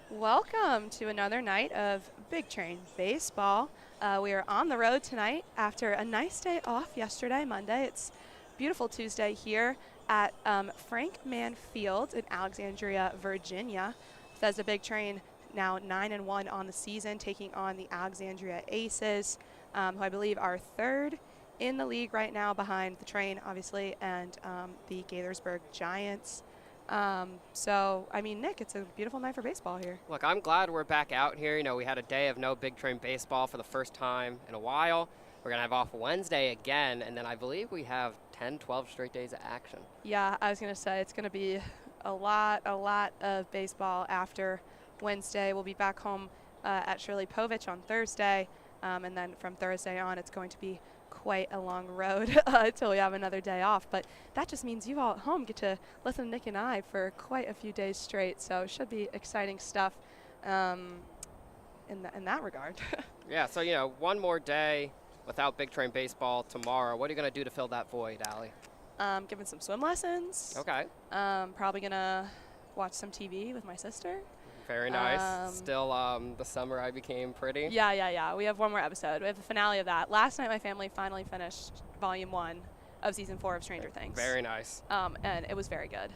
Welcome to another night of Big Train Baseball. We are on the road tonight after a nice day off yesterday, Monday. It's beautiful Tuesday here at Frank Mann Field in Alexandria, Virginia. Bethesda Big Train now 9-1 on the season, taking on the Alexandria Aces, who I believe are third in the league right now behind the Train, obviously, and the Gaithersburg Giants. Nick, it's a beautiful night for baseball here. Look, I'm glad we're back out here. We had a day of no Big Train baseball for the first time in a while. We're going to have off Wednesday again, and then I believe we have 10, 12 straight days of action. Yeah, I was going to say it's going to be a lot of baseball after Wednesday. We'll be back home at Shirley Povich on Thursday, and then from Thursday on, it's going to be quite a long road until we have another day off. But that just means you all at home get to listen to Nick and I for quite a few days straight. So it should be exciting stuff in that regard. Yeah, so, one more day without Big Train baseball tomorrow. What are you going to do to fill that void, Allie? Giving some swim lessons. Okay. Probably going to watch some TV with my sister. Very nice. Still the summer I became pretty. Yeah. We have one more episode. We have the finale of that. Last night my family finally finished Volume 1 of Season 4 of Stranger Things. Very nice. And it was very good.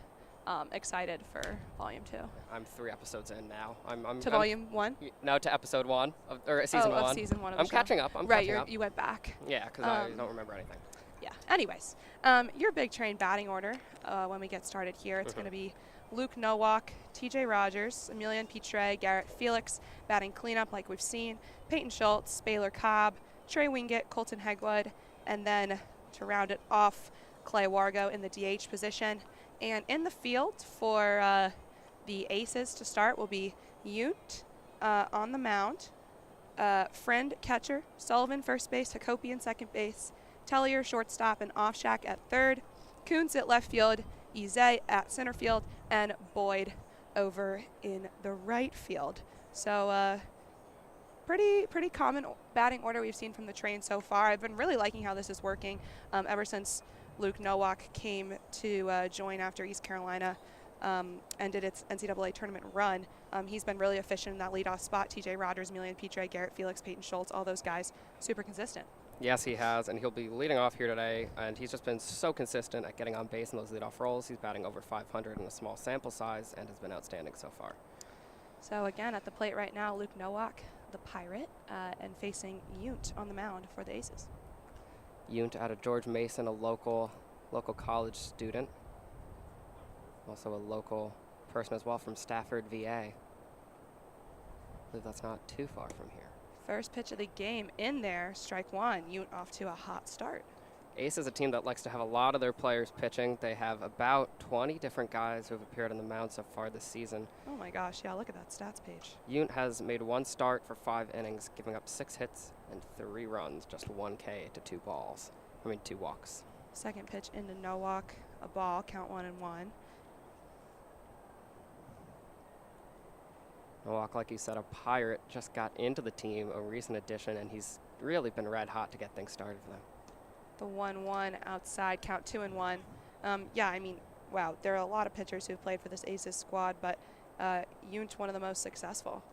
Excited for Volume 2. I'm 3 episodes in now. I'm Volume 1? No, to Episode 1, or Season 1. Of Season 1 of I'm the show. catching up. You went back. Yeah, because I don't remember anything. Yeah. Anyways, your Big Train batting order when we get started here. It's going to be Luke Nowak, TJ Rogers, Emilian Pitre, Garrett Felix batting cleanup like we've seen, Peyton Schultz, Baylor Cobb, Trey Wingett, Colton Hegwood, and then to round it off, Clay Wargo in the DH position. And in the field for the Aces to start will be Yount on the mound, Friend catcher, Sullivan first base, Hakopian second base, Tellier shortstop, and Offshack at third, Kuntz at left field, Ize at center field, and Boyd over in the right field. So pretty common batting order we've seen from the Train so far. I've been really liking how this is working ever since Luke Nowak came to join after East Carolina ended its NCAA tournament run. He's been really efficient in that leadoff spot. TJ Rogers, Emilian Pitre, Garrett Felix, Peyton Schultz, all those guys, super consistent. Yes, he has, and he'll be leading off here today, and he's just been so consistent at getting on base in those leadoff roles. He's batting over 500 in a small sample size and has been outstanding so far. So again, at the plate right now, Luke Nowak, the Pirate, and facing Yount on the mound for the Aces. Yount out of George Mason, a local college student. Also a local person as well from Stafford, VA. I believe that's not too far from here. First pitch of the game in there, strike one. Yount off to a hot start. Ace is a team that likes to have a lot of their players pitching. They have about 20 different guys who have appeared on the mound so far this season. Oh my gosh, yeah, look at that stats page. Yount has made 1 start for 5 innings, giving up 6 hits and 3 runs, just 1 K to 2 walks. Second pitch into Nowak, a ball, count 1-1. Nowak, like you said, a Pirate, just got into the team, a recent addition, and he's really been red hot to get things started for them. The 1-1 outside, count 2-1. Wow, there are a lot of pitchers who've played for this Aces squad, but Yount, one of the most successful.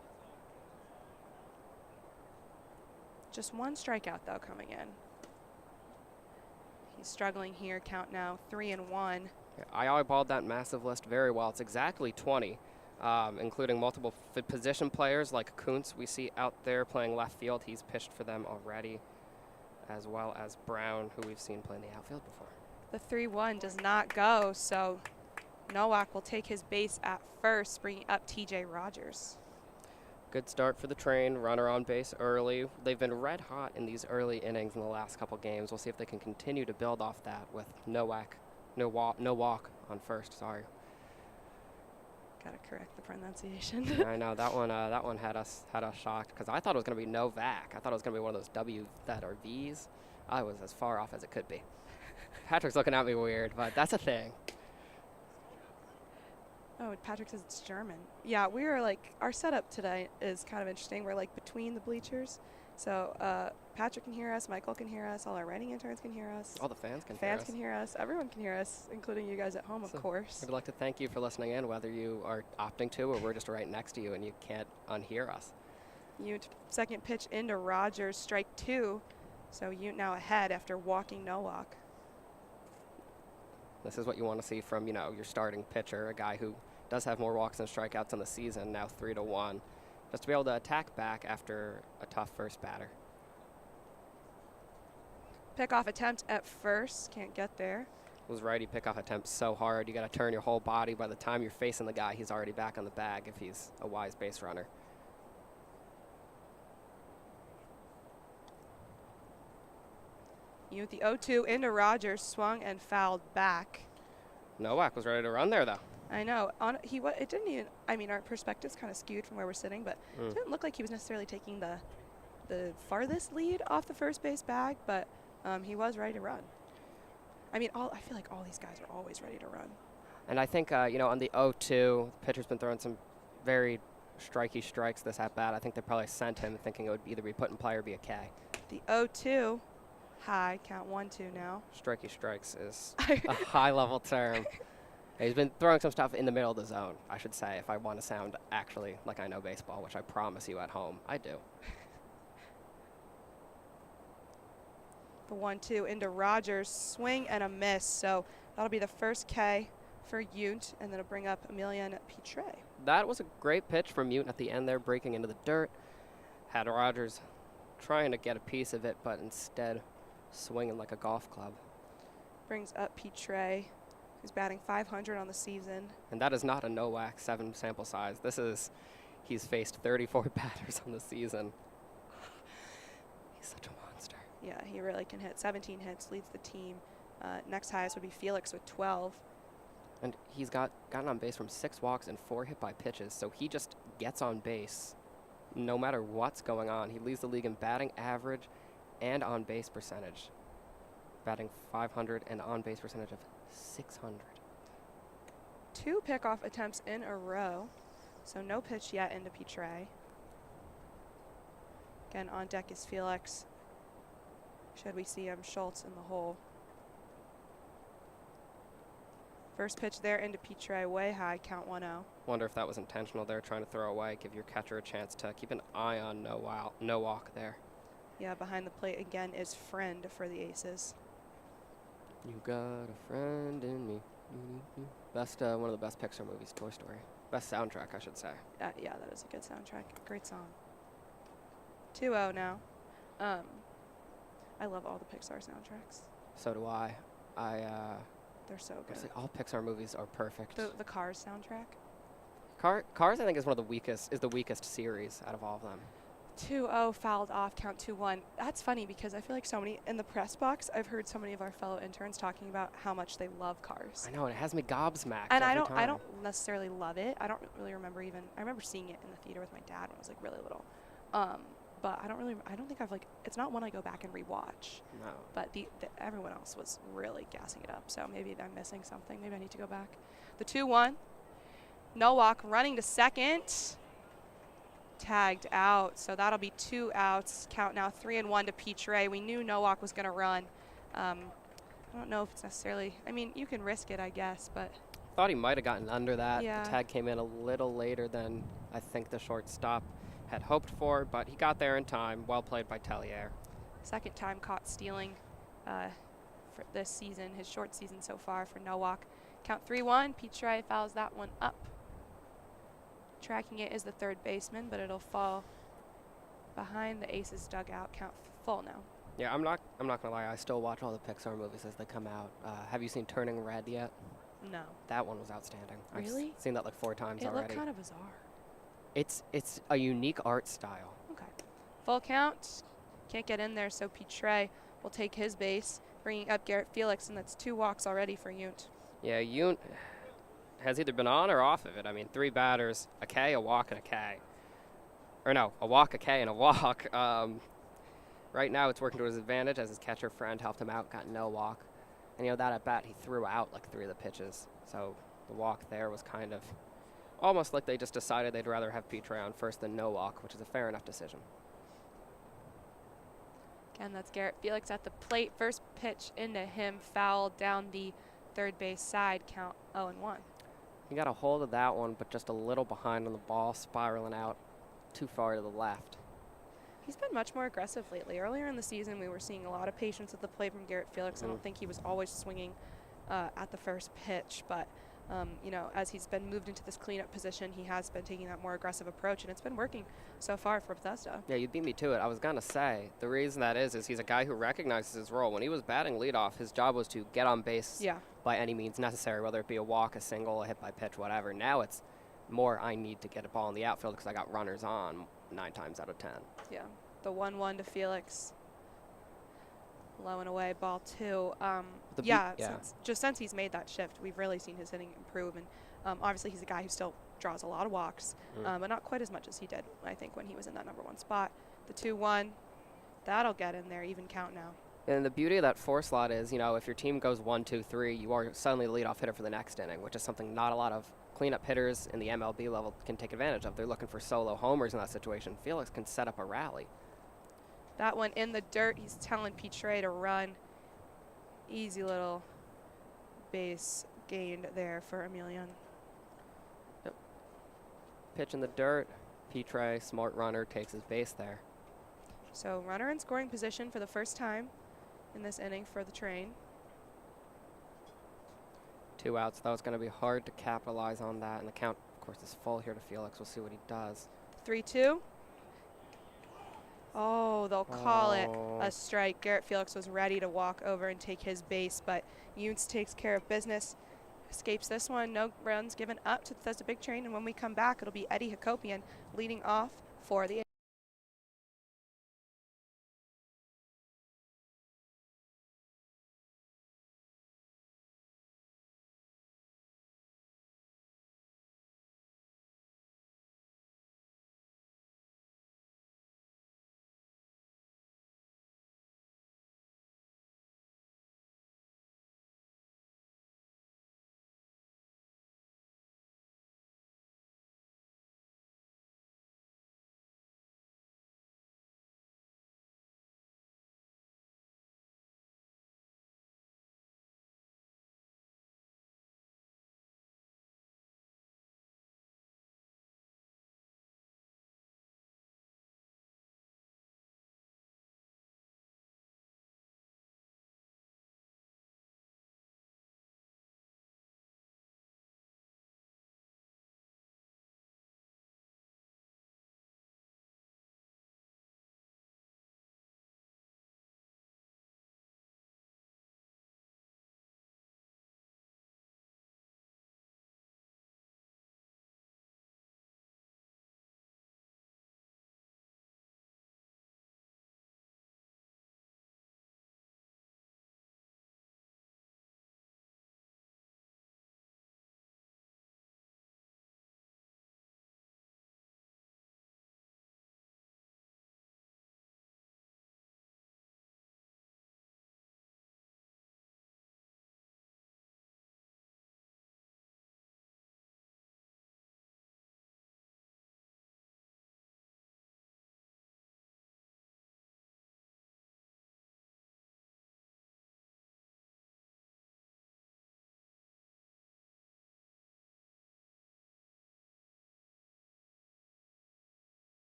Just 1 strikeout, though, coming in. He's struggling here, count now 3-1. Yeah, I eyeballed that massive list very well. It's exactly 20. Including multiple position players like Kuntz we see out there playing left field. He's pitched for them already, as well as Brown, who we've seen play in the outfield before. The 3-1 does not go, so Nowak will take his base at first, bringing up TJ Rogers. Good start for the Train, runner on base early. They've been red hot in these early innings in the last couple games. We'll see if they can continue to build off that with Nowak on first, sorry. Gotta correct the pronunciation. I know that one had us shocked because I thought it was going to be Novak. I thought it was going to be one of those W that are V's. I was as far off as it could be. Patrick's looking at me weird, but that's a thing. Oh, Patrick says it's German. Yeah, our setup today is kind of interesting. We're like between the bleachers, So Patrick can hear us, Michael can hear us, all our writing interns can hear us. All the fans can Fans hear us. can hear us. Everyone can hear us, including you guys at home, of course. We'd like to thank you for listening in, whether you are opting to or we're just right next to you and you can't unhear us. Ute, second pitch into Rogers, strike 2. So Ute now ahead after walking no walk. This is what you want to see from, your starting pitcher, a guy who does have more walks than strikeouts in the season, now 3-1, just to be able to attack back after a tough first batter. Pickoff attempt at first, can't get there. Those righty pickoff attempts so hard, you got to turn your whole body. By the time you're facing the guy, he's already back on the bag if he's a wise base runner. Ute the 0-2 into Rogers, swung and fouled back. Nowak was ready to run there, though. I know. It didn't even. I mean, our perspective's kind of skewed from where we're sitting, but it didn't look like he was necessarily taking the farthest lead off the first base bag, but he was ready to run. I mean, I feel like all these guys are always ready to run. And I think, on the 0-2, the pitcher's been throwing some very strikey strikes this at bat. I think they probably sent him thinking it would either be put in play or be a K. The 0-2, high, count 1-2 now. Strikey strikes is a high-level term. He's been throwing some stuff in the middle of the zone, I should say, if I want to sound actually like I know baseball, which I promise you at home I do. The 1-2 into Rogers, swing and a miss. So that'll be the first K for Ute, and then it'll bring up Emilian Pitre. That was a great pitch from Ute at the end there, breaking into the dirt. Had Rogers trying to get a piece of it, but instead swinging like a golf club. Brings up Pitre, who's batting .500 on the season. And that is not a Nowak 7 sample size. He's faced 34 batters on the season. He's such a monster. Yeah, he really can hit. 17 hits, leads the team. Next highest would be Felix with 12. And he's gotten on base from 6 walks and 4 hit by pitches, so he just gets on base no matter what's going on. He leads the league in batting average and on base percentage. Batting .500 and on base percentage of .600. 2 pickoff attempts in a row, so no pitch yet into Pitre. Again, on deck is Felix. Should we see him, Schultz in the hole. First pitch there into Pitre, way high, count 1-0. Wonder if that was intentional there, trying to throw away, give your catcher a chance to keep an eye on no walk there. Yeah, behind the plate again is Friend for the Aces. You got a friend in me. One of the best Pixar movies, Toy Story. Best soundtrack, I should say. Yeah, that is a good soundtrack. Great song. 2-0 now. I love all the Pixar soundtracks. So do I. They're so good. All Pixar movies are perfect. The Cars soundtrack. Cars, I think, is the weakest series out of all of them. 2-0 fouled off, count 2-1. That's funny because I feel like so many in the press box, I've heard so many of our fellow interns talking about how much they love Cars. I know, and it has me gobsmacked. And every time. I don't necessarily love it. I don't really remember I remember seeing it in the theater with my dad when I was like really little. But I don't think it's not one I go back and rewatch. No. But everyone else was really gassing it up, so maybe I'm missing something. Maybe I need to go back. The 2-1. Nowak running to second. Tagged out, so that'll be 2 outs. Count now 3-1 to Pitre. We knew Nowak was going to run. I don't know if it's necessarily, you can risk it, I guess, but. Thought he might have gotten under that. Yeah. The tag came in a little later than I think the shortstop had hoped for, but he got there in time. Well played by Tellier. Second time caught stealing for this season, his short season so far for Nowak. Count 3-1. Pitre fouls that one up. Tracking it is the third baseman, but it'll fall behind the Aces dugout. Count full now. Yeah, I'm not gonna lie. I still watch all the Pixar movies as they come out. Have you seen Turning Red yet? No. That one was outstanding. Really? I've seen that like 4 times already. It looked kind of bizarre. It's a unique art style. Okay. Full count. Can't get in there, so Pitre will take his base, bringing up Garrett Felix, and that's 2 walks already for Ute. Yeah, Ute has either been on or off of it. 3 batters, a K, a walk, and a K. Or no, a walk, a K, and a walk. Right now it's working to his advantage as his catcher Friend helped him out, got no walk. And that at bat he threw out like 3 of the pitches. So the walk there was kind of almost like they just decided they'd rather have Pitre on first than no walk, which is a fair enough decision. Again, that's Garrett Felix at the plate. First pitch into him, foul down the third base side, count 0-1. He got a hold of that one, but just a little behind on the ball, spiraling out too far to the left. He's been much more aggressive lately. Earlier in the season, we were seeing a lot of patience at the plate from Garrett Felix. I don't think he was always swinging at the first pitch, but you know, as he's been moved into this cleanup position, he has been taking that more aggressive approach, and it's been working so far for Bethesda. Yeah, you beat me to it. I was going to say, the reason that is he's a guy who recognizes his role. When he was batting leadoff, his job was to get on base by any means necessary, whether it be a walk, a single, a hit by pitch, whatever. Now it's more I need to get a ball in the outfield because I got runners on 9 times out of 10. Yeah, the 1-1 to Felix. Low and away, ball 2. Since he's made that shift, we've really seen his hitting improve. And obviously, he's a guy who still draws a lot of walks, but not quite as much as he did, I think, when he was in that number 1 spot. The 2-1, that'll get in there, even count now. And the beauty of that 4 slot is, you know, if your team goes 1, 2, 3, you are suddenly the leadoff hitter for the next inning, which is something not a lot of cleanup hitters in the MLB level can take advantage of. They're looking for solo homers in that situation. Felix can set up a rally. That one in the dirt. He's telling Pitre to run. Easy little base gained there for Emilian. Yep. Pitch in the dirt. Pitre, smart runner, takes his base there. So runner in scoring position for the first time in this inning for the Train. 2 outs. That was going to be hard to capitalize on that. And the count, of course, is full here to Felix. We'll see what he does. 3-2. Oh, they'll call it a strike. Garrett Felix was ready to walk over and take his base, but Yountz takes care of business, escapes this one. No runs given up to Bethesda Big Train, and when we come back, it'll be Eddie Hakopian leading off for the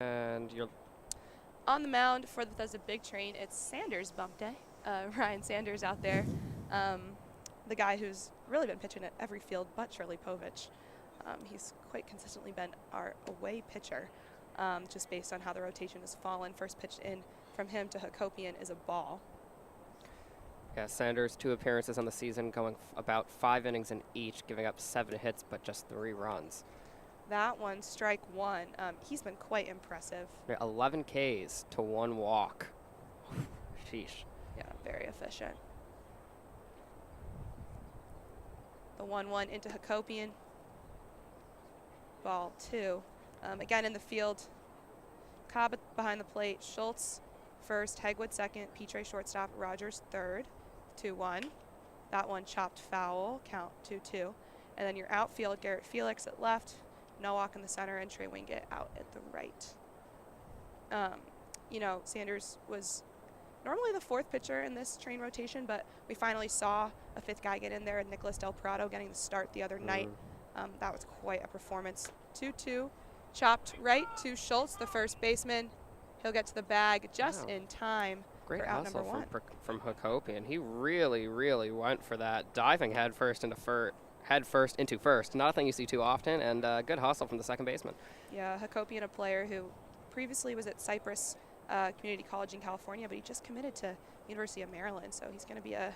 And you're on the mound for the Bethesda Big Train. It's Sanders bump day. Ryan Sanders out there, the guy who's really been pitching at every field but Shirley Povich. He's quite consistently been our away pitcher, just based on how the rotation has fallen. First pitch in from him to Hakopian is a ball. Yeah, Sanders, 2 appearances on the season, going about 5 innings in each, giving up 7 hits but just 3 runs. That one, strike 1. He's been quite impressive. 11 Ks to 1 walk. Sheesh. Yeah, very efficient. The 1-1 into Hakopian. Ball 2. Again in the field, Cobb behind the plate. Schultz first, Hegwood second, Petre shortstop, Rogers third. 2-1. That one chopped foul, count 2-2. And then your outfield, Garrett Felix at left, Nowak in the center, and Trey Wingate out at the right. You know, Sanders was normally the fourth pitcher in this Train rotation, but we finally saw a fifth guy get in there, Nicholas Del Prado getting the start the other night. That was quite a performance. 2-2. Chopped right to Schultz, the first baseman. He'll get to the bag just in time. Great for out hustle number 1. from Hakopian. He really, really went for that, diving headfirst into first. Not a thing you see too often, and good hustle from the second baseman. Yeah, Hakopian, a player who previously was at Cypress Community College in California, but he just committed to University of Maryland, so he's going to be a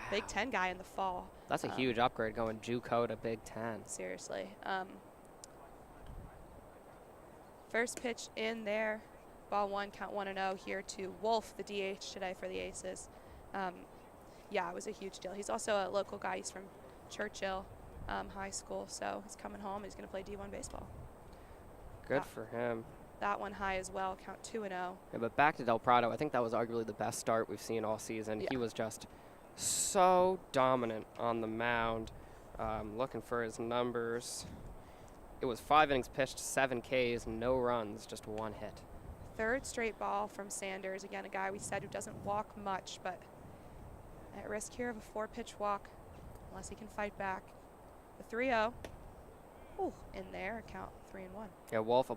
Big Ten guy in the fall. That's a huge upgrade going JUCO to Big Ten. Seriously. First pitch in there. Ball 1, count 1-0 here to Wolf, the DH today for the Aces. Yeah, it was a huge deal. He's also a local guy. He's from Churchill High School, so he's coming home. He's going to play D1 baseball. Good for him. That one high as well, count 2-0. Yeah, but back to Del Prado, I think that was arguably the best start we've seen all season. Yeah. He was just so dominant on the mound. Looking for his numbers. It was 5 innings pitched, 7 Ks, no runs, just 1 hit. Third straight ball from Sanders. Again, a guy we said who doesn't walk much, but at risk here of a 4-pitch walk, unless he can fight back. The 3-0. Ooh, in there, count 3-1. Yeah, Wolf, a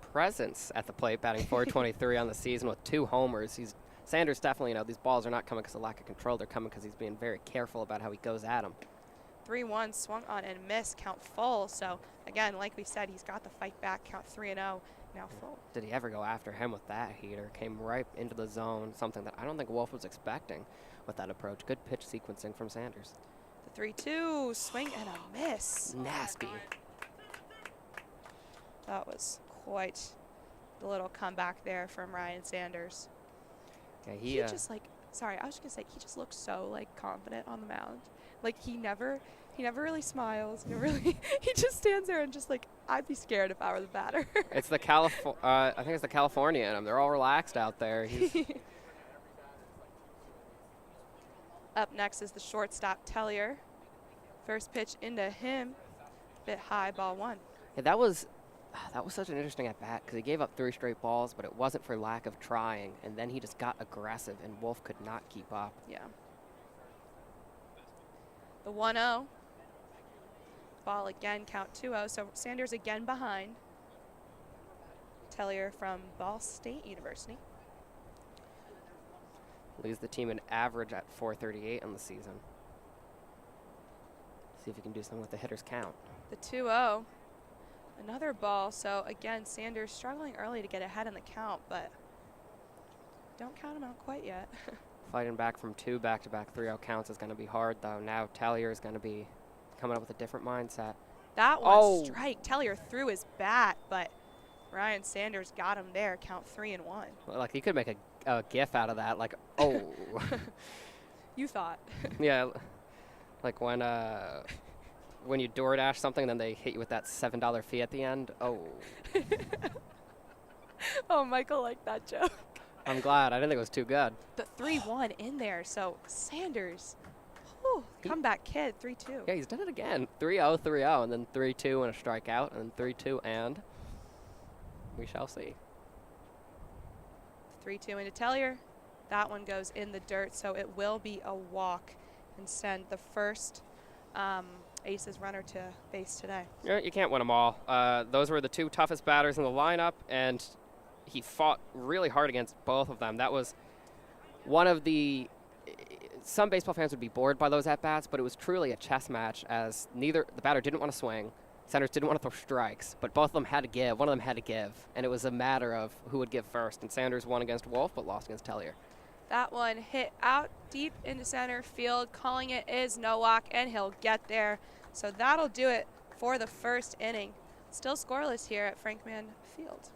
presence at the plate, batting .423 on the season with 2 homers. Sanders definitely, these balls are not coming because of lack of control. They're coming because he's being very careful about how he goes at them. 3-1, swung on and missed, count full. So, again, like we said, he's got the fight back, count 3-0, now full. Did he ever go after him with that heater? Came right into the zone, something that I don't think Wolf was expecting with that approach. Good pitch sequencing from Sanders. The 3-2, swing and a miss. Nasty. That was quite the little comeback there from Ryan Sanders. Okay, He just sorry, I was just gonna say, he just looks so confident on the mound. Like he never really smiles. He just stands there and just I'd be scared if I were the batter. It's the I think it's the California in him. They're all relaxed out there. Up next is the shortstop Tellier. First pitch into him, bit high, ball 1. Yeah, that was such an interesting at bat because he gave up 3 straight balls, but it wasn't for lack of trying. And then he just got aggressive, and Wolf could not keep up. Yeah. The 1-0. Ball again, count 2-0. So Sanders again behind. Tellier from Ball State University. Leads the team in average at .438 on the season. See if he can do something with the hitter's count. The 2-0. Another ball. So again, Sanders struggling early to get ahead in the count, but don't count him out quite yet. Fighting back from 2 back-to-back 3-0 counts is going to be hard, though. Now Tellier is going to be coming up with a different mindset. That one strike. Tellier threw his bat, but Ryan Sanders got him there. Count 3-1. Well, you could make a gif out of that, oh. You thought. Yeah, like when you DoorDash something, then they hit you with that $7 fee at the end. Oh. Oh, Michael liked that joke. I'm glad. I didn't think it was too good. The 3-1 in there. So Sanders, comeback kid, 3-2. Yeah, he's done it again. 3-0, 3-0, and then 3-2 and a strikeout, and then 3-2, and we shall see. 3-2 into Tellier. That one goes in the dirt, so it will be a walk and send the first Aces runner to base today. Yeah, you can't win them all. Those were the 2 toughest batters in the lineup, and he fought really hard against both of them. That was one of the some baseball fans would be bored by those at-bats, but it was truly a chess match as the batter didn't want to swing, Sanders didn't want to throw strikes, but both of them had to give. One of them had to give, and it was a matter of who would give first, and Sanders won against Wolf but lost against Tellier. That one hit out deep into center field. Calling it is Nowak, and he'll get there. So that'll do it for the first inning. Still scoreless here at Frankman Field.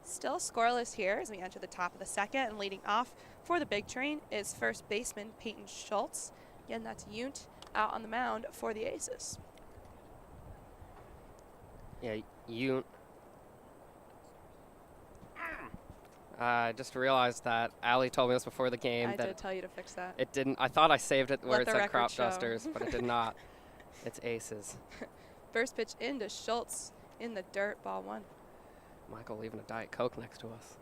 Still scoreless here as we enter the top of the second, and leading off for the big train is first baseman Peyton Schultz. Again, that's Yunt out on the mound for the Aces. Yeah, you. I just realized that Allie told me this before the game. I that did tell you to fix that. It didn't. I thought I saved it where Let it the said record crop show. dusters, but it did not. It's Aces. First pitch into Schultz in the dirt, ball one. Michael leaving a Diet Coke next to us.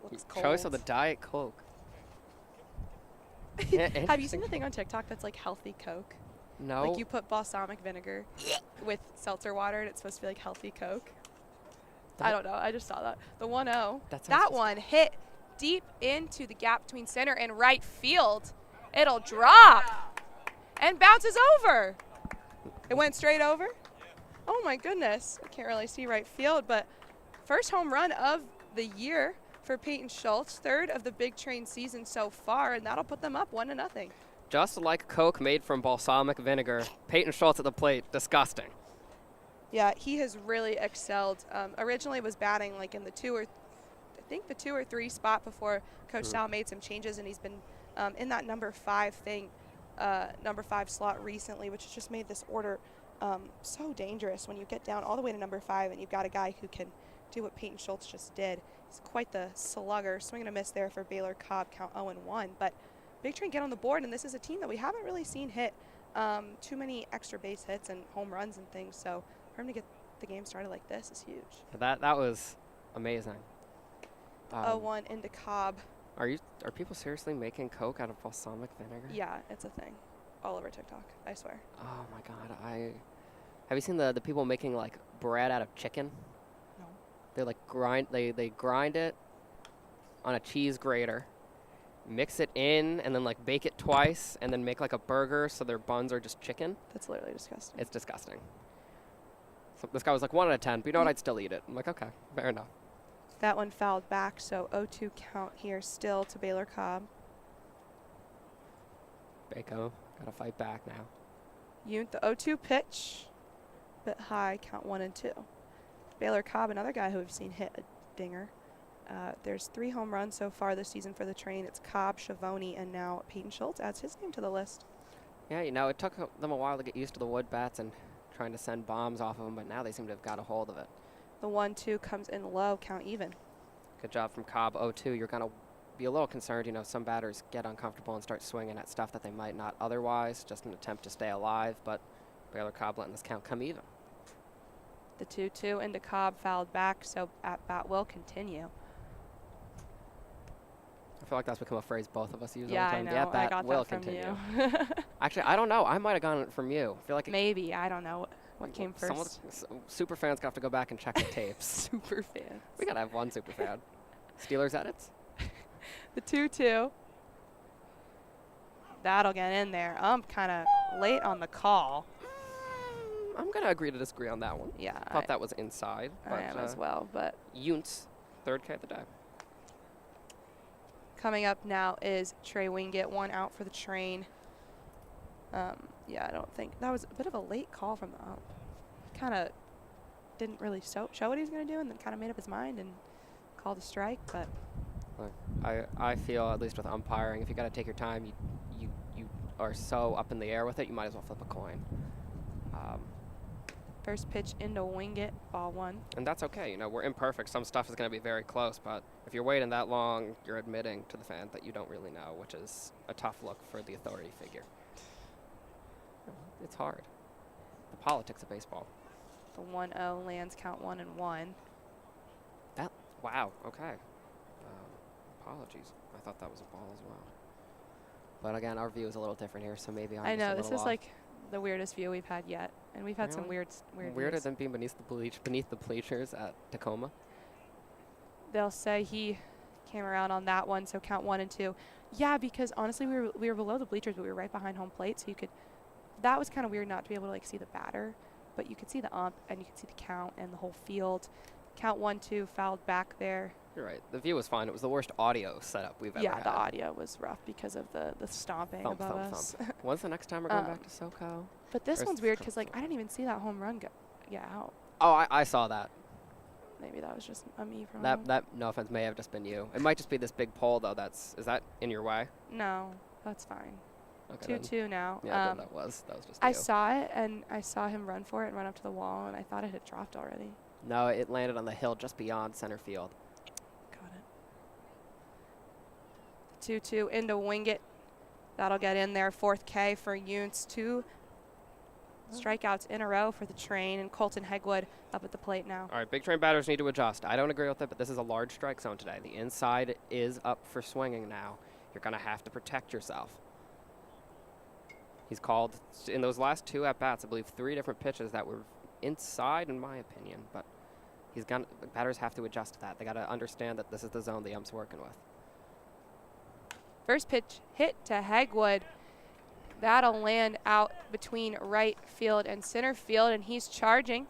Looks cold. Choice of the Diet Coke. Yeah, Have you seen the thing on TikTok that's like healthy Coke? No. Like you put balsamic vinegar with seltzer water and it's supposed to be like healthy Coke. I don't know. I just saw that. The 1-0. That one hit deep into the gap between center and right field. It'll drop and bounces over. It went straight over. Oh my goodness. I can't really see right field, but first home run of the year for Peyton Schultz, third of the big train season so far, and that'll put them up 1-0. Just like Coke made from balsamic vinegar, Peyton Schultz at the plate, disgusting. Yeah, he has really excelled. Originally was batting like in the 2 or 3 spot before Coach Sal made some changes, and he's been in that number 5 slot recently, which has just made this order so dangerous when you get down all the way to number 5 and you've got a guy who can do what Peyton Schultz just did. He's quite the slugger. Swing and a miss there for Baylor Cobb, count 0-1. But Big Train get on the board, and this is a team that we haven't really seen hit too many extra base hits and home runs and things. So for him to get the game started like this is huge. That was amazing. 0-1 into Cobb. Are people seriously making Coke out of balsamic vinegar? Yeah, it's a thing. All over TikTok, I swear. Oh my God! Have you seen the people making like bread out of chicken? No. They like grind it on a cheese grater, mix it in, and then like bake it twice, and then make like a burger so their buns are just chicken. That's literally disgusting. It's disgusting. So this guy was like 1 out of 10, but you know what? I'd still eat it. I'm like, okay, fair enough. That one fouled back, so 0-2 count here still to Baylor Cobb. Bako, gotta fight back now. Yunt, the 0-2 pitch, bit high, count 1-2. Baylor Cobb, another guy who we've seen hit a dinger. There's 3 home runs so far this season for the Train. It's Cobb, Schiavone, and now Peyton Schultz adds his name to the list. Yeah, you know, it took them a while to get used to the wood bats and trying to send bombs off of them, but now they seem to have got a hold of it. The 1-2 comes in low, count even. Good job from Cobb, 0-2. You're going to be a little concerned, you know, some batters get uncomfortable and start swinging at stuff that they might not otherwise, just an attempt to stay alive, but Baylor Cobb letting this count come even. The 2-2 into Cobb fouled back, so at bat will continue. I feel like that's become a phrase both of us use Yeah, all the I time. know. The at-bat I got will that from continue. you. Actually, I don't know. I might have gotten it from you. I feel like Maybe. I don't know what came first. Super fans have to go back and check the tapes. Super fans. We got to have one super fan. Steelers edits? The 2-2. That'll get in there. Kind of late on the call. I'm going to agree to disagree on that one. Yeah. Thought that was inside. I am as well, but Yunt's third K of the day. coming up now is Trey Wingett, 1 out for the Train. Yeah, I don't think that was a bit of a late call from the ump. Kind of didn't really show what he was going to do, and then kind of made up his mind and called a strike. But Look, I feel, at least with umpiring, if you got to take your time, you are so up in the air with it, you might as well flip a coin. first pitch into Wingett, ball 1. And that's okay. You know, we're imperfect. Some stuff is going to be very close, but if you're waiting that long, you're admitting to the fan that you don't really know, which is a tough look for the authority figure. It's hard. The politics of baseball. The 1-0 lands, count 1-1. Wow, okay. Apologies. I thought that was a ball as well. But again, our view is a little different here, so maybe I know, this is like the weirdest view we've had yet. And we've had some weird Weirder views. than being beneath the bleachers at Tacoma. They'll say he came around on that one, so count 1 and 2. Yeah, because honestly, we were below the bleachers, but we were right behind home plate, so you could. That was kind of weird not to be able to like see the batter, but you could see the ump and you could see the count and the whole field. Count 1-2, fouled back there. You're right. The view was fine. It was the worst audio setup we've ever had. Yeah, the audio was rough because of the stomping Thump, above thump, us. thump. When's the next time we're going back to SoCal? But this Or one's is weird it because like I didn't even see that home run get out. Oh, I saw that. Maybe that was just a me That problem. that no offense may have just been you. It might just be this big pole though. Is that in your way? No, that's fine. Okay. 2-2 now. Yeah, then that was just I you. saw it, and I saw him run for it and run up to the wall, and I thought it had dropped already. No, it landed on the hill just beyond center field. Got it. 2-2 into Wingate. That'll get in there. 4th K for Yountz. 2 strikeouts in a row for the Train, and Colton Hegwood up at the plate now. All right, big train batters need to adjust. I don't agree with it, but this is a large strike zone today. The inside is up for swinging now. You're going to have to protect yourself. He's called, in those last 2 at-bats, I believe 3 different pitches that were inside, in my opinion, but the batters have to adjust to that. They got to understand that this is the zone the ump's working with. First pitch hit to Hegwood. That'll land out between right field and center field, and he's charging.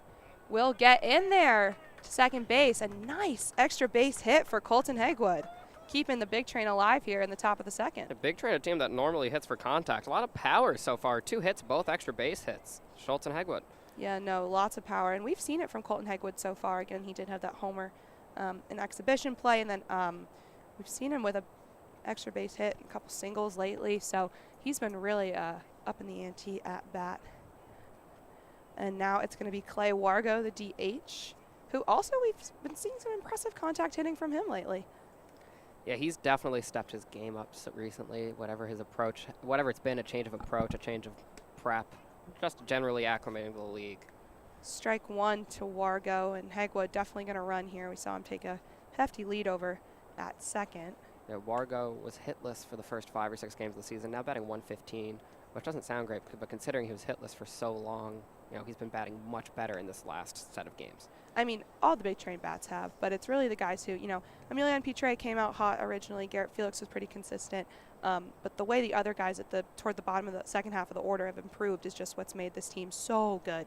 Will get in there to second base. A nice extra base hit for Colton Hegwood, keeping the big train alive here in the top of the second. The big train, a team that normally hits for contact. A lot of power so far. 2 hits, both extra base hits. Schultz and Hegwood. Yeah, no, lots of power, and we've seen it from Colton Hegwood so far. Again, he did have that homer in exhibition play, and then we've seen him with a extra base hit, a couple singles lately, so he's been really up in the ante at bat. And now it's going to be Clay Wargo, the DH, who also we've been seeing some impressive contact hitting from him lately. Yeah, he's definitely stepped his game up recently, whatever his approach, whatever it's been, a change of approach, a change of prep, just generally acclimating to the league. Strike 1 to Wargo, and Hegwood definitely going to run here. We saw him take a hefty lead over at second. Yeah, Wargo was hitless for the first 5 or 6 games of the season, now batting 115, which doesn't sound great, but considering he was hitless for so long, he's been batting much better in this last set of games. I mean, all the big train bats have, but it's really the guys who, Emilian Pitre came out hot originally. Garrett Felix was pretty consistent. But the way the other guys toward the bottom of the second half of the order have improved is just what's made this team so good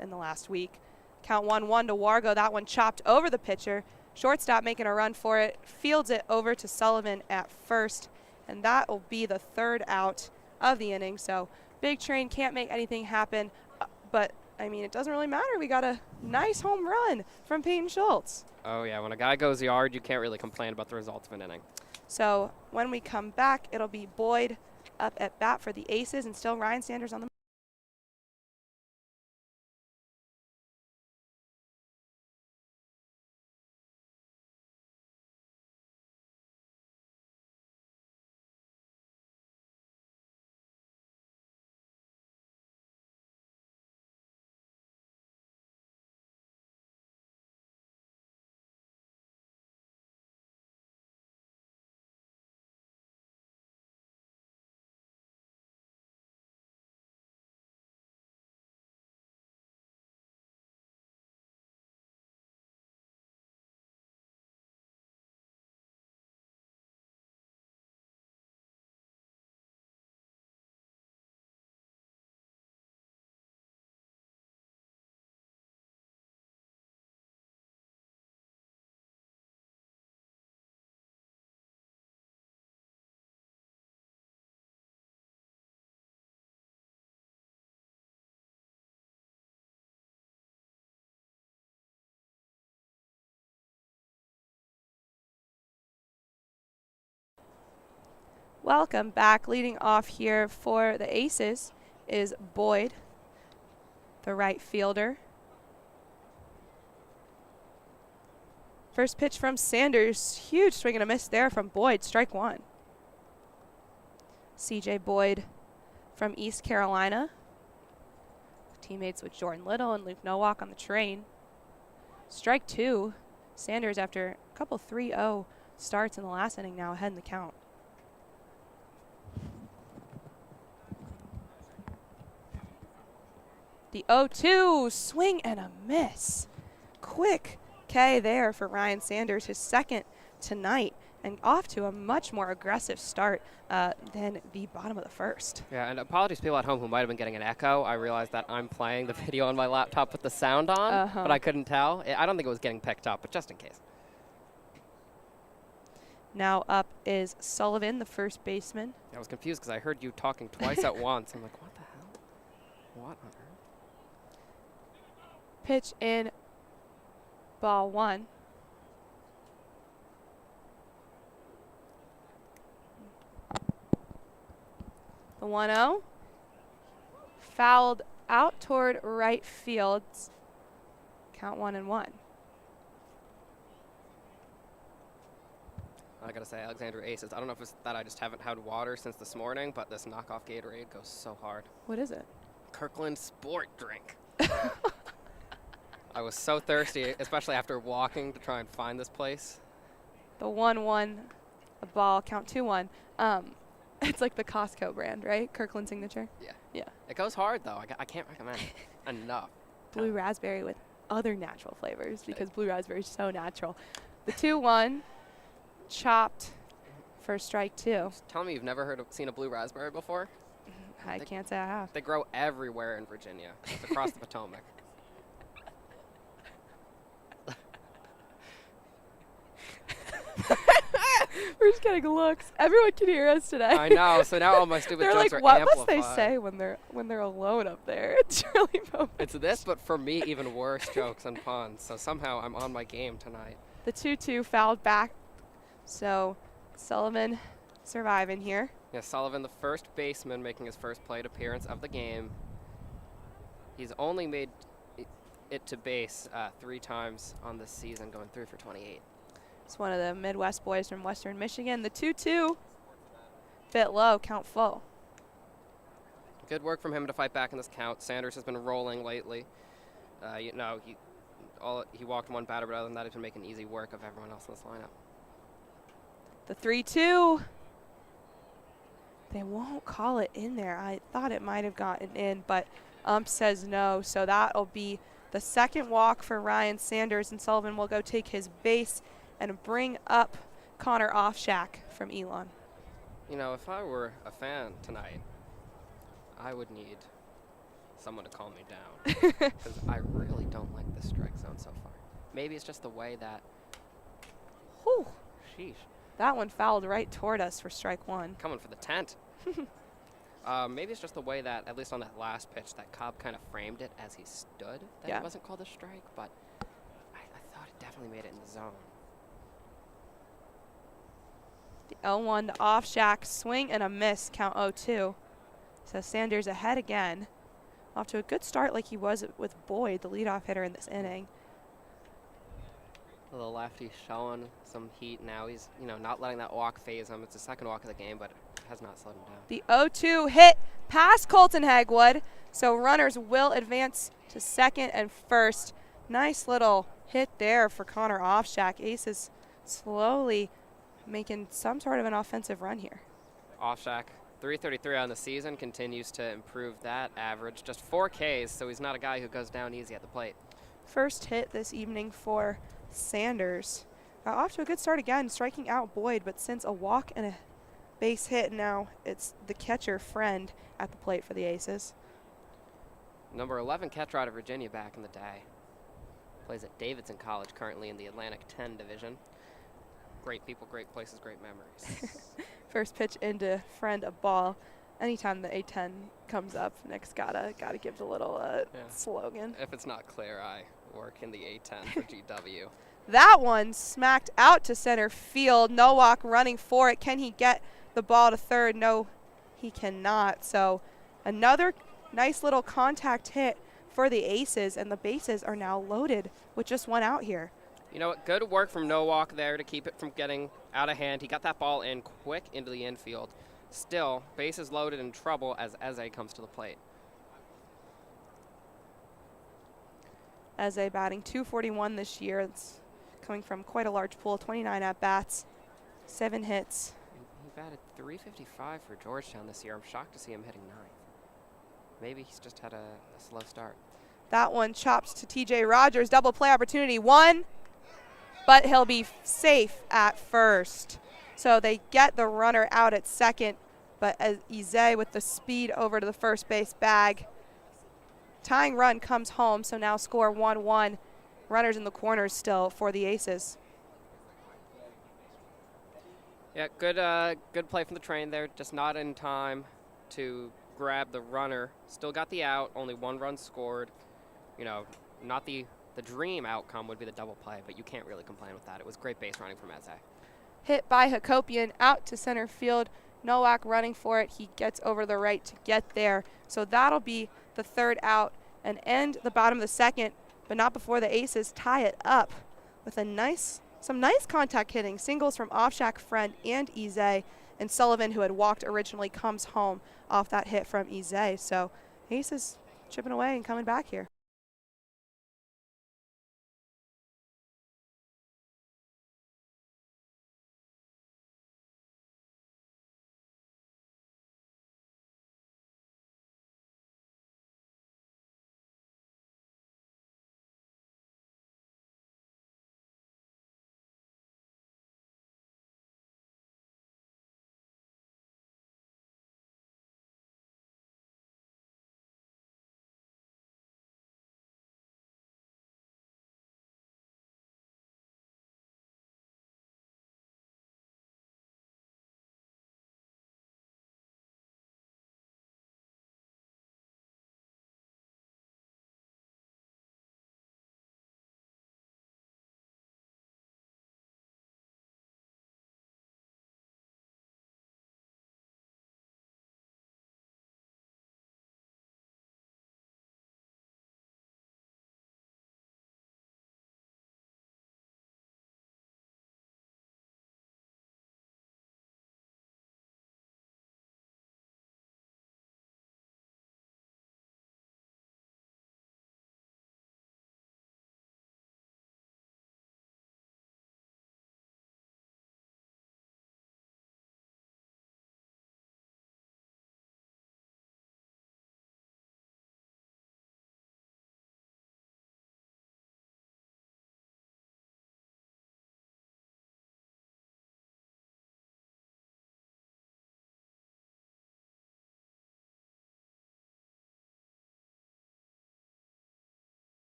in the last week. Count 1-1 to Wargo. That one chopped over the pitcher. Shortstop making a run for it. Fields it over to Sullivan at first. And that will be the 3rd out of the inning. So big train can't make anything happen. But I mean, it doesn't really matter. We got a nice home run from Peyton Schultz. Oh, yeah. When a guy goes yard, you can't really complain about the results of an inning. So when we come back, it'll be Boyd up at bat for the Aces, and still Ryan Sanders on the Welcome back. Leading off here for the Aces is Boyd, the right fielder. First pitch from Sanders. Huge swing and a miss there from Boyd. Strike 1. CJ Boyd from East Carolina. Teammates with Jordan Little and Luke Nowak on the Train. Strike 2. Sanders, after a couple 3-0 starts in the last inning, now ahead in the count. The 0-2, swing and a miss. Quick K there for Ryan Sanders, his 2nd tonight, and off to a much more aggressive start than the bottom of the 1st. Yeah, and apologies to people at home who might have been getting an echo. I realized that I'm playing the video on my laptop with the sound on, but I couldn't tell. I don't think it was getting picked up, but just in case. Now up is Sullivan, the first baseman. I was confused because I heard you talking twice at once. I'm like, what the hell? What on earth? Pitch in Ball 1. The 1-0. Fouled out toward right field. Count 1-1. I gotta say, Alexandria Aces. I don't know if it's that I just haven't had water since this morning, but this knockoff Gatorade goes so hard. What is it? Kirkland Sport Drink. I was so thirsty, especially after walking to try and find this place. The 1-1, the ball, count 2-1. It's like the Costco brand, right? Kirkland signature. Yeah. Yeah. It goes hard though. I can't recommend it enough. Blue raspberry with other natural flavors because blue raspberry is so natural. The 2-1, chopped for strike 2. Tell me you've never seen a blue raspberry before? I can't say I have. They grow everywhere in Virginia. It's across the Potomac. We're just getting looks. Everyone can hear us today. I know. So now all my stupid they're jokes like, are what amplified. must they say when they're alone up there? It's really moment. It's this, but for me, even worse jokes and puns. So somehow I'm on my game tonight. The 2-2 fouled back. So Sullivan surviving here. Yeah, Sullivan, the first baseman, making his first plate appearance of the game. He's only made it to base 3 times on this season, going 3 for 28. It's one of the Midwest boys from Western Michigan. The 2-2, bit low, count full. Good work from him to fight back in this count. Sanders has been rolling lately. He walked one batter, but other than that, he's been making easy work of everyone else in this lineup. The 3-2. They won't call it in there. I thought it might have gotten in, but ump says no. So that'll be the second walk for Ryan Sanders, and Sullivan will go take his base and bring up Connor Offshack from Elon. You know, if I were a fan tonight, I would need someone to calm me down because I really don't like the strike zone so far. Maybe it's just the way that. Whew. Sheesh. That one fouled right toward us for strike 1. Coming for the tent. Maybe it's just the way that, at least on that last pitch, that Cobb kind of framed it as he stood. That it wasn't called a strike, but I thought it definitely made it in the zone. The 0-1 to Offshack, swing and a miss, count 0-2. So Sanders ahead again. Off to a good start like he was with Boyd, the leadoff hitter in this inning. The lefty showing some heat now. He's, not letting that walk phase him. It's the second walk of the game, but it has not slowed him down. The 0-2 hit past Colton Hagwood. So runners will advance to second and first. Nice little hit there for Connor Offshack. Aces slowly making some sort of an offensive run here. Offshack, 333 on the season, continues to improve that average. Just 4 Ks, so he's not a guy who goes down easy at the plate. First hit this evening for Sanders. Off to a good start again, striking out Boyd, but since a walk and a base hit, now it's the catcher Friend at the plate for the Aces. Number 11 catcher out of Virginia back in the day. Plays at Davidson College currently in the Atlantic 10 division. Great people, great places, great memories. First pitch into Friend, a ball. Anytime the A10 comes up, Nick's gotta give the little slogan. If it's not clear, I work in the A10 for GW. That one smacked out to center field. Nowak running for it. Can he get the ball to third? No, he cannot. So another nice little contact hit for the Aces, and the bases are now loaded with just one out here. You know what? Good work from Nowak there to keep it from getting out of hand. He got that ball in quick into the infield. Still, bases loaded in trouble as Eze comes to the plate. Eze batting .241 this year. It's coming from quite a large pool, 29 at-bats, 7 hits. He batted .355 for Georgetown this year. I'm shocked to see him hitting 9th. Maybe he's just had a slow start. That one chopped to TJ Rogers. Double play opportunity. 1, but he'll be safe at first. So they get the runner out at second, but as Eze with the speed over to the first base bag. Tying run comes home, so now score 1-1. Runners in the corners still for the Aces. Yeah, good play from the Train there, just not in time to grab the runner. Still got the out, only 1 run scored. Not the The dream outcome would be the double play, but you can't really complain with that. It was great base running from Eze. Hit by Hakopian out to center field. Nowak running for it. He gets over the right to get there. So that'll be the third out and end the bottom of the second, but not before the Aces tie it up with some nice contact hitting. Singles from Offshack, Friend, and Eze. And Sullivan, who had walked originally, comes home off that hit from Eze. So Aces chipping away and coming back here.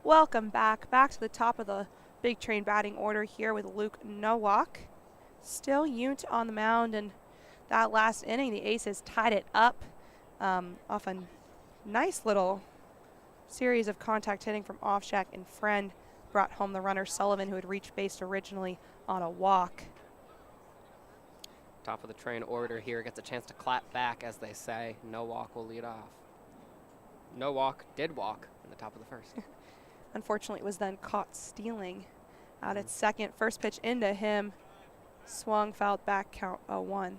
Welcome back to the top of the Big Train batting order here with Luke Nowak. Still Unt on the mound, and that last inning, the Aces tied it up off a nice little series of contact hitting from Offshack and Friend. Brought home the runner Sullivan, who had reached base originally on a walk. Top of the Train order here gets a chance to clap back, as they say. Nowak will lead off. Nowak did walk in the top of the first. Unfortunately, it was then caught stealing out at second. First pitch into him. Swung, fouled back, count 0-1.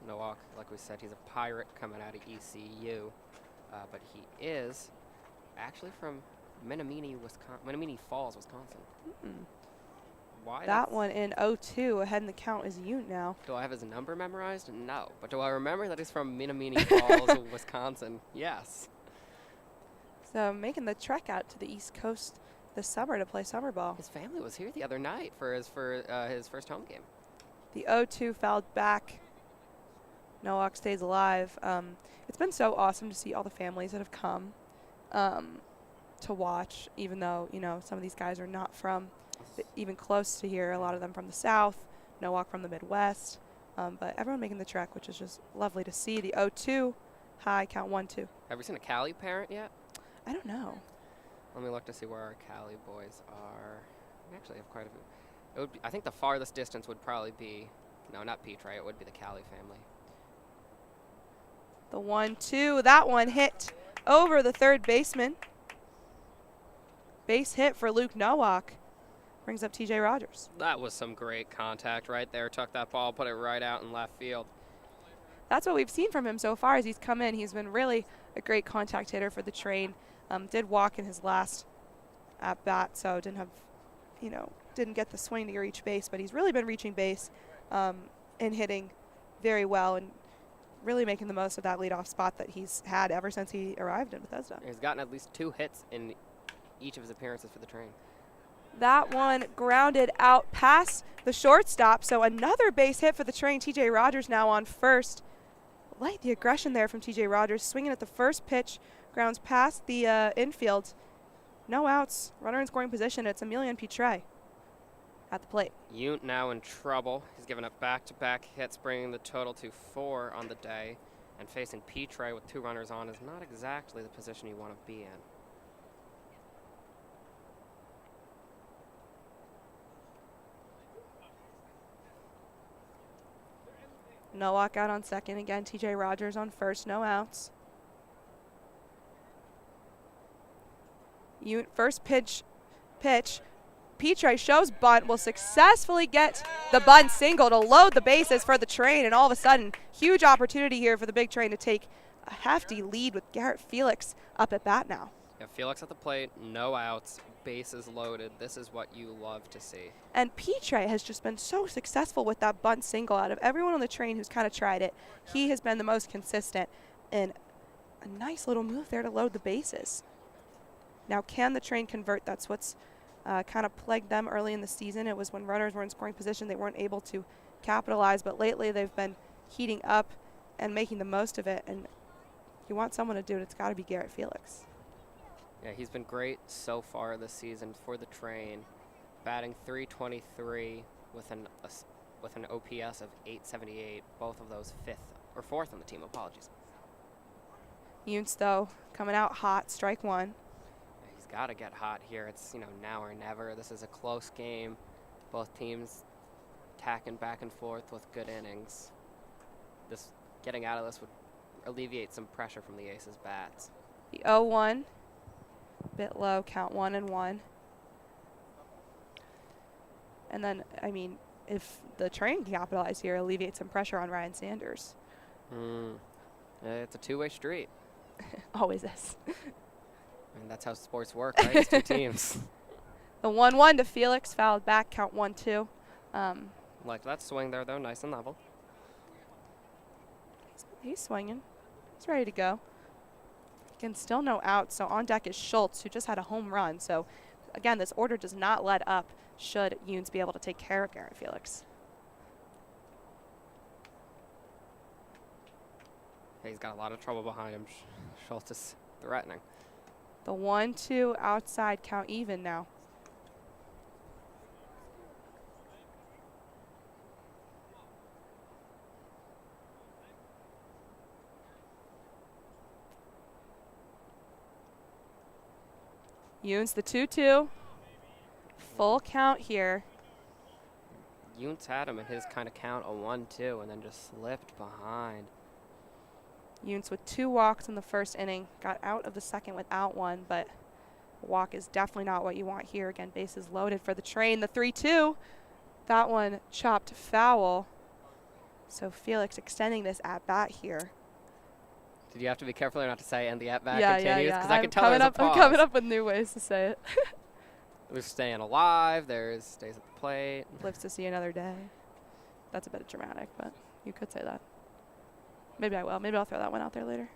Nowak, like we said, he's a Pirate coming out of ECU, but he is actually from Menominee Falls, Wisconsin. Why? That one in 0-2, ahead in the count is Unt now. Do I have his number memorized? No. But do I remember that he's from Menominee Falls, Wisconsin? Yes. So making the trek out to the East Coast this summer to play summer ball. His family was here the other night for his first home game. The 0-2 fouled back. Nowak stays alive. It's been so awesome to see all the families that have come to watch, even though, some of these guys are not from even close to here. A lot of them from the South, Nowak from the Midwest. But everyone making the trek, which is just lovely to see. The 0-2, high, count 1-2. Have we seen a Cali parent yet? I don't know. Let me look to see where our Cali boys are. We actually have quite a few. It would be, I think the farthest distance would probably be, no, not Peach, right? It would be the Cali family. The 1-2, that one hit over the third baseman. Base hit for Luke Nowak. Brings up TJ Rogers. That was some great contact right there. Took that ball, put it right out in left field. That's what we've seen from him so far as he's come in. He's been really a great contact hitter for the Train. Did walk in his last at bat, so didn't have, didn't get the swing to reach base, but he's really been reaching base and hitting very well and really making the most of that leadoff spot that he's had ever since he arrived in Bethesda. He's gotten at least 2 hits in each of his appearances for the Train. That one grounded out past the shortstop, so another base hit for the Train. TJ Rogers now on first. Like the aggression there from TJ Rogers, swinging at the first pitch, grounds past the infield. No outs. Runner in scoring position. It's Emilian Pitre at the plate. Yount now in trouble. He's given up back-to-back hits, bringing the total to 4 on the day. And facing Pitre with 2 runners on is not exactly the position you want to be in. No walk out on second. Again, TJ Rogers on first. No outs. First pitch. Pitre shows bunt, will successfully get the bunt single to load the bases for the Train, and all of a sudden, huge opportunity here for the big Train to take a hefty lead with Garrett Felix up at bat now. Yeah, Felix at the plate, no outs, bases loaded. This is what you love to see. And Pitre has just been so successful with that bunt single. Out of everyone on the Train who's kind of tried it, he has been the most consistent, and a nice little move there to load the bases. Now, can the Train convert? That's what's kind of plagued them early in the season. It was when runners were in scoring position, they weren't able to capitalize, but lately they've been heating up and making the most of it, and you want someone to do it, it's got to be Garrett Felix. Yeah, he's been great so far this season for the Train, batting .323 with an OPS of .878, both of those 4th on the team, apologies. Yountz, though, coming out hot, strike 1. He's got to get hot here. It's, now or never. This is a close game. Both teams tacking back and forth with good innings. Getting out of this would alleviate some pressure from the Aces bats. The 0-1, bit low, count 1-1. And then, if the Train can capitalize here, alleviate some pressure on Ryan Sanders. It's a two-way street. Always is. And that's how sports work, right? It's 2 teams. The 1-1 to Felix, fouled back, count 1-2. Like that swing there, though, nice and level. He's swinging. He's ready to go. Again, still no out, so on deck is Schultz, who just had a home run. So, again, this order does not let up should Yountz be able to take care of Garrett Felix. He's got a lot of trouble behind him. Schultz is threatening. The 1-2 outside, count even now. Yountz, the 2-2. Full count here. Yountz had him in his kind of count, a 1-2, and then just slipped behind. Yountz with 2 walks in the first inning, got out of the second without one, but a walk is definitely not what you want here. Again, bases loaded for the Train. The 3-2, that one chopped foul. So Felix extending this at-bat here. Did you have to be careful not to say, and the at-bat Yeah. continues? Because I could tell there's a I'm pause. coming up with new ways to say it. There's staying alive. There's stays at the plate. Lives to see another day. That's a bit dramatic, but you could say that. Maybe I will. Maybe I'll throw that one out there later.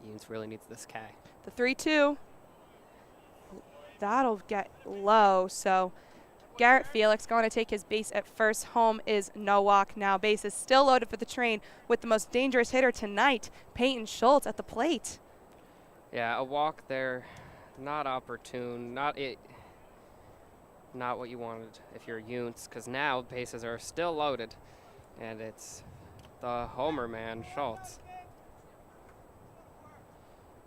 Yountz really needs this K. The 3-2. That'll get low, so Garrett Felix going to take his base at first. Home is no walk now. Base is still loaded for the Train with the most dangerous hitter tonight, Peyton Schultz, at the plate. Yeah, a walk there, not opportune, not what you wanted if you're Yountz, because now bases are still loaded, and it's the homer man, Schultz.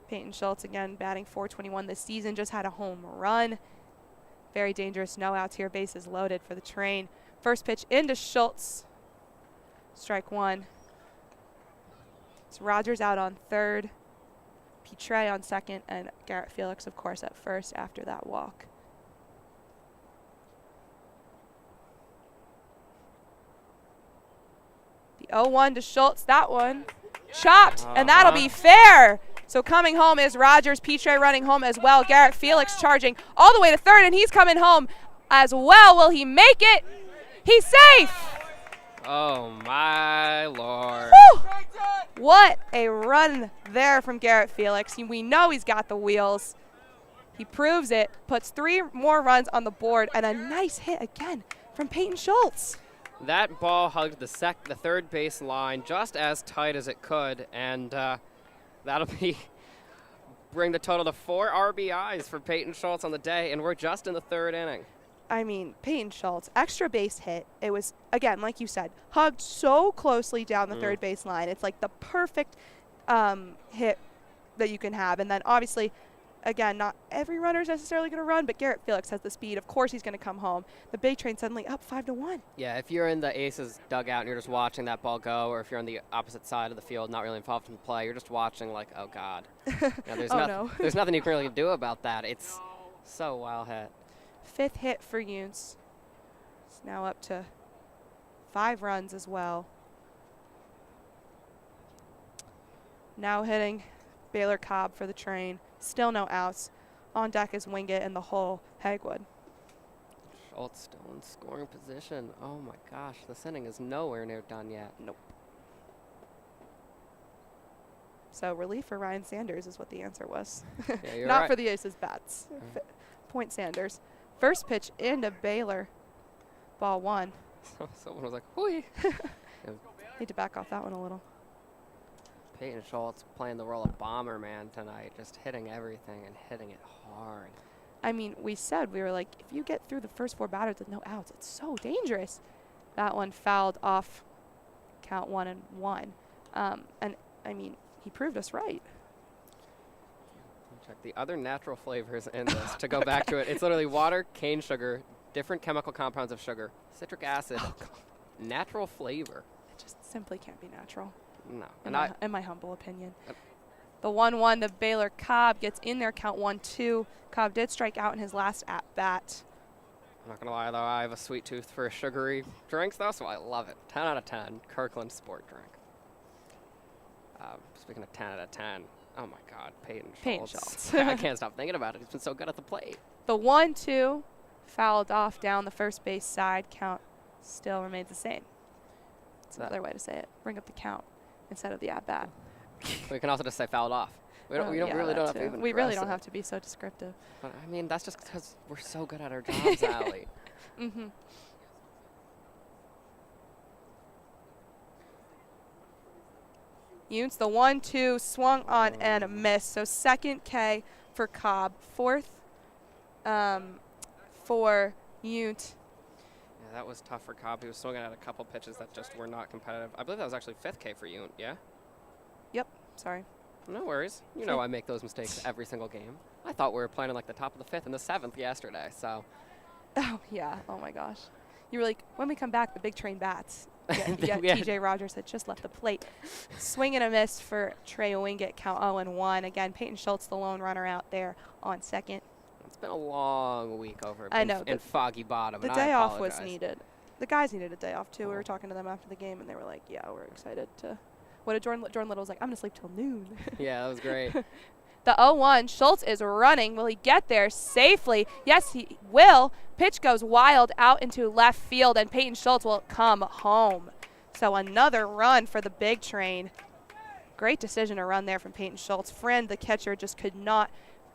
Peyton Schultz, again, batting .421 this season, just had a home run. Very dangerous, no outs here, bases loaded for the Train. First pitch into Schultz, strike 1. It's Rogers out on third, Pitre on second, and Garrett Felix, of course, at first after that walk. The 0-1 to Schultz, that one chopped, and that'll be fair. So coming home is Rogers, Pitre running home as well. Garrett Felix charging all the way to third, and he's coming home as well. Will he make it? He's safe. Oh, my Lord. Woo! What a run there from Garrett Felix. We know he's got the wheels. He proves it, puts 3 more runs on the board, and a nice hit again from Peyton Schultz. That ball hugged the third base line just as tight as it could, and that'll bring the total to 4 RBIs for Peyton Schultz on the day, and we're just in the 3rd inning. I mean, Peyton Schultz, extra base hit. It was, again, like you said, hugged so closely down the third base line. It's like the perfect hit that you can have. And then obviously, again, not every runner is necessarily going to run, but Garrett Felix has the speed. Of course he's going to come home. The big train suddenly up 5-1. Yeah, if you're in the Aces dugout and you're just watching that ball go, or if you're on the opposite side of the field, not really involved in the play, you're just watching like, oh, God. There's there's nothing you can really do about that. It's so well hit. 5th hit for Yountz. It's now up to 5 runs as well. Now hitting Baylor Cobb for the Train. Still no outs. On deck is Wingett and the whole Hagwood. Schultz still in scoring position. Oh my gosh, this inning is nowhere near done yet. Nope. So relief for Ryan Sanders is what the answer was. Yeah, you're Not right. for the Aces bats. Point Sanders. First pitch into Baylor. Ball 1. Someone was like, "Hooey." Need to back off that one a little. Peyton Schultz playing the role of bomber man tonight, just hitting everything and hitting it hard. I mean, we were like, if you get through the first 4 batters with no outs, it's so dangerous. That one fouled off, count 1-1. And I mean, he proved us right. Check the other natural flavors in this. To go back to it, it's literally water, cane sugar, different chemical compounds of sugar, citric acid, natural flavor. It just simply can't be natural. No. In my humble opinion. The 1-1 to Baylor. Cobb gets in there, count 1-2. Cobb did strike out in his last at-bat. I'm not going to lie, though, I have a sweet tooth for sugary drinks, though, so I love it. 10 out of 10, Kirkland sport drink. Speaking of 10 out of 10, oh my God, Peyton Schultz. I can't stop thinking about it. He's been so good at the plate. The 1-2 fouled off down the first base side. Count still remains the same. That's another way to say it. Bring up the count instead of the at-bat. We can also just say fouled off. We don't really don't have to even We really don't it. have to be so descriptive. But, I mean, that's just because we're so good at our jobs, Allie. Mm-hmm. Yountz, the 1-2 swung on and missed. So 2nd K for Cobb. 4th for Yount. Yeah, that was tough for Cobb. He was swinging at a couple pitches that just were not competitive. I believe that was actually 5th K for Yount, yeah? Yep, sorry. No worries. You know I make those mistakes every single game. I thought we were playing in like the top of the 5th and the 7th yesterday, so. Oh, yeah. Oh, my gosh. You were like, when we come back, the big train bats. Yeah, Yeah. TJ Rogers had just left the plate. Swing and a miss for Trey Wingett, count 0-1. Again, Peyton Schultz, the lone runner out there on second. It's been a long week over I know, in Foggy Bottom. The and day I off was apologize. needed. The guys needed a day off, too. We Oh. were talking to them after the game, and they were like, yeah, we're excited to. What did Jordan Little was like, I'm going to sleep till noon. Yeah, that was great. The 0-1, Schultz is running. Will he get there safely? Yes, he will. Pitch goes wild out into left field, and Peyton Schultz will come home. So another run for the big train. Great decision to run there from Peyton Schultz. Friend, the catcher, just could not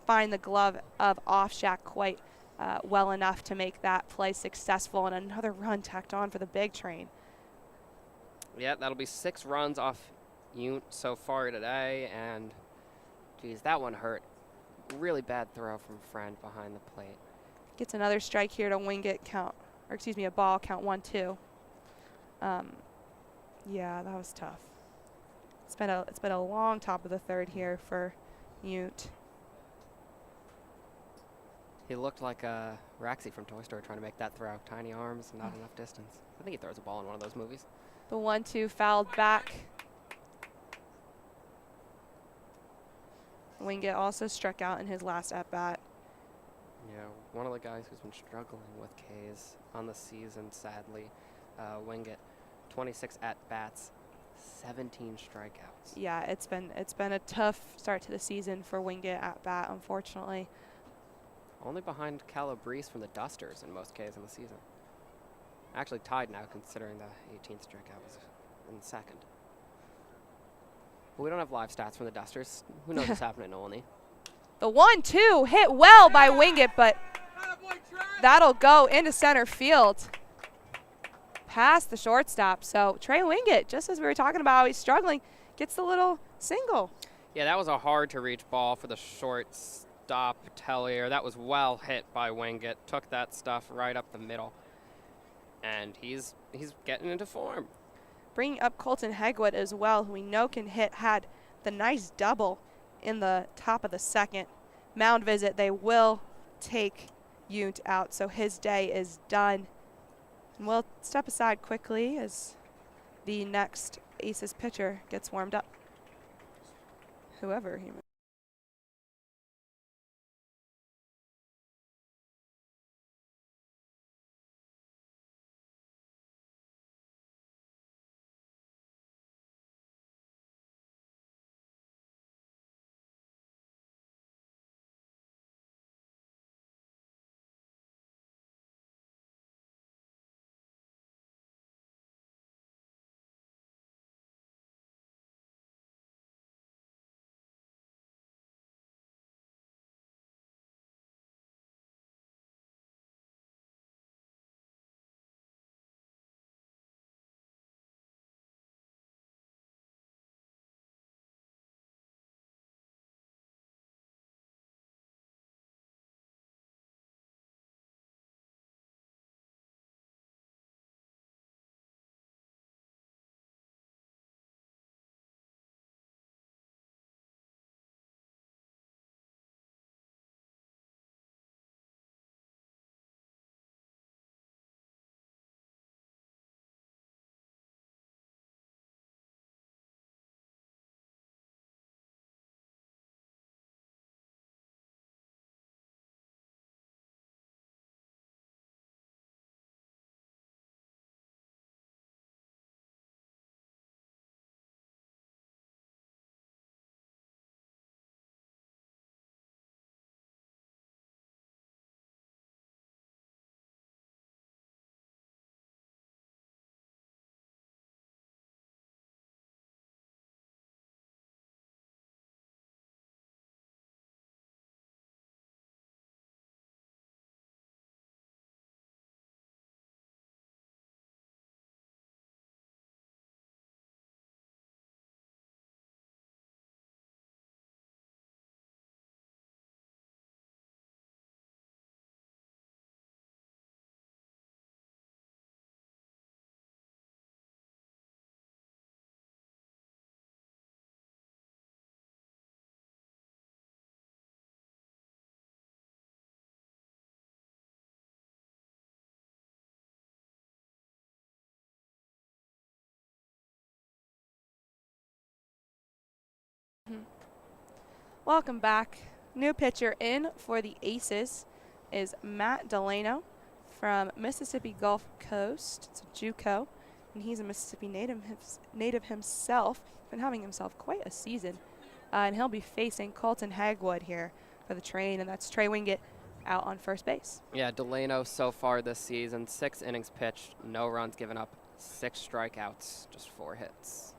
find the glove of Offshack quite well enough to make that play successful, and another run tacked on for the big train. Yeah, that'll be 6 runs off Yount so far today, and geez, that one hurt. Really bad throw from Friend behind the plate. Gets another strike here to Wingett, a ball, count 1-2. Yeah, that was tough. It's been a long top of the 3rd here for Yount. He looked like Raxi from Toy Story trying to make that throw. Tiny arms, not enough distance. I think he throws a ball in one of those movies. The 1-2 fouled back. Wingett also struck out in his last at-bat. Yeah, one of the guys who's been struggling with K's on the season, sadly. Wingett, 26 at-bats, 17 strikeouts. Yeah, it's been a tough start to the season for Wingett at-bat, unfortunately. Only behind Calabrese from the Dusters in most Ks in the season. Actually tied now, considering the 18th strikeout was in second. But we don't have live stats from the Dusters. Who knows what's happening in Olney? The 1-2 hit well by Wingett, but that'll go into center field. past the shortstop. So Trey Wingett, just as we were talking about how he's struggling, gets the little single. Yeah, that was a hard-to-reach ball for the shortstop, Tellier. That was well hit by Wingett. Took that stuff right up the middle. And he's getting into form. Bringing up Colton Hegwood as well, who we know can hit, had the nice double in the top of the second. Mound visit, they will take Yount out, so his day is done. And we'll step aside quickly as the next Aces pitcher gets warmed up. Whoever he may. Welcome back. New pitcher in for the Aces is Matt Delano from Mississippi Gulf Coast. It's a JUCO, and he's a Mississippi native himself. Been having himself quite a season, and he'll be facing Colton Hagwood here for the Train, and that's Trey Wingett out on first base. Yeah, Delano so far this season, 6 innings pitched, no runs given up, 6 strikeouts, just 4 hits.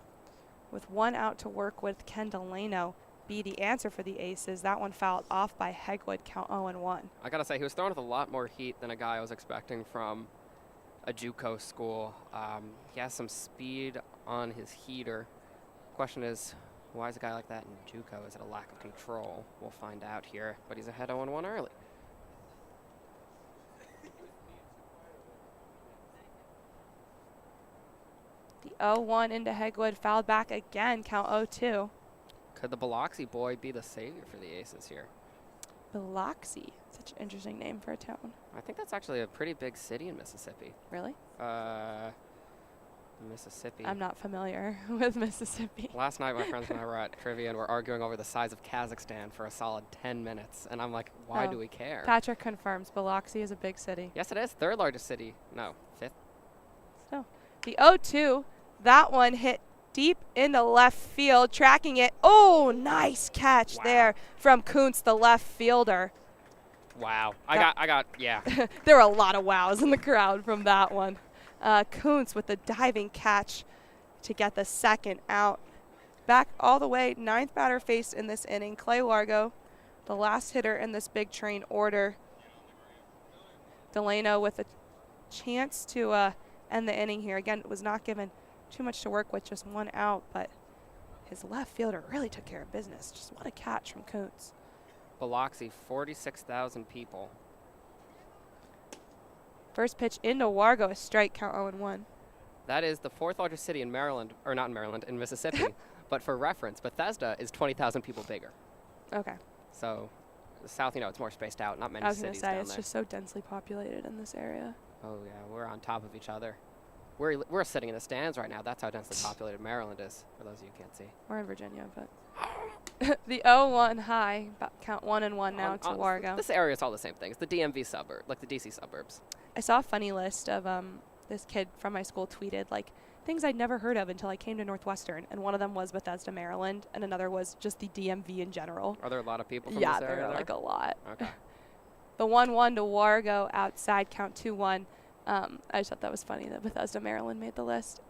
With 1 out to work with, can Delano be the answer for the Aces? That one fouled off by Hegwood, count 0-1. I gotta say, he was throwing with a lot more heat than a guy I was expecting from a JUCO school. He has some speed on his heater. Question is, why is a guy like that in JUCO? Is it a lack of control? We'll find out here, but he's ahead 0-1 early. The 0-1 into Hegwood, fouled back again, count 0-2. Could the Biloxi boy be the savior for the Aces here? Biloxi, such an interesting name for a town. I think that's actually a pretty big city in Mississippi. Really? Mississippi. I'm not familiar with Mississippi. Last night, my friends and I were at trivia and we're arguing over the size of Kazakhstan for a solid 10 minutes. And I'm like, why do we care? Patrick confirms Biloxi is a big city. Yes, it is. 3rd largest city. No, 5th. So, the 0-2, that one hit deep into left field, tracking it. Oh, nice catch there from Kuntz, the left fielder. Wow. Yeah. There were a lot of wows in the crowd from that one. Kuntz with the diving catch to get the 2nd out. Back all the way, 9th batter faced in this inning, Clay Largo, the last hitter in this big Train order. Delano with a chance to end the inning here. Again, was not given too much to work with, just 1 out, but his left fielder really took care of business. Just what a catch from Kuntz. Biloxi, 46,000 people. First pitch into Wargo, a strike, count 0-1. That is the 4th largest city in Maryland, or not in Maryland, in Mississippi. But for reference, Bethesda is 20,000 people bigger. Okay. So the South, it's more spaced out. Not many I was going to cities say, down it's there. just so densely populated in this area. Oh, yeah, we're on top of each other. We're sitting in the stands right now. That's how densely populated Maryland is, for those of you who can't see. We're in Virginia, but the 0-1 high, count 1-1 now to Wargo. This area is all the same thing. It's the DMV suburb, like the DC suburbs. I saw a funny list of this kid from my school tweeted, like, things I'd never heard of until I came to Northwestern, and one of them was Bethesda, Maryland, and another was just the DMV in general. Are there a lot of people from yeah, this area there are there? like a lot. Okay. The 1-1 to Wargo outside, count 2-1. I just thought that was funny that Bethesda, Maryland made the list.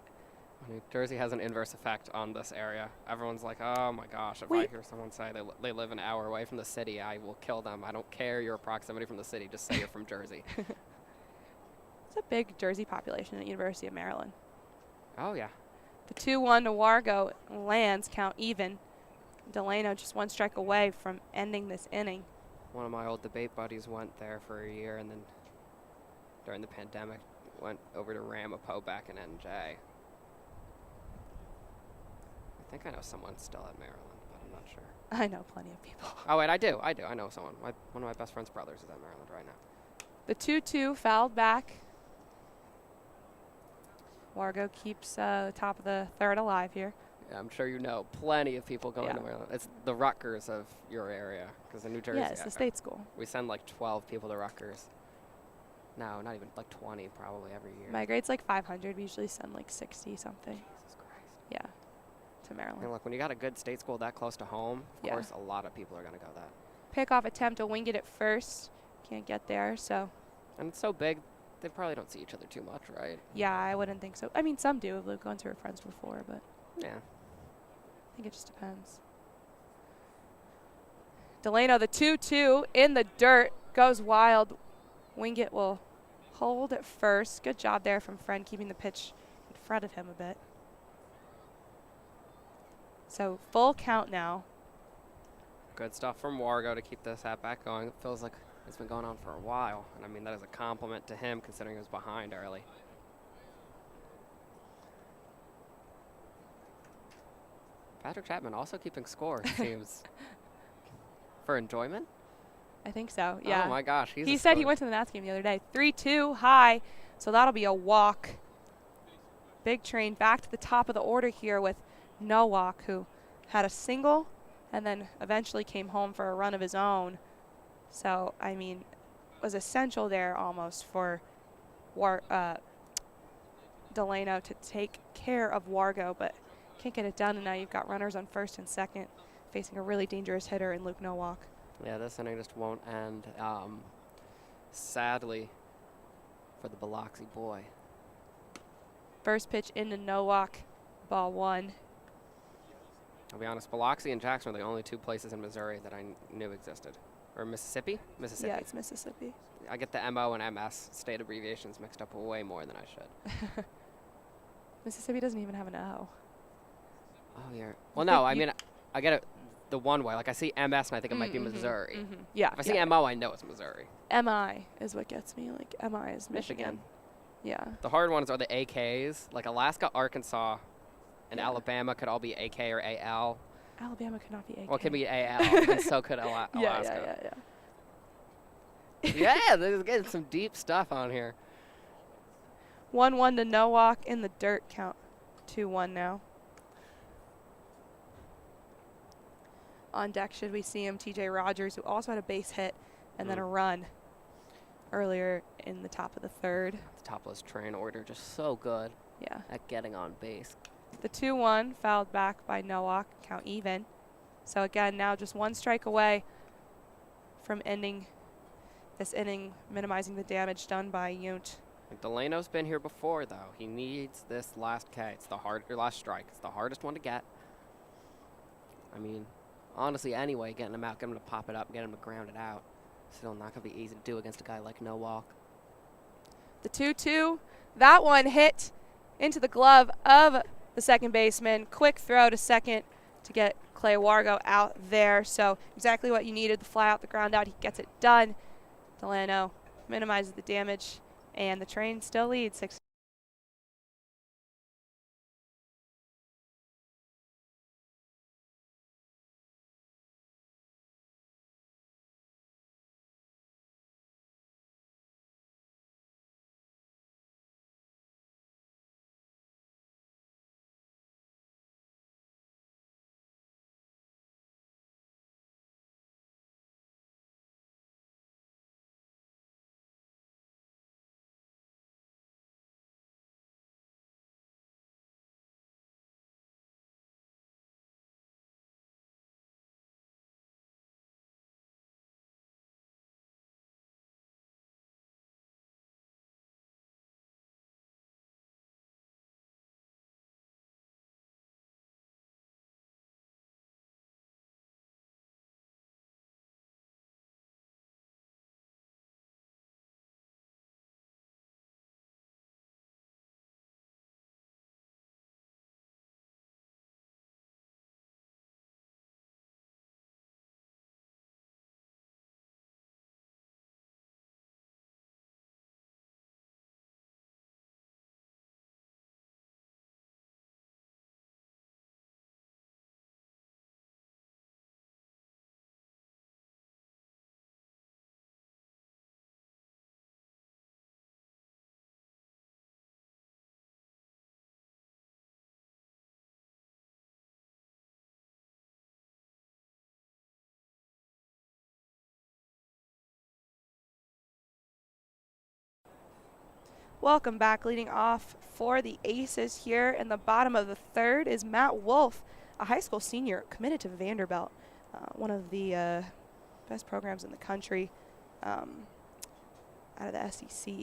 New Jersey has an inverse effect on this area. Everyone's like, oh my gosh, if I hear someone say they live an hour away from the city, I will kill them. I don't care your proximity from the city. Just say you're from Jersey. It's a big Jersey population at University of Maryland. Oh, yeah. The 2-1 to Wargo lands, count even. Delano just 1 strike away from ending this inning. One of my old debate buddies went there for a year, and then during the pandemic went over to Ramapo back in NJ. I think I know someone still at Maryland, but I'm not sure. I know plenty of people. Oh, wait, I do. I know someone. One of my best friend's brothers is at Maryland right now. The 2-2 fouled back. Wargo keeps the top of the 3rd alive here. Yeah, I'm sure you know plenty of people going to Maryland. It's the Rutgers of your area, because in New Jersey. Yeah, it's the state school. We send like 12 people to Rutgers. No, not even, like 20 probably every year. My grade's like 500. We usually send like 60 something. Jesus Christ. Yeah, to Maryland. And look, when you got a good state school that close to home, of course, a lot of people are going to go that. Pickoff attempt to wing it at first. Can't get there, so. And it's so big, they probably don't see each other too much, right? Yeah, I wouldn't think so. I mean, some do. We've gone to her friends before, but. Yeah. I think it just depends. Delano, the 2-2 in the dirt, goes wild. Wingett will hold at first. Good job there from Friend, keeping the pitch in front of him a bit. So full count now. Good stuff from Wargo to keep this at back going. It feels like it's been going on for a while. And I mean, that is a compliment to him considering he was behind early. Patrick Chapman also keeping score, it seems. For enjoyment? I think so, yeah. Oh my gosh, he said he went to the Nats game the other day. 3-2 high, so that'll be a walk. Big Train back to the top of the order here with Nowak, who had a single and then eventually came home for a run of his own. So, I mean, was essential there almost for Delano to take care of Wargo, but can't get it done, and now you've got runners on first and second facing a really dangerous hitter in Luke Nowak. Yeah, this inning just won't end, sadly, for the Biloxi boy. First pitch into Nowak, ball 1. I'll be honest, Biloxi and Jackson are the only 2 places in Missouri that I knew existed. Or Mississippi? Mississippi. Yeah, it's Mississippi. I get the MO and MS state abbreviations mixed up way more than I should. Mississippi doesn't even have an O. Oh, yeah. Well, no, I mean, I get it the one way. Like, I see MS and I think it might be Missouri. Yeah. If I see MO, I know it's Missouri. MI is what gets me. Like, MI is Michigan. Yeah. The hard ones are the AKs. Like, Alaska, Arkansas, and Alabama could all be AK or AL. Alabama could not be AK. Well, it could be AL, and so could Alaska. Yeah. Yeah, there's getting some deep stuff on here. 1-1 to Nowak in the dirt, count 2-1 now. On deck, should we see him, TJ Rogers, who also had a base hit and then a run earlier in the top of the 3rd. The topless train order, just so good at getting on base. The 2-1 fouled back by Nowak, count even. So again, now just 1 strike away from ending this inning, minimizing the damage done by Yount. Delano's been here before, though. He needs this last K. It's the last strike. It's the hardest one to get. I mean, honestly, anyway, getting him out, getting him to pop it up, getting him to ground it out. Still not going to be easy to do against a guy like Nowak. The 2-2 That one hit into the glove of the second baseman. Quick throw to second to get Clay Wargo out there. So exactly what you needed, the fly out, the ground out. He gets it done. Delano minimizes the damage, and the Train still leads 6. Welcome back. Leading off for the Aces here in the bottom of the third is Matt Wolf, a high school senior committed to Vanderbilt, one of the best programs in the country out of the SEC.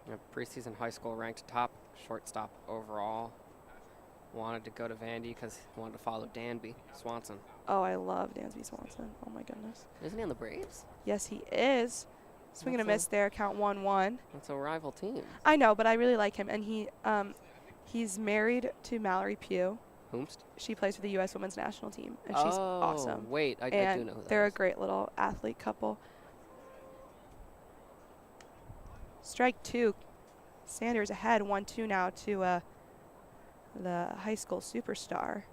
Yeah, preseason high school ranked top shortstop overall. Wanted to go to Vandy because he wanted to follow Danby Swanson. Oh, I love Dansby Swanson. Oh, my goodness. Isn't he on the Braves? Yes, he is. Swinging a miss there, count 1-1. That's a rival team. I know, but I really like him. And he's married to Mallory Pugh. Whomst? She plays for the U.S. Women's National Team, and she's awesome. Wait, I do know who that is. They're a great little athlete couple. Strike 2. Sanders ahead, 1-2 now to the high school superstar.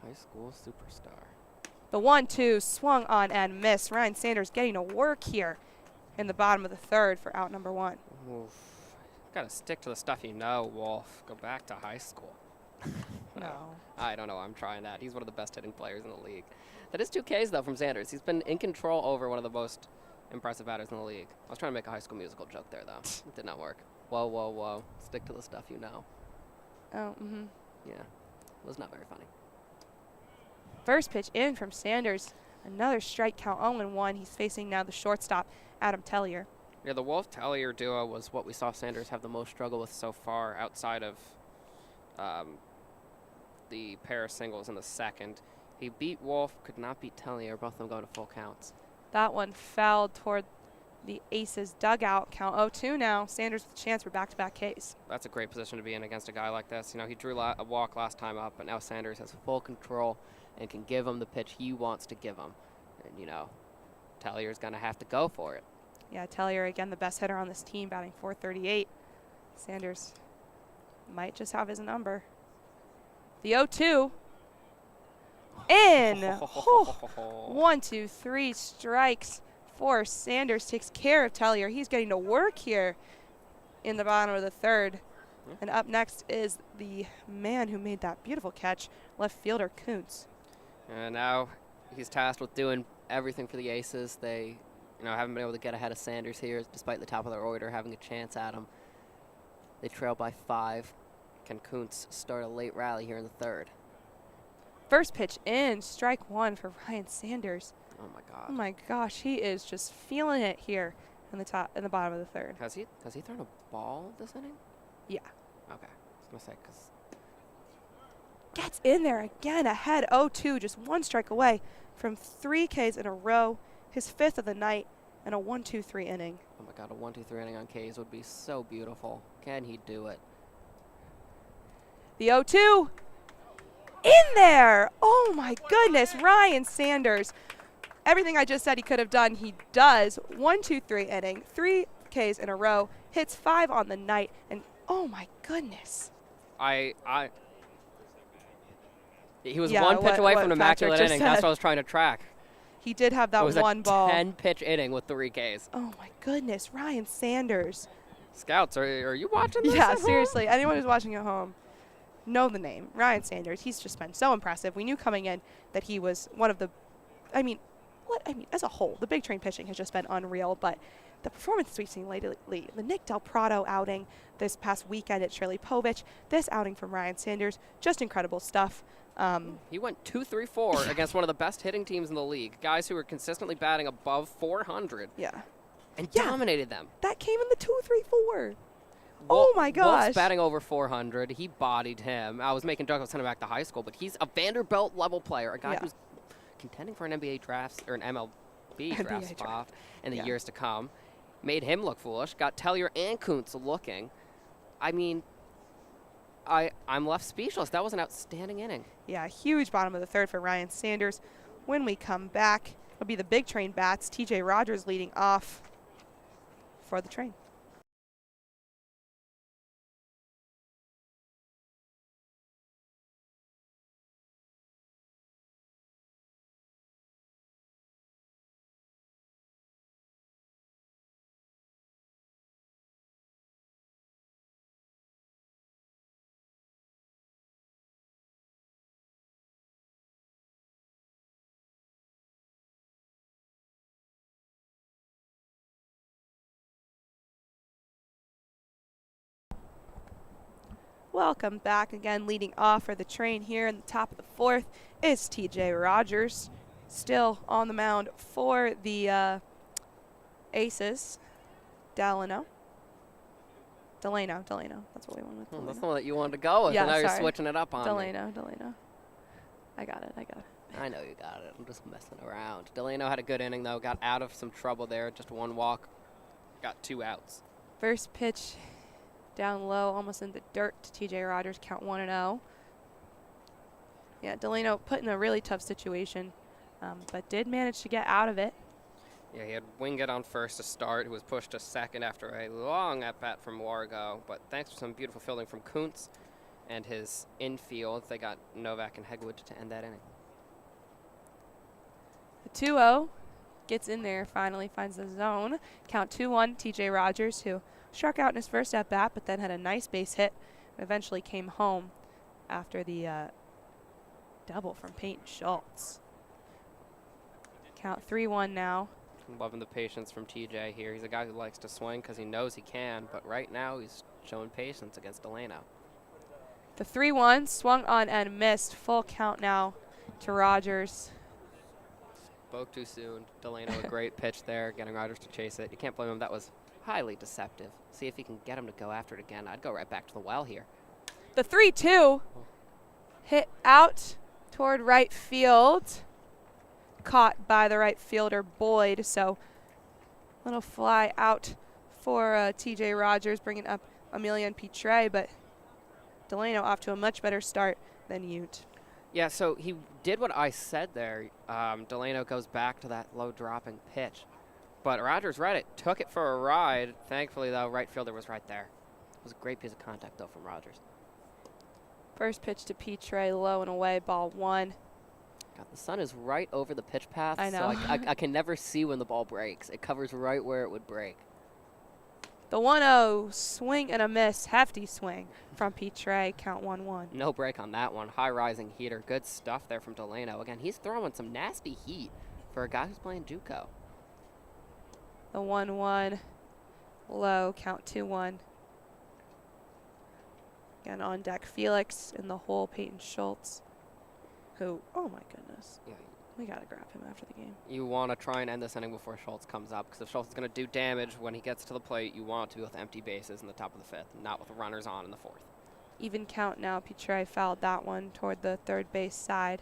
High school superstar. The 1-2 swung on and missed. Ryan Sanders getting to work here in the bottom of the third for out number 1. Oof. Gotta stick to the stuff you know, Wolf. Go back to high school. No. I don't know. I'm trying that. He's one of the best hitting players in the league. That is 2 Ks, though, from Sanders. He's been in control over one of the most impressive batters in the league. I was trying to make a High School Musical joke there, though. It did not work. Whoa, whoa, whoa. Stick to the stuff you know. Oh, mm-hmm. Yeah. It was not very funny. First pitch in from Sanders. Another strike count 0-1. He's facing now the shortstop, Adam Tellier. Yeah, the Wolf-Tellier duo was what we saw Sanders have the most struggle with so far outside of the pair of singles in the second. He beat Wolf, could not beat Tellier, both of them going to full counts. That one fouled toward the Aces dugout. Count 0-2 now. Sanders with a chance for back-to-back Ks. That's a great position to be in against a guy like this. You know, he drew a walk last time up, but now Sanders has full control and can give him the pitch he wants to give him. And, you know, Tellier's going to have to go for it. Yeah, Tellier, again, the best hitter on this team, batting .438. Sanders might just have his number. The 0-2. In! 1, 2, 3 strikes for Sanders. Takes care of Tellier. He's getting to work here in the bottom of the third. And up next is the man who made that beautiful catch, left fielder Kuntz. And now he's tasked with doing everything for the Aces. They, you know, haven't been able to get ahead of Sanders here, despite the top of their order having a chance at him. They trail by 5. Can Kuntz start a late rally here in the third? First pitch in, strike 1 for Ryan Sanders. Oh my God! Oh my gosh, he is just feeling it here in the bottom of the third. Has he thrown a ball this inning? Yeah. Okay, I was gonna say because gets in there again, ahead 0-2, just 1 strike away from 3 Ks in a row, his 5th of the night, and a 1-2-3 inning. Oh my God, a 1-2-3 inning on K's would be so beautiful. Can he do it? The 0-2 in there. Oh my goodness, Ryan Sanders. Everything I just said he could have done, he does. 1-2-3 inning, 3 Ks in a row, hits 5 on the night, and oh my goodness. He was one pitch away from an immaculate inning. That's what I was trying to track. He did have that one ball. It was a 10-pitch inning with 3 Ks. Oh my goodness, Ryan Sanders. Scouts, are you watching this? Yeah, seriously, anyone who's watching at home, know the name, Ryan Sanders. He's just been so impressive. We knew coming in that he was one of the, as a whole, the Big Train pitching has just been unreal, but the performances we've seen lately, the Nick Del Prado outing this past weekend at Shirley Povich, this outing from Ryan Sanders, just incredible stuff. He went 2-3-4 against one of the best hitting teams in the league, guys who were consistently batting above 400. Yeah. And dominated them. That came in the 2-3-4. Oh my gosh. Wolf's batting over 400. He bodied him. I was making jokes, I was sending him back to high school, but he's a Vanderbilt level player, a guy who's contending for an NBA draft or an MLB draft spot in the years to come. Made him look foolish. Got Tellier and Kuntz looking. I mean, I'm left speechless. That was an outstanding inning. Yeah, huge bottom of the third for Ryan Sanders. When we come back, it'll be the Big Train bats. TJ Rogers leading off for the Train. Welcome back again. Leading off for the Train here in the top of the fourth is TJ Rogers, still on the mound for the Aces. Delano. That's what we went with. That's the one that you wanted to go with. Yeah, and now sorry. You're switching it up on me. Delano. I got it. I know you got it. I'm just messing around. Delano had a good inning, though. Got out of some trouble there. Just 1 walk. Got 2 outs. First pitch down low, almost in the dirt to TJ Rogers, count 1-0. Yeah, Delano put in a really tough situation, but did manage to get out of it. Yeah, he had Wingett on first to start, who was pushed to second after a long at-bat from Wargo. But thanks to some beautiful fielding from Kuntz and his infield, they got Novak and Hegwood to end that inning. The 2-0 gets in there, finally finds the zone. Count 2-1, TJ Rogers, who struck out in his first at-bat, but then had a nice base hit and eventually came home after the double from Peyton Schultz. Count 3-1 now. I'm loving the patience from TJ here. He's a guy who likes to swing because he knows he can, but right now he's showing patience against Delano. The 3-1 swung on and missed. Full count now to Rogers. Spoke too soon. Delano, a great pitch there, getting Rogers to chase it. You can't blame him. That was highly deceptive. See if he can get him to go after it again. I'd go right back to the well here. The 3-2 hit out toward right field. Caught by the right fielder, Boyd. So little fly out for TJ Rogers, bringing up Emilian Pitre, but Delano off to a much better start than Ute. Yeah, so he did what I said there. Delano goes back to that low dropping pitch. But Rogers read it, took it for a ride. Thankfully, though, right fielder was right there. It was a great piece of contact, though, from Rogers. First pitch to Pitre, low and away, ball 1. God, the sun is right over the pitch path. I know. So I can never see when the ball breaks. It covers right where it would break. The 1-0 swing and a miss, hefty swing from Pitre, count 1-1. No break on that one. High rising heater. Good stuff there from Delano. Again, he's throwing some nasty heat for a guy who's playing JUCO. The 1-1 low, count 2-1. Again on deck, Felix in the hole, Peyton Schultz, who, oh my goodness. Yeah. We got to grab him after the game. You want to try and end this inning before Schultz comes up, because if Schultz is going to do damage when he gets to the plate, you want it to be with empty bases in the top of the 5th, not with runners on in the 4th. Even count now, Pitre fouled that one toward the third base side.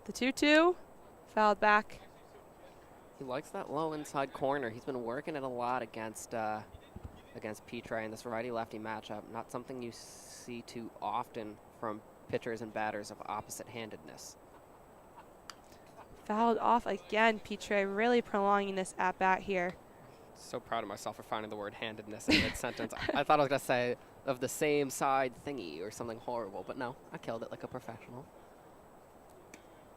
The 2-2 Fouled back. He likes that low inside corner. He's been working it a lot against Petrie in this righty-lefty matchup. Not something you see too often from pitchers and batters of opposite-handedness. Fouled off again. Petrie really prolonging this at-bat here. So proud of myself for finding the word handedness in mid-sentence. I thought I was going to say of the same side thingy or something horrible, but no, I killed it like a professional.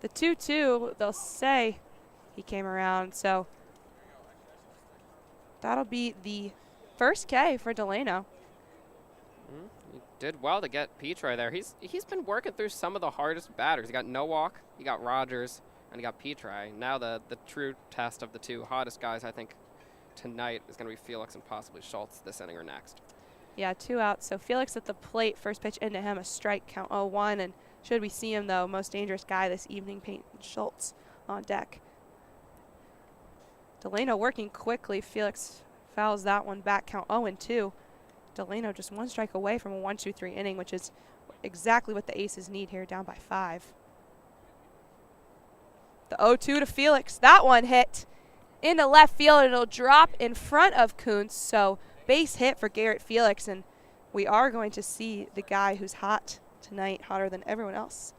The 2-2, they'll say he came around, so that'll be the first K for Delano. He did well to get Petrie there. He's been working through some of the hardest batters. He got Nowak, he got Rogers, and he got Petrie. Now the true test of the two hottest guys, I think, tonight is going to be Felix and possibly Schultz this inning or next. Yeah, 2 outs. So Felix at the plate, first pitch into him, a strike, count 0-1. And should we see him, though, most dangerous guy this evening, Peyton Schultz on deck. Delano working quickly. Felix fouls that one back, count 0-2. Delano just 1 strike away from a 1-2-3 inning, which is exactly what the Aces need here, down by 5. The 0-2 to Felix. That one hit into left field. It'll drop in front of Kuntz, so base hit for Garrett Felix, and we are going to see the guy who's hot tonight, hotter than everyone else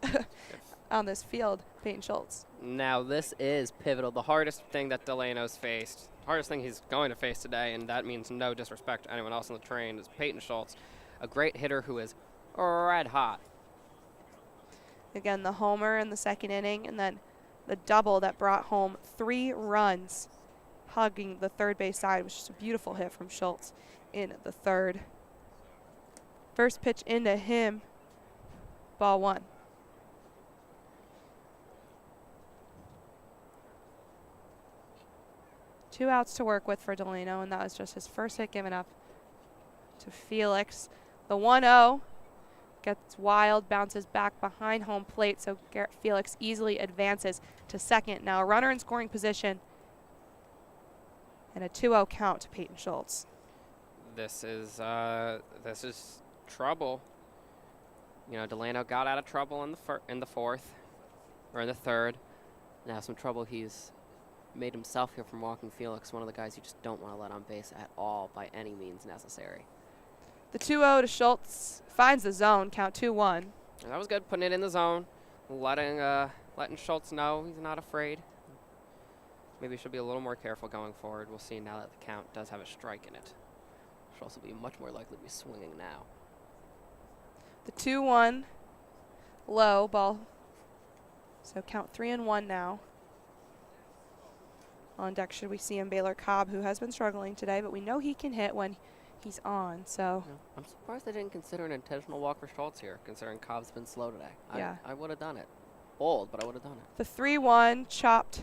on this field, Peyton Schultz. Now this is pivotal. The hardest thing that Delano's faced, hardest thing he's going to face today, and that means no disrespect to anyone else on the train, is Peyton Schultz, a great hitter who is red hot. Again, the homer in the second inning, and then the double that brought home 3 runs, hugging the third base side, which is a beautiful hit from Schultz in the third. First pitch into him, ball 1. Two outs to work with for Delano, and that was just his first hit given up to Felix. The 1-0 gets wild, bounces back behind home plate, so Garrett Felix easily advances to second. Now a runner in scoring position, and a 2-0 count to Peyton Schultz. This is trouble. You know, Delano got out of trouble in the fourth, or in the third. Now some trouble he's made himself here from walking Felix, one of the guys you just don't want to let on base at all by any means necessary. The 2-0 to Schultz finds the zone, count 2-1. And that was good, putting it in the zone, letting Schultz know he's not afraid. Maybe he should be a little more careful going forward. We'll see now that the count does have a strike in it. Schultz will be much more likely to be swinging now. The 2-1 low ball. So count 3-1 now. On deck should we see him Baylor Cobb, who has been struggling today, but we know he can hit when he's on. So yeah. I'm surprised they didn't consider an intentional walk for Schultz here, considering Cobb's been slow today. Yeah. I would have done it. Bold, but I would have done it. The 3-1 chopped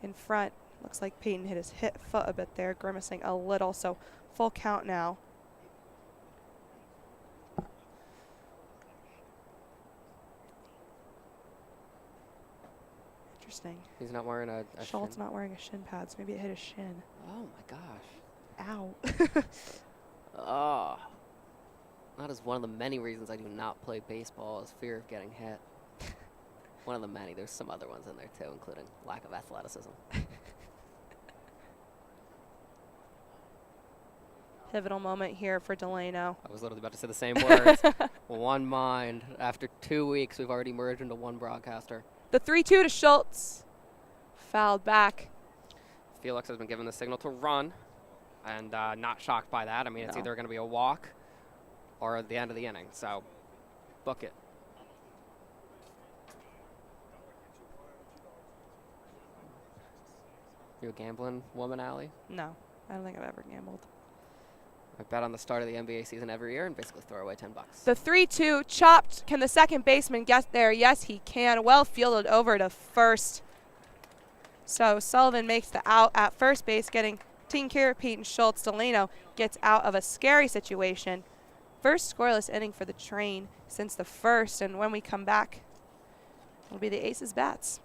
in front. Looks like Peyton hit his foot a bit there, grimacing a little. So full count now. Interesting. He's not wearing a Schultz shin. not wearing a shin pad, so maybe it hit his shin. Oh my gosh. Ow. Oh. That is one of the many reasons I do not play baseball, is fear of getting hit. One of the many. There's some other ones in there too, including lack of athleticism. Pivotal moment here for Delano. I was literally about to say the same words. One mind. After 2 weeks, we've already merged into one broadcaster. The 3-2 to Schultz. Fouled back. Felix has been given the signal to run, and not shocked by that. I mean, it's No. either going to be a walk or at the end of the inning, so book it. You a gambling woman, Allie? No, I don't think I've ever gambled. I bet on the start of the NBA season every year and basically throw away $10. The 3-2 chopped. Can the second baseman get there? Yes, he can. Well fielded over to first. So Sullivan makes the out at first base, taking care of Peyton Schultz. Delano gets out of a scary situation. First scoreless inning for the Train since the first, and when we come back, it'll be the Aces bats.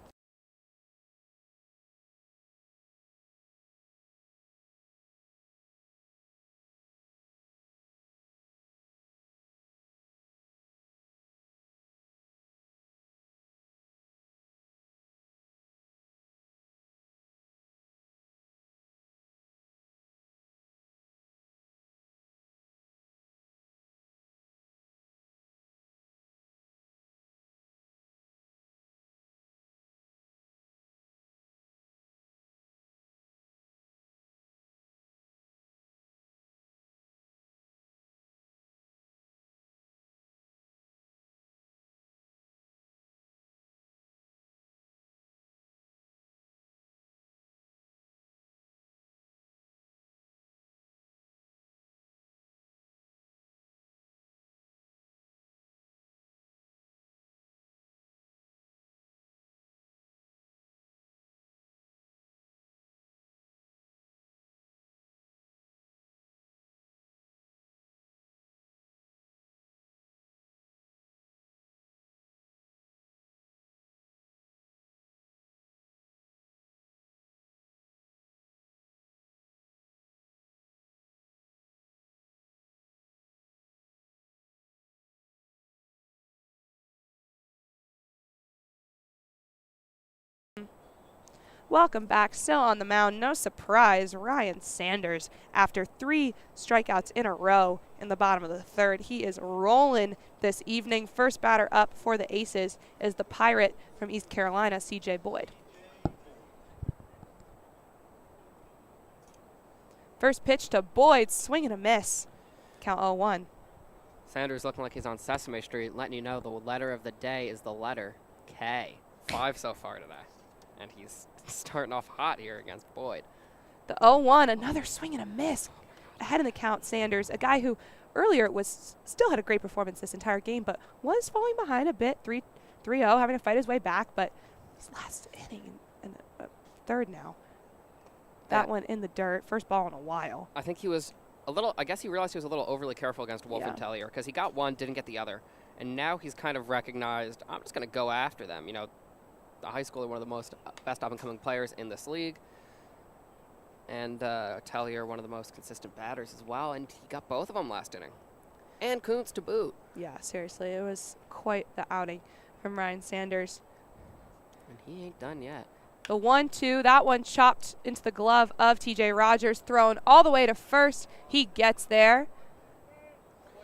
Welcome back. Still on the mound. No surprise. Ryan Sanders, after 3 strikeouts in a row in the bottom of the third. He is rolling this evening. First batter up for the Aces is the Pirate from East Carolina, CJ Boyd. First pitch to Boyd. Swing and a miss. Count 0-1. Sanders looking like he's on Sesame Street, letting you know the letter of the day is the letter K. 5 so far today. And he's starting off hot here against Boyd. The 0-1, another swing and a miss. Ahead in the count, Sanders, a guy who earlier still had a great performance this entire game, but was falling behind a bit, 3-0, having to fight his way back, but his last inning in the third now. That one in the dirt, first ball in a while. I think he was I guess he realized he was a little overly careful against Wolf and Tellier because he got one, didn't get the other. And now he's kind of recognized, I'm just going to go after them. You know, the high schooler, one of the best up-and-coming players in this league. And Tellier, one of the most consistent batters as well. And he got both of them last inning. And Kuntz to boot. Yeah, seriously, it was quite the outing from Ryan Sanders. And he ain't done yet. The 1-2, that one chopped into the glove of TJ Rogers, thrown all the way to first. He gets there.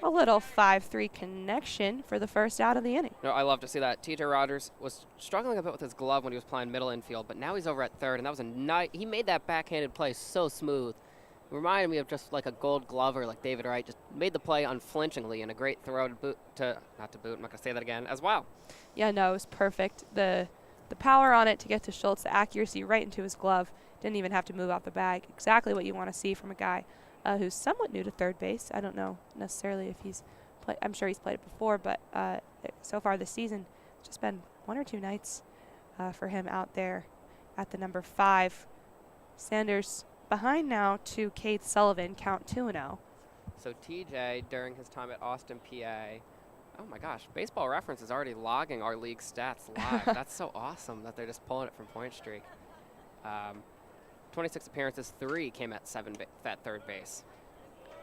A little 5-3 connection for the first out of the inning. No, I love to see that. TJ Rogers was struggling a bit with his glove when he was playing middle infield, but now he's over at third, and that was a nice. He made that backhanded play so smooth. It reminded me of just like a Gold Glover, like David Wright, just made the play unflinchingly and a great throw not to boot. I'm not gonna say that again as well. Yeah, no, it was perfect. The power on it to get to Schultz, the accuracy right into his glove. Didn't even have to move out the bag. Exactly what you want to see from a guy who's somewhat new to third base. I don't know necessarily if he's played. I'm sure he's played it before, but so far this season, it's just been 1 or 2 nights for him out there at the number 5. Sanders behind now to Cade Sullivan, count 2-0. So TJ, during his time at Austin, PA, oh my gosh, Baseball Reference is already logging our league stats live. That's so awesome that they're just pulling it from Point Streak. 26 appearances, 3 came at third base.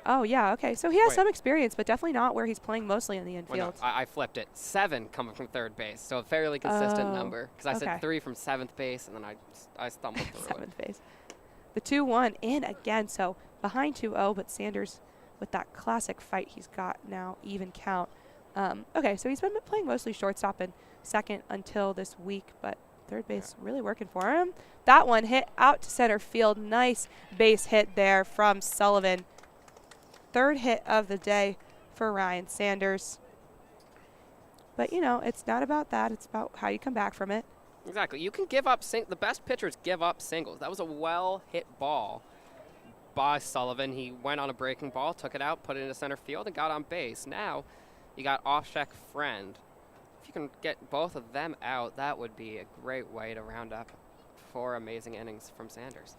Oh, yeah, okay. So he has some experience, but definitely not where he's playing mostly in the infield. Well, no, I flipped it. 7 coming from third base, so a fairly consistent number. Because I said 3 from 7th base, and then I stumbled through 7th base. The 2-1 in again, so behind 2-0, but Sanders with that classic fight he's got now, even count. Okay, so he's been playing mostly shortstop and second until this week, but third base really working for him. That one hit out to center field. Nice base hit there from Sullivan. Third hit of the day for Ryan Sanders. But, you know, it's not about that. It's about how you come back from it. Exactly. You can give up the best pitchers give up singles. That was a well-hit ball by Sullivan. He went on a breaking ball, took it out, put it into center field, and got on base. Now you got Offcheck Friend. If you can get both of them out, that would be a great way to round up 4 amazing innings from Sanders.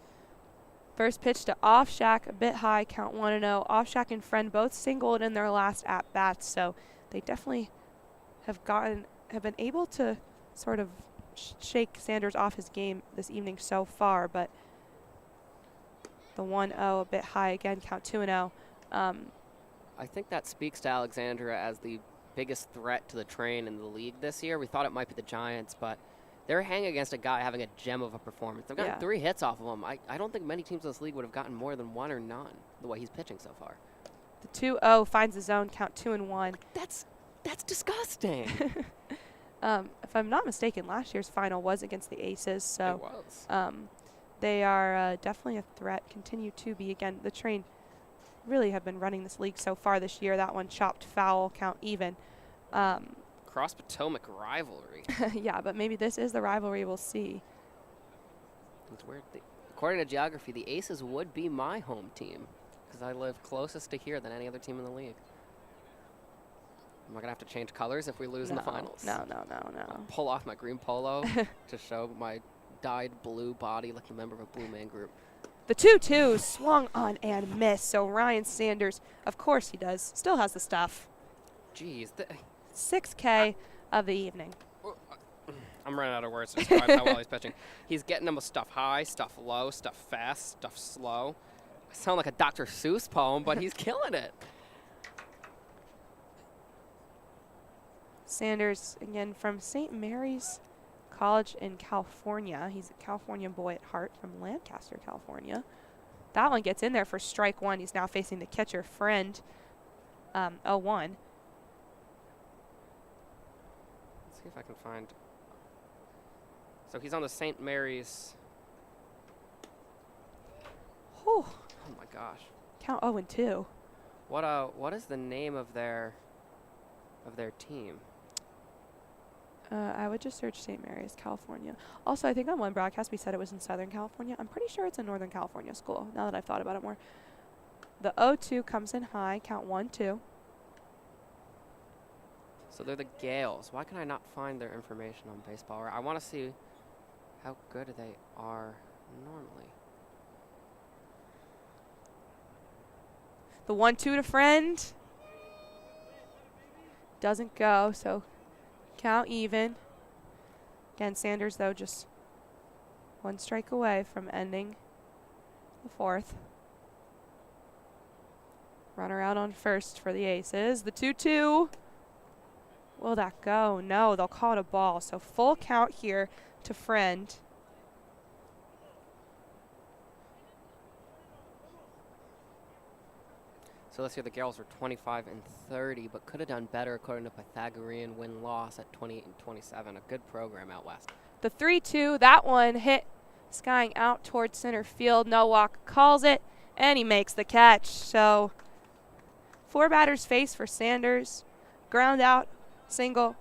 First pitch to Offshack, a bit high, count 1-0. Offshack and Friend both singled in their last at-bats, so they definitely have been able to sort of shake Sanders off his game this evening so far, but the 1-0 a bit high again, count 2-0. I think that speaks to Alexandria as the biggest threat to the Train in the league this year. We thought it might be the Giants, but they're hanging against a guy having a gem of a performance. They've gotten 3 hits off of him. I don't think many teams in this league would have gotten more than 1 or none the way he's pitching so far. The 2-0 finds the zone, count 2-1. That's disgusting. If I'm not mistaken, last year's final was against the Aces, so it was. they are definitely a threat, continue to be. Again, the Train really have been running this league so far this year. That one chopped foul, count even. Cross Potomac rivalry. Yeah, but maybe this is the rivalry we'll see. It's weird. According to geography, the Aces would be my home team because I live closest to here than any other team in the league. Am I going to have to change colors if we lose in the finals? No. I'll pull off my green polo to show my dyed blue body like a member of a Blue Man Group. The 2-2 swung on and missed, so Ryan Sanders, of course he does, still has the stuff. Jeez. 6K of the evening. I'm running out of words to describe how well he's pitching. He's getting them with stuff high, stuff low, stuff fast, stuff slow. I sound like a Dr. Seuss poem, but he's killing it. Sanders, again, from St. Mary's college in California. He's a California boy at heart from Lancaster, California. That one gets in there for strike one. He's now facing the catcher, Friend, 0-1. Let's see if I can find. So he's on the St. Mary's. Whew. Oh my gosh. Count 0-2. What is the name of their team? I would just search St. Mary's, California. Also, I think on one broadcast we said it was in Southern California. I'm pretty sure it's a Northern California school, now that I've thought about it more. The 0-2 comes in high, count 1-2. So they're the Gales. Why can I not find their information on baseball? I want to see how good they are normally. The 1-2 to Friend. Doesn't go, so count even. Again, Sanders, though, just one strike away from ending the fourth. Runner out on first for the Aces. The 2-2. Will that go? No, they'll call it a ball. So full count here to Friend. So this year the Gales were 25-30, but could have done better according to Pythagorean win-loss at 28-27. A good program out west. The 3-2, that one hit skying out towards center field. Nowak calls it, and he makes the catch. So 4 batters face for Sanders. Ground out, single,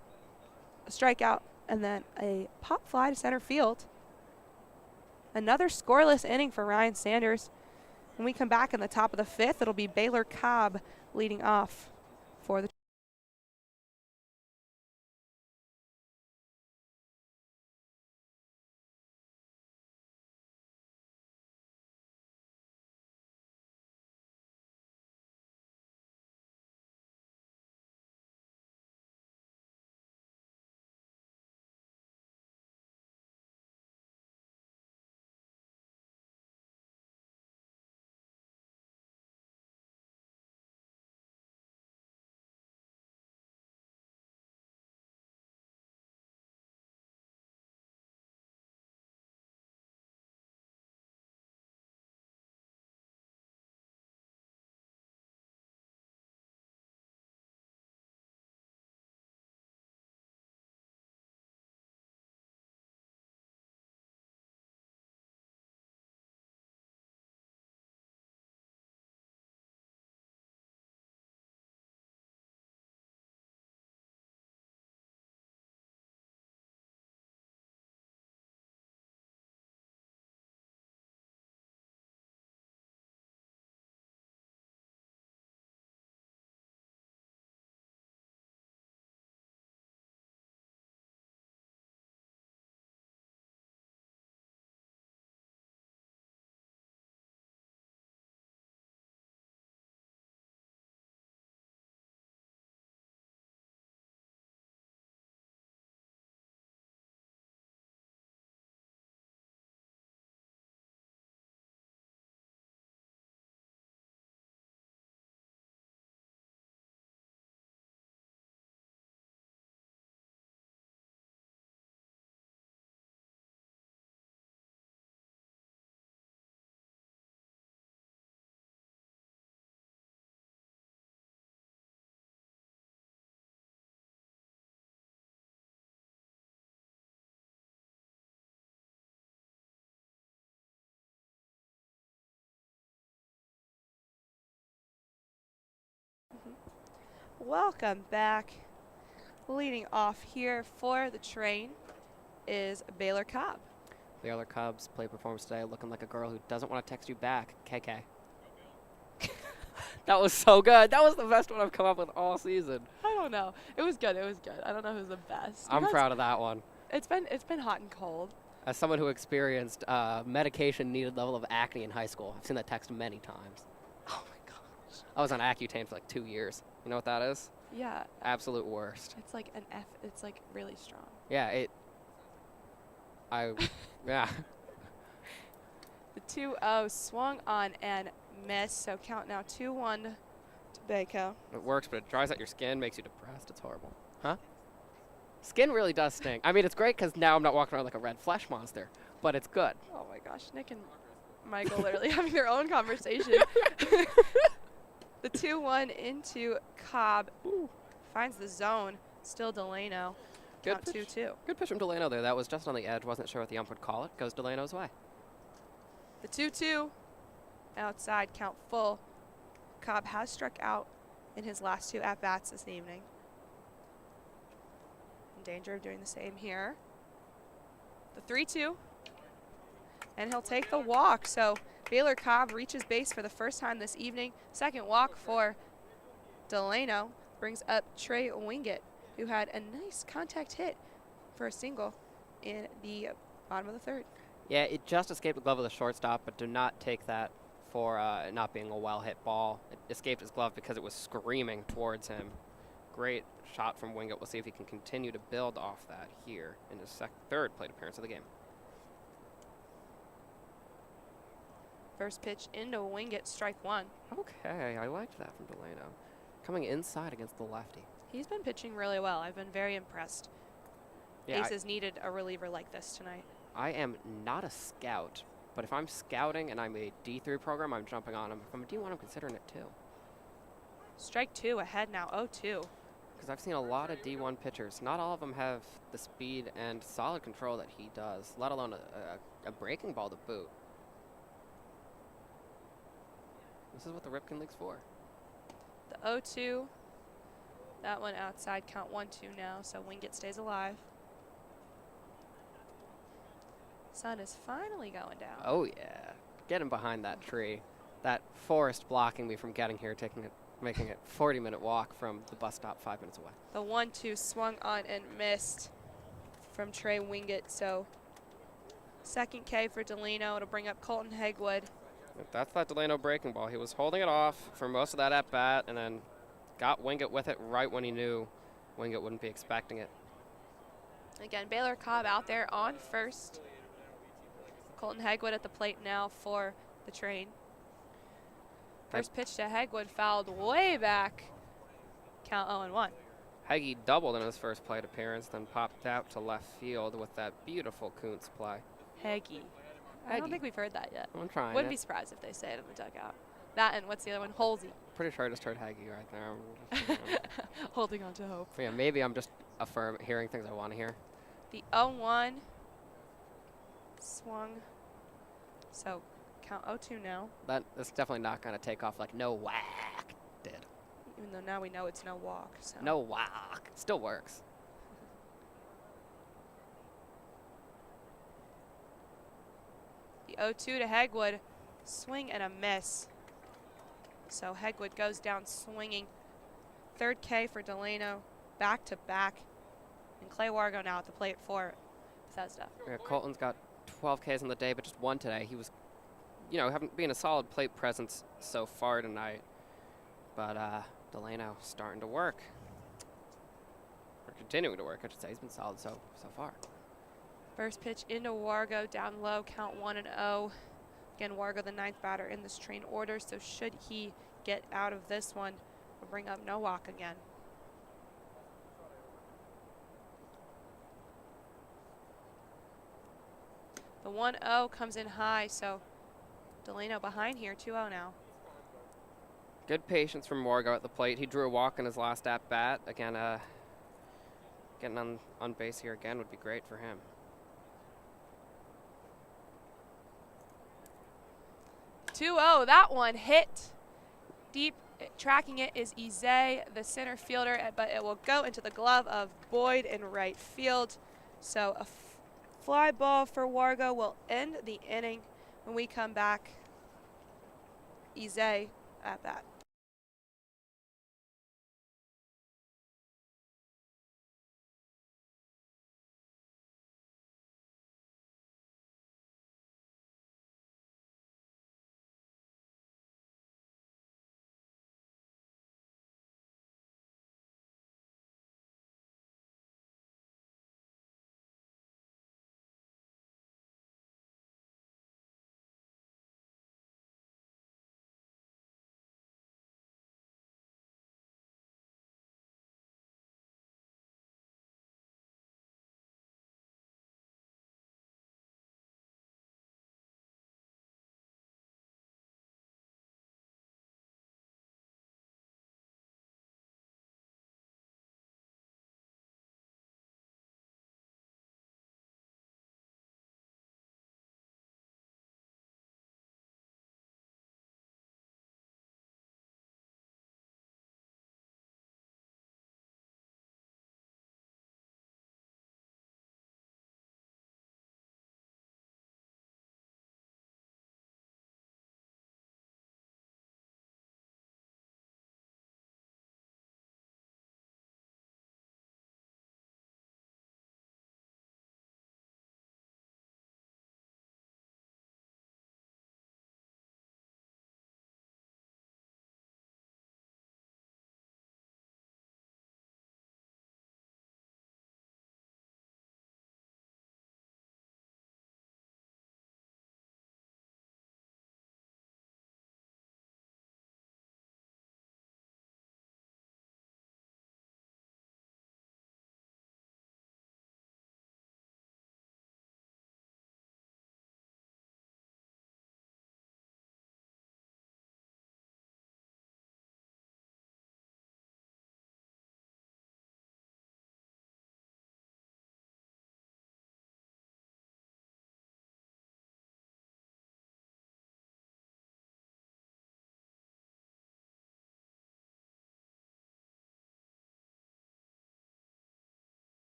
a strikeout, and then a pop fly to center field. Another scoreless inning for Ryan Sanders. When we come back in the top of the 5th, it'll be Baylor Cobb leading off for the Welcome back. Leading off here for the Train is Baylor Cobb. The other Cubs play performance today looking like a girl who doesn't want to text you back. KK. That was so good. That was the best one I've come up with all season. I don't know. It was good. It was good. I don't know who's the best. I'm proud of that one. It's been hot and cold. As someone who experienced medication-needed level of acne in high school, I've seen that text many times. Oh my gosh. I was on Accutane for like 2 years. You know what that is? Yeah. Absolute worst. It's like an F. It's like really strong. Yeah, yeah. The 2-0 swung on and missed, so count now 2-1 to Baco. It works, but it dries out your skin, makes you depressed. It's horrible. Huh? Skin really does stink. I mean, it's great because now I'm not walking around like a red flesh monster, but it's good. Oh my gosh, Nick and Michael literally having their own conversation. The 2-1 into Cobb. Ooh. Finds the zone. Still Delano. Good Count pitch. 2-2. Good pitch from Delano there. That was just on the edge. Wasn't sure what the ump would call it. Goes Delano's way. The 2-2. Outside, count full. Cobb has struck out in his last 2 at-bats this evening. In danger of doing the same here. The 3-2. And he'll take the walk. So Baylor Cobb reaches base for the first time this evening. Second walk for Delano. Brings up Trey Wingett, who had a nice contact hit for a single in the bottom of the 3rd. Yeah, it just escaped the glove of the shortstop, but do not take that for not being a well-hit ball. It escaped his glove because it was screaming towards him. Great shot from Wingett. We'll see if he can continue to build off that here in his 3rd plate appearance of the game. First pitch into Wingett, strike 1. Okay, I liked that from Delano. Coming inside against the lefty. He's been pitching really well. I've been very impressed. Yeah, Aces needed a reliever like this tonight. I am not a scout, but if I'm scouting and I'm a D3 program, I'm jumping on him. If I'm a D1, I'm considering it too. Strike 2 ahead now, 0-2. Because I've seen a lot of D1 pitchers. Not all of them have the speed and solid control that he does, let alone a breaking ball to boot. This is what the Ripken League's for. The 0-2. That one outside, count 1-2 now, so Wingett stays alive. Sun is finally going down. Oh yeah, getting behind that tree. That forest blocking me from getting here, making it 40-minute walk from the bus stop 5 minutes away. The 1-2 swung on and missed from Trey Wingett, so second K for Delano to bring up Colton Hegwood. That's that Delano breaking ball. He was holding it off for most of that at-bat and then got Wingett with it right when he knew Wingett wouldn't be expecting it. Again, Baylor Cobb out there on first. Colton Hegwood at the plate now for the Train. First pitch to Hegwood fouled way back. Count 0-1. Heggie doubled in his first plate appearance, then popped out to left field with that beautiful Kuntz play. Heggie. I don't think we've heard that yet. I'm trying. Wouldn't be surprised if they say it in the dugout. That and what's the other one? Holsey. Pretty sure I just heard Heggie right there. Holding on to hope. Yeah, maybe I'm just hearing things I want to hear. The 0-1 swung. So count 0-2 now. That's definitely not going to take off like no whack did. Even though now we know it's no walk. So. No whack. Still works. The 0-2 to Hegwood. Swing and a miss. So Hegwood goes down swinging. Third K for Delano. Back to back. And Clay Wargo now at the plate for Bethesda. Yeah, Colton's got 12 Ks in the day, but just one today. He was, being a solid plate presence so far tonight. But Delano starting to work. Or continuing to work, I should say. He's been solid so far. First pitch into Wargo, down low, count 1-0. Again, Wargo, the 9th batter in this Train order, so should he get out of this one, we'll bring up no walk again. The 1-0 comes in high, so Delano behind here, 2-0 now. Good patience from Wargo at the plate. He drew a walk in his last at-bat. Again, getting on base here again would be great for him. 2-0, that one hit deep. Tracking it is Ize, the center fielder, but it will go into the glove of Boyd in right field. So a fly ball for Wargo will end the inning. When we come back, Ize at bat.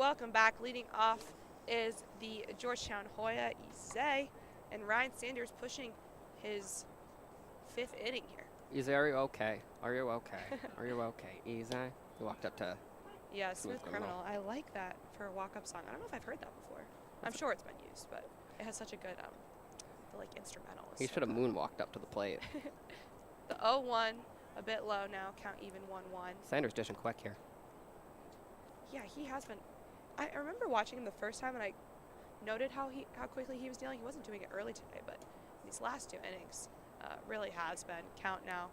welcome back. Leading off is the Georgetown Hoya Ise, and Ryan Sanders pushing his 5th inning here. Ise, are you okay? Are you okay? Are you okay? Ise? He walked up to... Yeah, Smooth Criminal. I like that for a walk-up song. I don't know if I've heard that before. I'm sure it's been used, but it has such a good, the, like, instrumental. He should have moonwalked up to the plate. The 0-1, a bit low now, count even 1-1. Sanders dishing quick here. Yeah, he has been. I remember watching him the first time, and I noted how quickly he was dealing. He wasn't doing it early today, but these last 2 innings really has been. Count now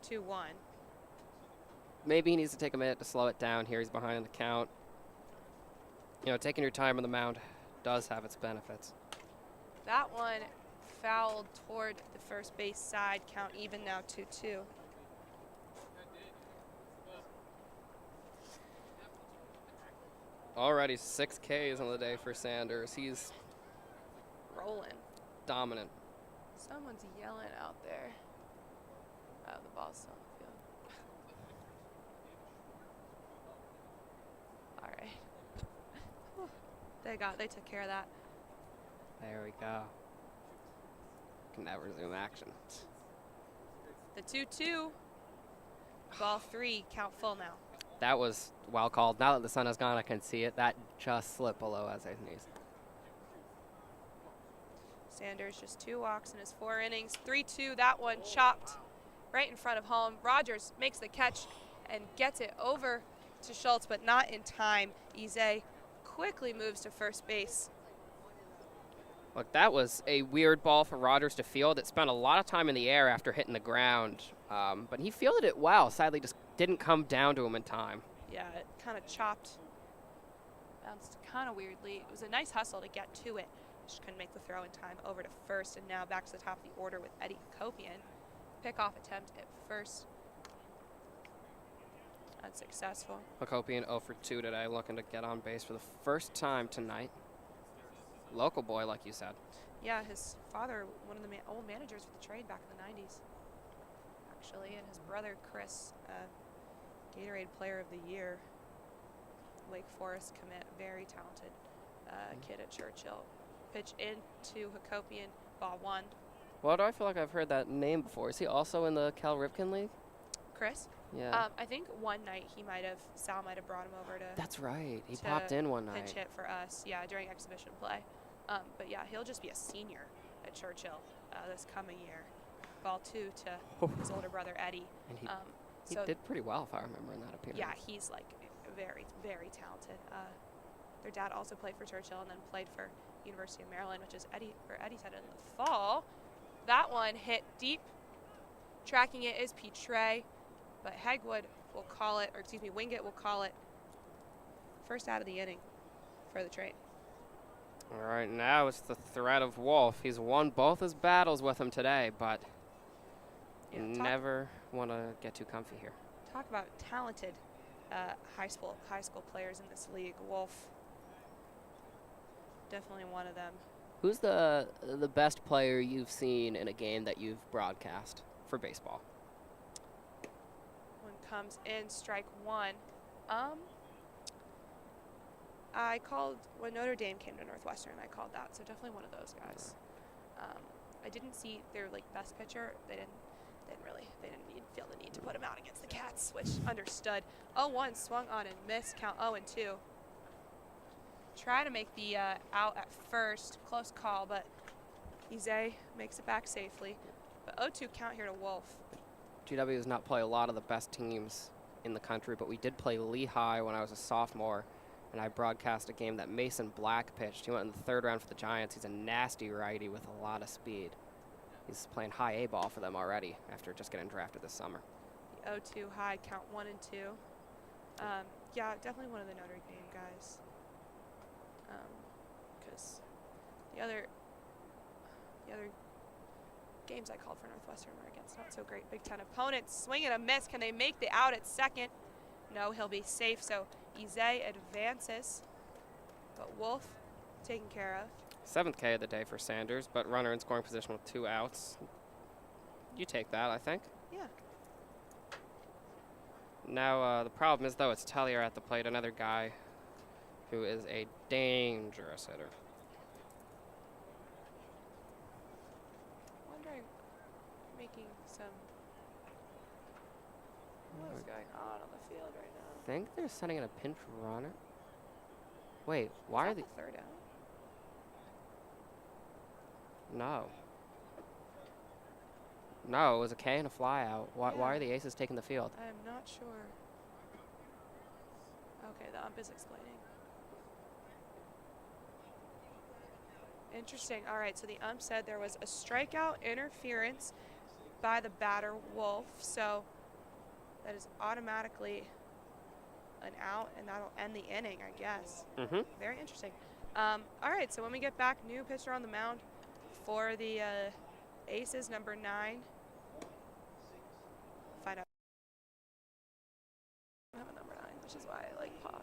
2-1. Maybe he needs to take a minute to slow it down here. He's behind in the count. You know, taking your time on the mound does have its benefits. That one fouled toward the first base side. Count even now 2-2. Already 6 Ks on the day for Sanders. He's rolling. Dominant. Someone's yelling out there. Oh, the ball's still on the field. All right. They took care of that. There we go. Can never resume action. The 2-2. Ball 3, count full now. That was well called. Now that the sun has gone, I can see it. That just slipped below Eze's knees. Sanders just 2 walks in his 4 innings. 3-2, that one chopped right in front of home. Rogers makes the catch and gets it over to Schultz, but not in time. Ise quickly moves to first base. Look, that was a weird ball for Rogers to field. It spent a lot of time in the air after hitting the ground, but he fielded it well. Sadly, just didn't come down to him in time. Yeah, it kind of chopped, bounced kind of weirdly. It was a nice hustle to get to it. Just couldn't make the throw in time. Over to first, and now back to the top of the order with Eddie Hakopian. Pickoff attempt at first. Unsuccessful. Hakopian 0 for 2 today, looking to get on base for the first time tonight. Local boy, like you said. Yeah, his father, one of the old managers for the Train back in the 90s, actually, and his brother, Chris, Gatorade Player of the Year, Wake Forest commit, very talented kid at Churchill. Pitch into Hakopian, ball 1. Well, do I feel like I've heard that name before? Is he also in the Cal Ripken League? Chris? Yeah. I think one night Sal might have brought him over to. That's right. He popped in one night. Pinch hit for us, yeah, during exhibition play. But yeah, he'll just be a senior at Churchill this coming year. Ball 2 to his older brother Eddie. And he did pretty well, if I remember, in that appearance. Yeah, he's like very, very talented. Their dad also played for Churchill and then played for University of Maryland, which is Eddie's headed in the fall. That one hit deep. Tracking it is Petre, but Hegwood will call it, or excuse me, Wingate will call it first out of the inning for the Train. All right, now it's the threat of Wolf. He's won both his battles with him today, but you never want to get too comfy here. Talk about talented high school players in this league. Wolf, definitely one of them. Who's the best player you've seen in a game that you've broadcast for baseball? One comes in, strike 1. I called when Notre Dame came to Northwestern. I called that, so definitely one of those guys. I didn't see their best pitcher. They didn't feel the need to put him out against the Cats, which understood. 0-1 swung on and missed. Count 0-2. Try to make the out at first. Close call, but Ise makes it back safely. But 0-2 count here to Wolf. GW does not play a lot of the best teams in the country, but we did play Lehigh when I was a sophomore, and I broadcast a game that Mason Black pitched. He went in the 3rd round for the Giants. He's a nasty righty with a lot of speed. He's playing high A ball for them already after just getting drafted this summer. The 0-2 high, count 1 and 2. Yeah, definitely one of the Notre Dame guys. Because the other games I called for Northwestern were against not so great Big Ten opponents. Swing and a miss. Can they make the out at second? No, he'll be safe. So Ise advances, but Wolf taken care of. 7th K of the day for Sanders, but runner in scoring position with 2 outs. You take that, I think. Yeah. Now the problem is, though, it's Tellier at the plate, another guy who is a dangerous hitter. Wondering, making some. What is going on the field right now? I think they're sending in a pinch runner. Wait, why are the they? third out? No. No, it was a K and a fly out. Why are the Aces taking the field? I'm not sure. Okay, the ump is explaining. Interesting. All right, so the ump said there was a strikeout interference by the batter Wolf, so that is automatically an out, and that'll end the inning, I guess. Mm-hmm. Very interesting. All right, so when we get back, new pitcher on the mound for the Aces, number 9. Find out. I don't have a number 9, which is why I like pause.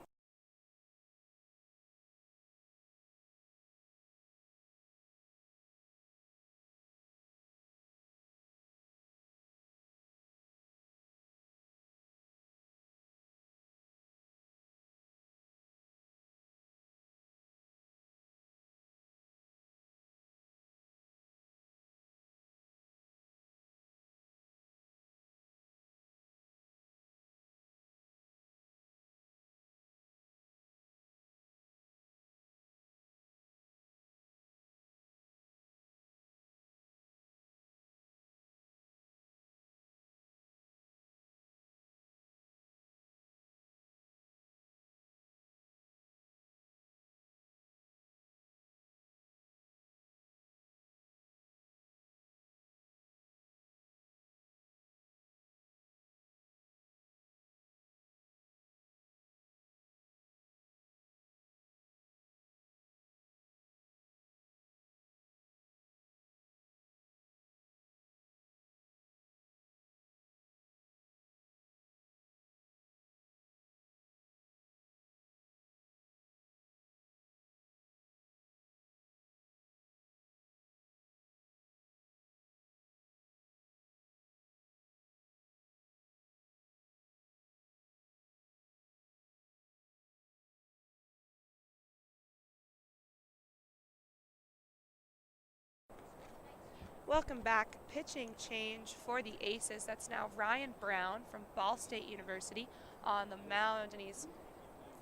Welcome back. Pitching change for the Aces. That's now Ryan Brown from Ball State University on the mound, and he's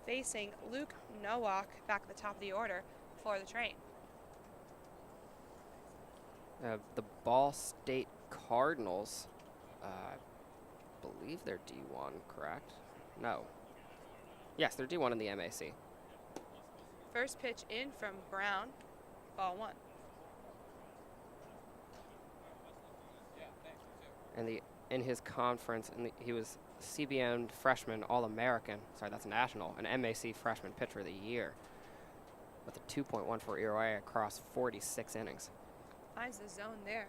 facing Luke Nowak back at the top of the order for the Train. The Ball State Cardinals, I believe they're D1, correct? No. Yes, they're D1 in the MAC. First pitch in from Brown, ball 1. And in his conference, he was CBN freshman All-American. Sorry, that's national. An MAC freshman pitcher of the year with a 2.14 ERA across 46 innings. Finds the zone there.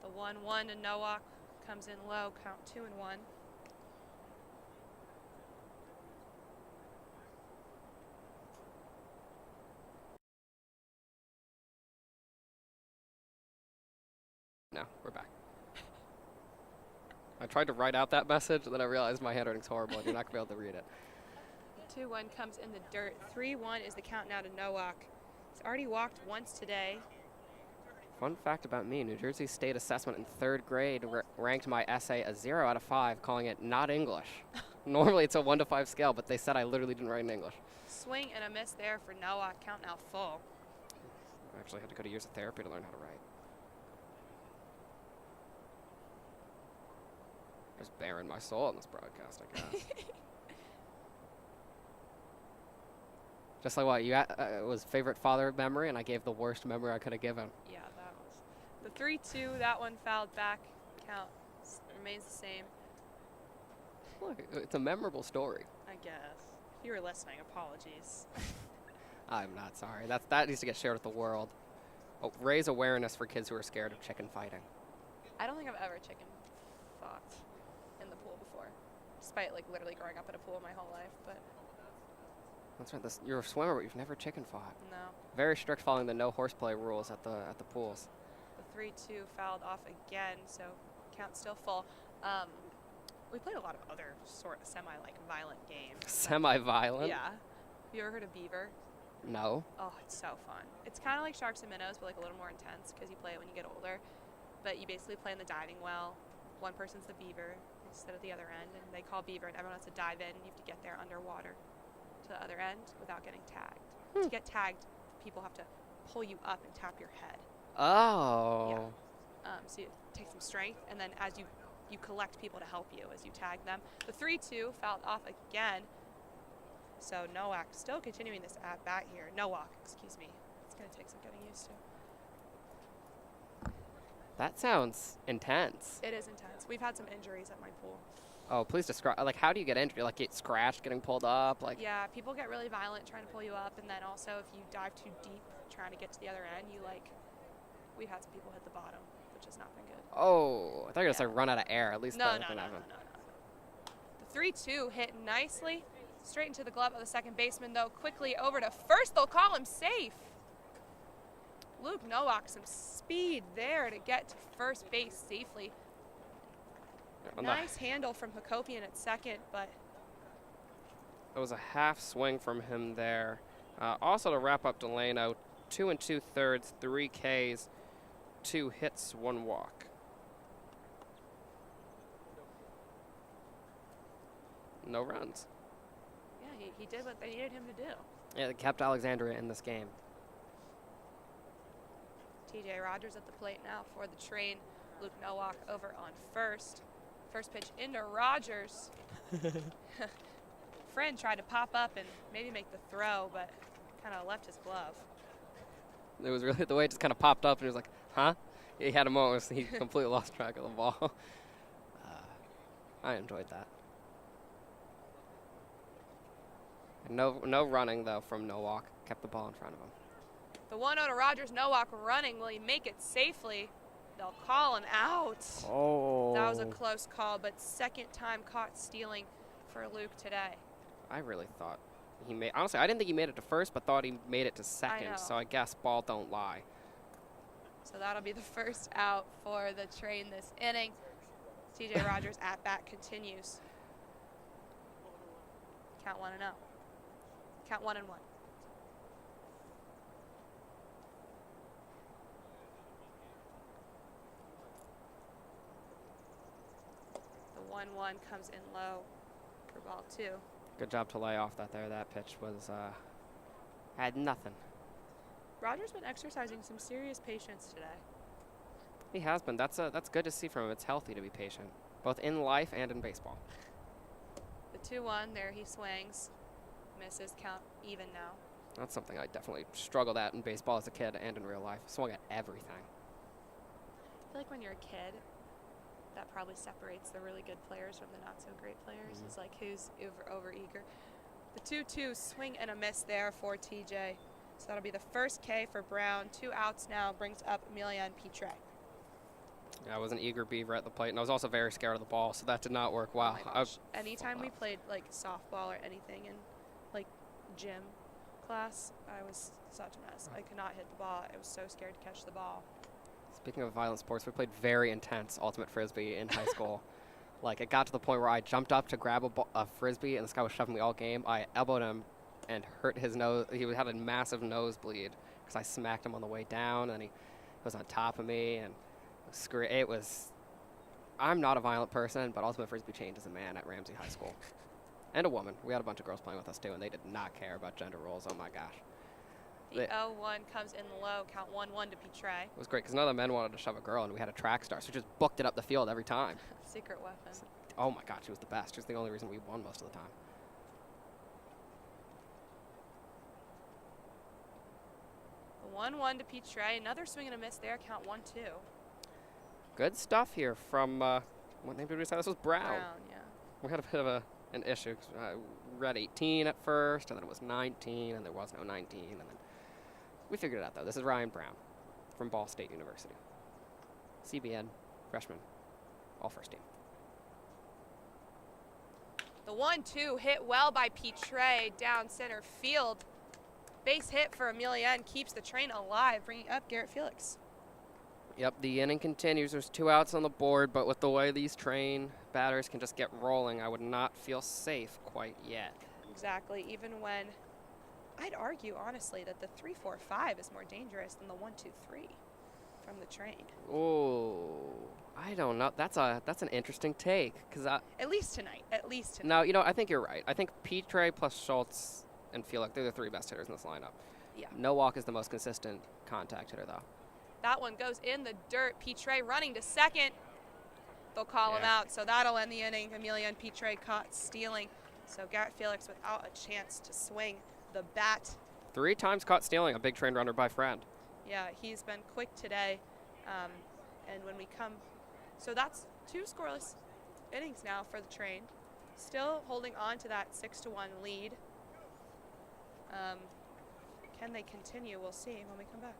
The 1-1 to Nowak comes in low, count 2-1. No, we're back. I tried to write out that message, and then I realized my handwriting's horrible, and you're not going to be able to read it. 2-1 comes in the dirt. 3-1 is the count now to Nowak. He's already walked once today. Fun fact about me, New Jersey State Assessment in 3rd grade ranked my essay a 0 out of 5, calling it not English. Normally it's a 1 to 5 scale, but they said I literally didn't write in English. Swing and a miss there for Nowak, count now full. I actually had to go to years of therapy to learn how to write. Just bearing my soul on this broadcast, I guess. Just like what, it was favorite father memory, and I gave the worst memory I could have given. Yeah, that was the 3-2. That one fouled back. Count remains the same. Look, it's a memorable story. I guess. If you were listening, apologies. I'm not sorry. That needs to get shared with the world. Oh, raise awareness for kids who are scared of chicken fighting. I don't think I've ever chicken fought in the pool before, despite like literally growing up in a pool my whole life. But That's right. You're a swimmer, but you've never chicken fought. No. Very strict following the no horseplay rules at the pools. The 3-2 fouled off again, so count still full. We played a lot of other sort of violent games. Semi-violent? Yeah. Have you ever heard of Beaver? No. Oh, it's so fun. It's kind of like Sharks and Minnows, but like a little more intense because you play it when you get older. But you basically play in the diving well. One person's the beaver instead of the other end, and they call beaver, and everyone has to dive in, and you have to get there underwater to the other end without getting tagged. To get tagged, people have to pull you up and tap your head. Oh. Yeah. So it takes some strength, and then as you collect people to help you as you tag them. The 3-2 fouled off again. So Nowak still continuing this at bat here. Nowak, excuse me. It's going to take some getting used to. That sounds intense. It is intense. We've had some injuries at my pool. Oh, please describe. Like, how do you get injured? Like, get scratched, getting pulled up? Like. Yeah, people get really violent trying to pull you up, and then also if you dive too deep trying to get to the other end, we've had some people hit the bottom, which has not been good. Oh, I thought you were going to say run out of air. At least No. that happened. The 3-2 hit nicely. Straight into the glove of the second baseman, though. Quickly over to first. They'll call him safe. Luke Nowak, some speed there to get to first base safely. Nice handle from Hakopian at second, but it was a half swing from him there. Also to wrap up Delano, 2 2/3, 3 Ks, 2 hits, 1 walk. No runs. yeah, he did what they needed him to do. Yeah, they kept Alexandria in this game. TJ Rogers at the plate now for the Train. Luke Nowak over on first. First pitch into Rogers. Friend tried to pop up and maybe make the throw, but kind of left his glove. It was really the way it just kind of popped up, and he was like, huh? He had a moment where he completely lost track of the ball. I enjoyed that. And no running, though, from Nowak. Kept the ball in front of him. The 1-0 to Rogers. Nowak running. Will he make it safely? They'll call him out. Oh. That was a close call, but second time caught stealing for Luke today. I really thought he made. Honestly, I didn't think he made it to first, but thought he made it to second. So I guess ball don't lie. So that'll be the first out for the Train this inning. TJ Rogers at bat continues. Count 1-0. Count 1-1. The 1-1 comes in low for ball 2. Good job to lay off that there. That pitch was had nothing. Rogers been exercising some serious patience today. He has been. That's good to see from him. It's healthy to be patient, both in life and in baseball. The 2-1 there, he swings, misses, count even now. That's something I definitely struggled at in baseball as a kid and in real life. Swung at everything. I feel like when you're a kid, that probably separates the really good players from the not so great players. It's like who's over eager. The 2-2 swing and a miss there for TJ. So that'll be the first K for Brown. 2 outs now, brings up Emilian Pitre. Yeah, I was an eager beaver at the plate, and I was also very scared of the ball, so that did not work well. Oh my gosh. Anytime we played like softball or anything in like gym class, I was such a mess. I could not hit the ball. I was so scared to catch the ball. Speaking of violent sports, we played very intense ultimate frisbee in high school. Like, it got to the point where I jumped up to grab a frisbee, and this guy was shoving me all game. I elbowed him and hurt his nose. He had a massive nosebleed because I smacked him on the way down, and he was on top of me. And it was. I'm not a violent person, but ultimate frisbee changed as a man at Ramsey High School, and a woman. We had a bunch of girls playing with us too, and they did not care about gender roles. Oh my gosh. The 0-1 comes in low. Count 1-1 to Pitre. It was great because none of the men wanted to shove a girl, and we had a track star, so we just booked it up the field every time. Secret weapon. Oh my God, she was the best. She was the only reason we won most of the time. The 1-1 to Pitre. Another swing and a miss there. Count 1-2. Good stuff here from, what name did we say? This was Brown. Brown, yeah. We had a bit of an issue. Read 18 at first, and then it was 19, and there was no 19, and then we figured it out, though. This is Ryan Brown from Ball State University. CBN, freshman, all first team. The The 1-2 hit well by Pitre down center field. Base hit for Emilian keeps the Train alive, bringing up Garrett Felix. Yep, the inning continues. There's 2 outs on the board, but with the way these Train batters can just get rolling, I would not feel safe quite yet. Exactly, even when I'd argue, honestly, that the 3-4-5 is more dangerous than the 1-2-3 from the Train. Oh, I don't know. That's an interesting take. At least tonight. No, I think you're right. I think Pitre plus Schultz and Felix, they're the 3 best hitters in this lineup. Yeah. Nowak is the most consistent contact hitter, though. That one goes in the dirt. Pitre running to second. They'll call him out, so that'll end the inning. Emilian Pitre caught stealing. So Garrett Felix without a chance to swing the bat. 3 times caught stealing, a big Train runner by friend. Yeah, he's been quick today. And when we come, so that's 2 scoreless innings now for the Train. Still holding on to that 6-1 lead. Can they continue? We'll see when we come back.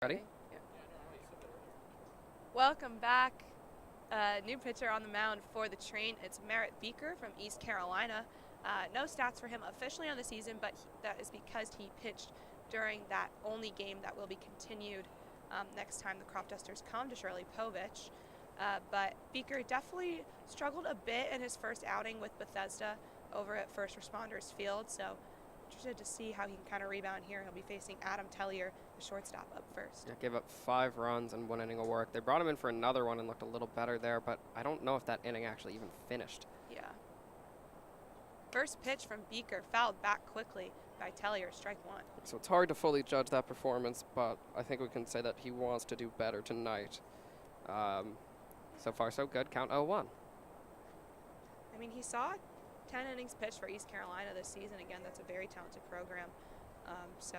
Ready? Yeah. Welcome back. New pitcher on the mound for the Train. It's Merritt Beaker from East Carolina. No stats for him officially on the season, but that is because he pitched during that only game that will be continued next time the Crop Dusters come to Shirley Povich. But Beaker definitely struggled a bit in his first outing with Bethesda over at First Responders Field, so interested to see how he can kind of rebound here. He'll be facing Adam Tellier, the shortstop, up first. Yeah, gave up 5 runs and 1 inning of work. They brought him in for another one and looked a little better there, but I don't know if that inning actually even finished. Yeah. First pitch from Beaker fouled back quickly by Tellier, strike 1. So it's hard to fully judge that performance, but I think we can say that he wants to do better tonight. So far, so good. Count 0-1. I mean, he saw 10 innings pitched for East Carolina this season. Again, that's a very talented program. So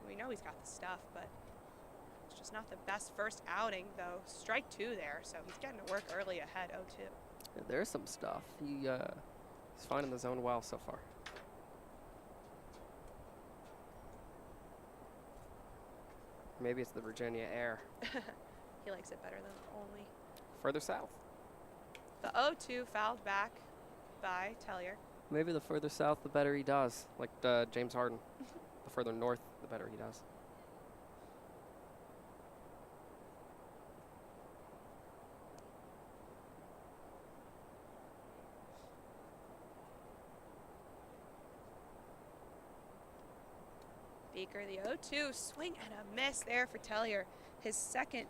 we know he's got the stuff, but it's just not the best first outing, though. Strike 2 there, so he's getting to work early ahead, 0-2. Yeah, there's some stuff. He's finding the zone well so far. Maybe it's the Virginia air. He likes it better than the only. Further south. The 0-2 fouled back by Tellier. maybe the further south, the better he does. Like James Harden. The further north, the better he does. Beaker, the 0-2, swing and a miss there for Tellier. His second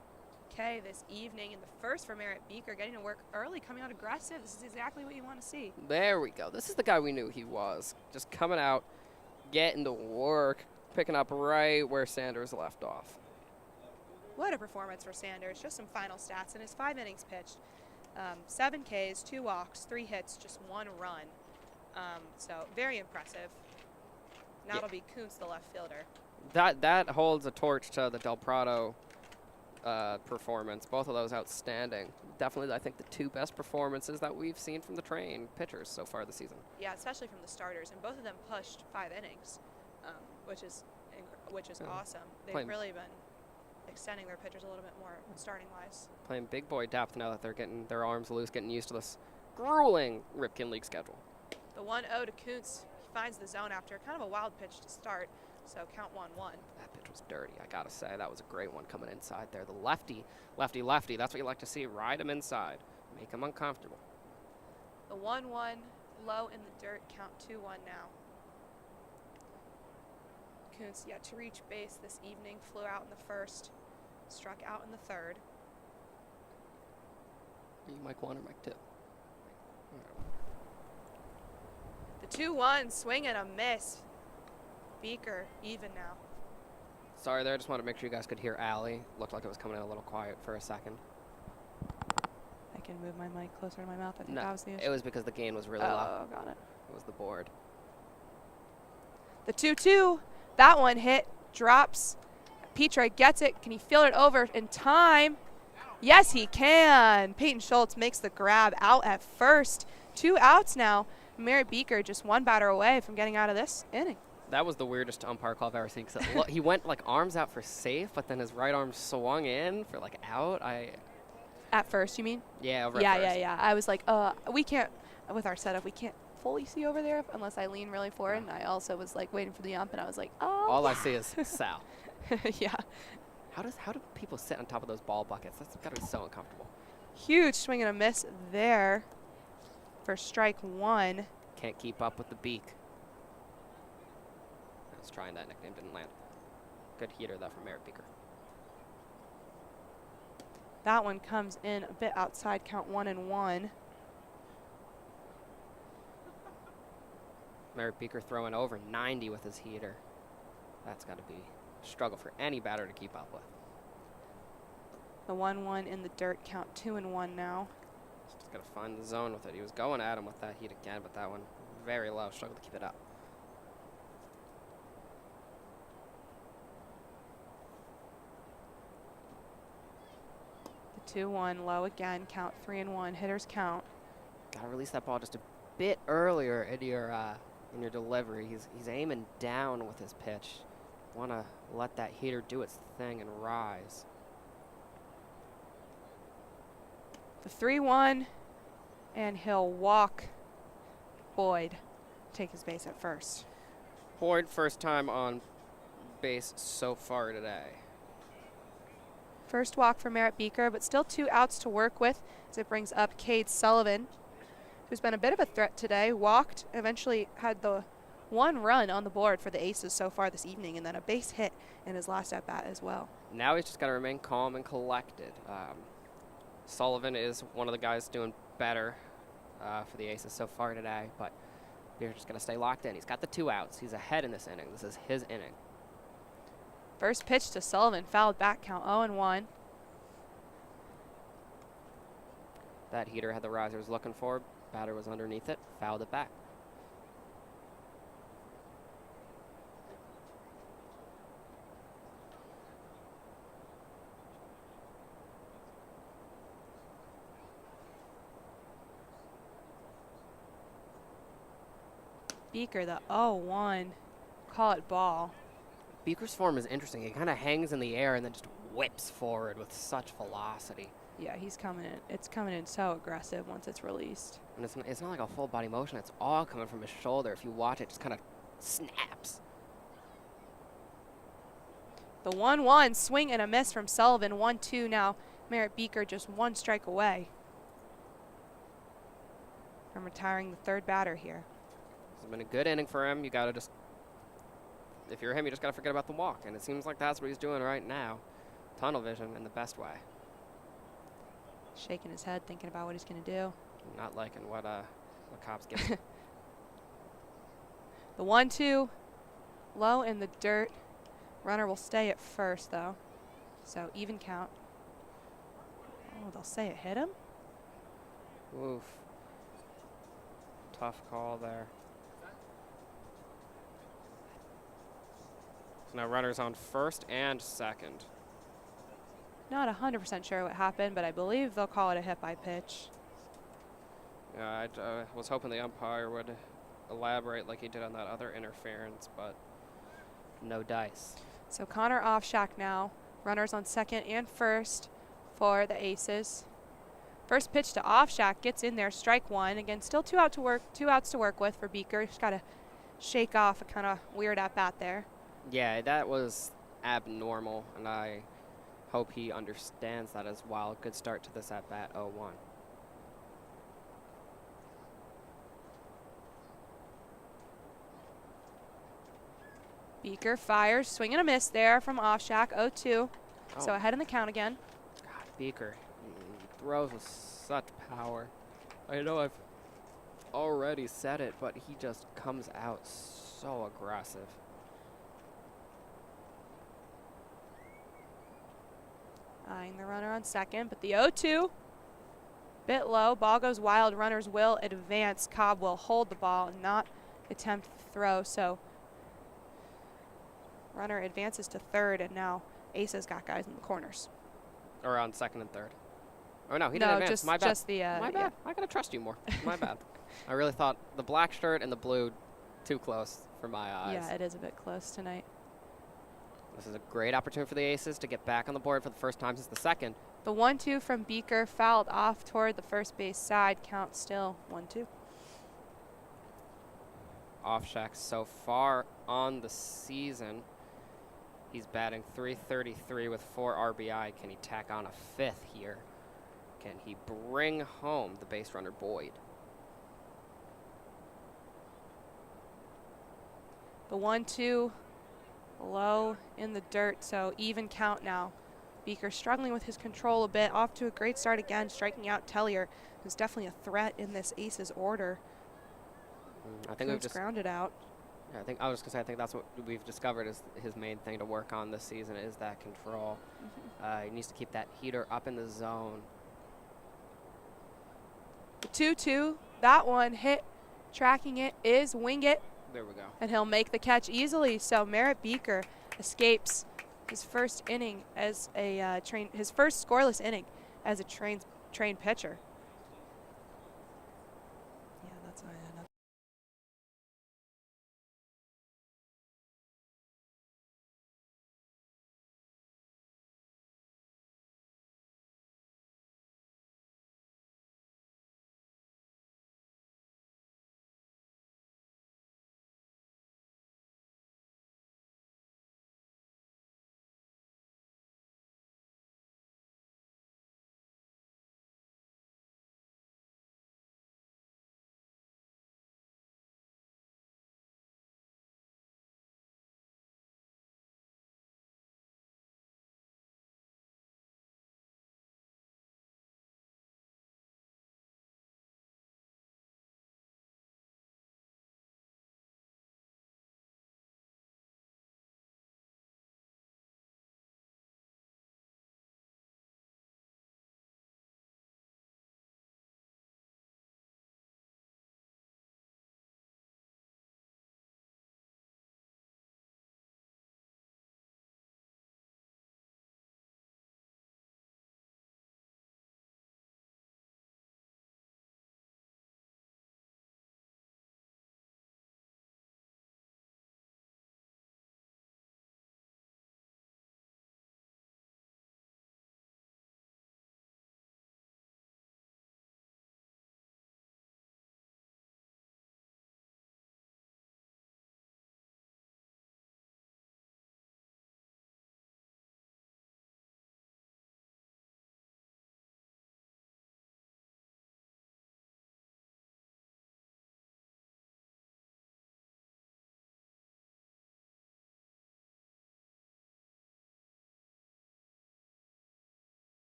K this evening, and the first for Merritt Beaker, getting to work early, coming out aggressive. This is exactly what you want to see. There we go. This is the guy we knew he was. Just coming out, getting to work, picking up right where Sanders left off. What a performance for Sanders. Just some final stats in his 5 innings pitched. 7 Ks, 2 walks, 3 hits, just 1 run. So very impressive. Now it'll be Kuntz, the left fielder. That holds a torch to the Del Prado performance. Both of those outstanding. Definitely, I think, the 2 best performances that we've seen from the Train pitchers so far this season. Yeah, especially from the starters, and both of them pushed 5 innings, which is awesome. They've really been extending their pitchers a little bit more starting-wise. Playing big boy depth now that they're getting their arms loose, getting used to this grueling Ripken League schedule. The 1-0 to Kuntz. He finds the zone after kind of a wild pitch to start, so count 1-1. That pitch was dirty, I gotta say. That was a great one coming inside there. The lefty, lefty, lefty. That's what you like to see. Ride him inside. Make him uncomfortable. The 1-1 low in the dirt, count 2-1 now. Kuntz yet to reach base this evening, flew out in the first, struck out in the third. Are you Mike 1 or Mike 2? The 2-1, swing and a miss. Beaker even now. Sorry there, just wanted to make sure you guys could hear Allie. Looked like it was coming in a little quiet for a second. I can move my mic closer to my mouth. I think No, that was the issue. it was because the gain was really low. Oh, got it. It was the board. The 2-2, that one hit, drops. Petre gets it. Can he field it over in time? Yes, he can. Peyton Schultz makes the grab out at first. 2 outs now. Merritt Beaker just 1 batter away from getting out of this inning. That was the weirdest umpire call I've ever seen. Cause he went like arms out for safe, but then his right arm swung in for like out. At first, you mean? Yeah, over at first. Yeah. I was like, we can't, with our setup, we can't fully see over there unless I lean really forward. And I also was like waiting for the ump, and I was like, oh. All I see is Sal. Yeah. How do people sit on top of those ball buckets? That's gotta be so uncomfortable. Huge swing and a miss there for strike 1. Can't keep up with the beak. I was trying that nickname, didn't land. Good heater though from Merritt Beaker. That one comes in a bit outside, count 1-1. Merritt Beaker throwing over 90 with his heater. That's got to be a struggle for any batter to keep up with. The 1-1 in the dirt, count 2-1 now. Just got to find the zone with it. He was going at him with that heat again, but that one very low. Struggled to keep it up. The 2-1 low again, count 3-1. Hitters count. Got to release that ball just a bit earlier in your delivery. He's aiming down with his pitch. Want to let that heater do its thing and rise. The 3-1, and he'll walk Boyd, take his base at first. Boyd, first time on base so far today. First walk for Merritt Beaker, but still 2 outs to work with as it brings up Cade Sullivan, who's been a bit of a threat today. Walked, eventually had the 1 run on the board for the Aces so far this evening, and then a base hit in his last at-bat as well. Now he's just got to remain calm and collected. Sullivan is one of the guys doing better for the Aces so far today, but Beaker's just going to stay locked in. He's got the 2 outs. He's ahead in this inning. This is his inning. First pitch to Sullivan, fouled back, count 0-1. That heater had the riser was looking for. Batter was underneath it, fouled it back. Beaker, the 0-1, call it ball. Beaker's form is interesting. He kind of hangs in the air and then just whips forward with such velocity. Yeah, he's coming in. It's coming in so aggressive once it's released. And it's not like a full body motion. It's all coming from his shoulder. If you watch it, just kind of snaps. The 1-1 swing and a miss from Sullivan. 1-2 now. Merritt Beaker just one strike away from retiring the third batter here. It's been a good inning for him. You got to just, if you're him, you just got to forget about the walk. And it seems like that's what he's doing right now. Tunnel vision in the best way. Shaking his head, thinking about what he's going to do. Not liking what Cobb's giving. The 1-2, low in the dirt. Runner will stay at first, though. So even count. Oh, they'll say it hit him? Oof. Tough call there. So now runners on first and second. Not 100% sure what happened, but I believe they'll call it a hit by pitch. Yeah, I was hoping the umpire would elaborate like he did on that other interference, but no dice. So Connor Offshack now. Runners on second and first for the Aces. First pitch to Offshack, gets in there, strike one. Again, still two outs to work with for Beaker. Just got to shake off a kind of weird at bat there. Yeah, that was abnormal, and I hope he understands that as well. Good start to this at bat, 0-1. Beaker fires, swing and a miss there from Offshack, 0-2. So ahead in the count again. God, Beaker throws with such power. I know I've already said it, but he just comes out so aggressive. Eyeing the runner on second, but the 0-2. Bit low, ball goes wild, runners will advance. Cobb will hold the ball and not attempt the throw, so runner advances to third, and now Aces got guys in the corners. Or on second and third. Oh, no, he didn't advance. Just, My bad. just the, My bad. yeah. I gotta trust you more. My bad. I really thought the black shirt and the blue too close for my eyes. Yeah, it is a bit close tonight. This is a great opportunity for the Aces to get back on the board for the first time since the second. The 1-2 from Beaker fouled off toward the first base side. Count still 1-2. Offshack so far on the season, he's batting .333 with 4 RBI. Can he tack on a fifth here? Can he bring home the base runner Boyd? The 1-2 low in the dirt, so even count now. Beaker struggling with his control a bit, off to a great start again, striking out Tellier, who's definitely a threat in this Aces order. I think we've just grounded out. Yeah, I think that's what we've discovered is his main thing to work on this season is that control. He needs to keep that heater up in the zone. The 2-2, that one hit, tracking it is Wing It. There we go. And he'll make the catch easily. So Merritt Beaker escapes his first inning as a his first scoreless inning as a trained pitcher.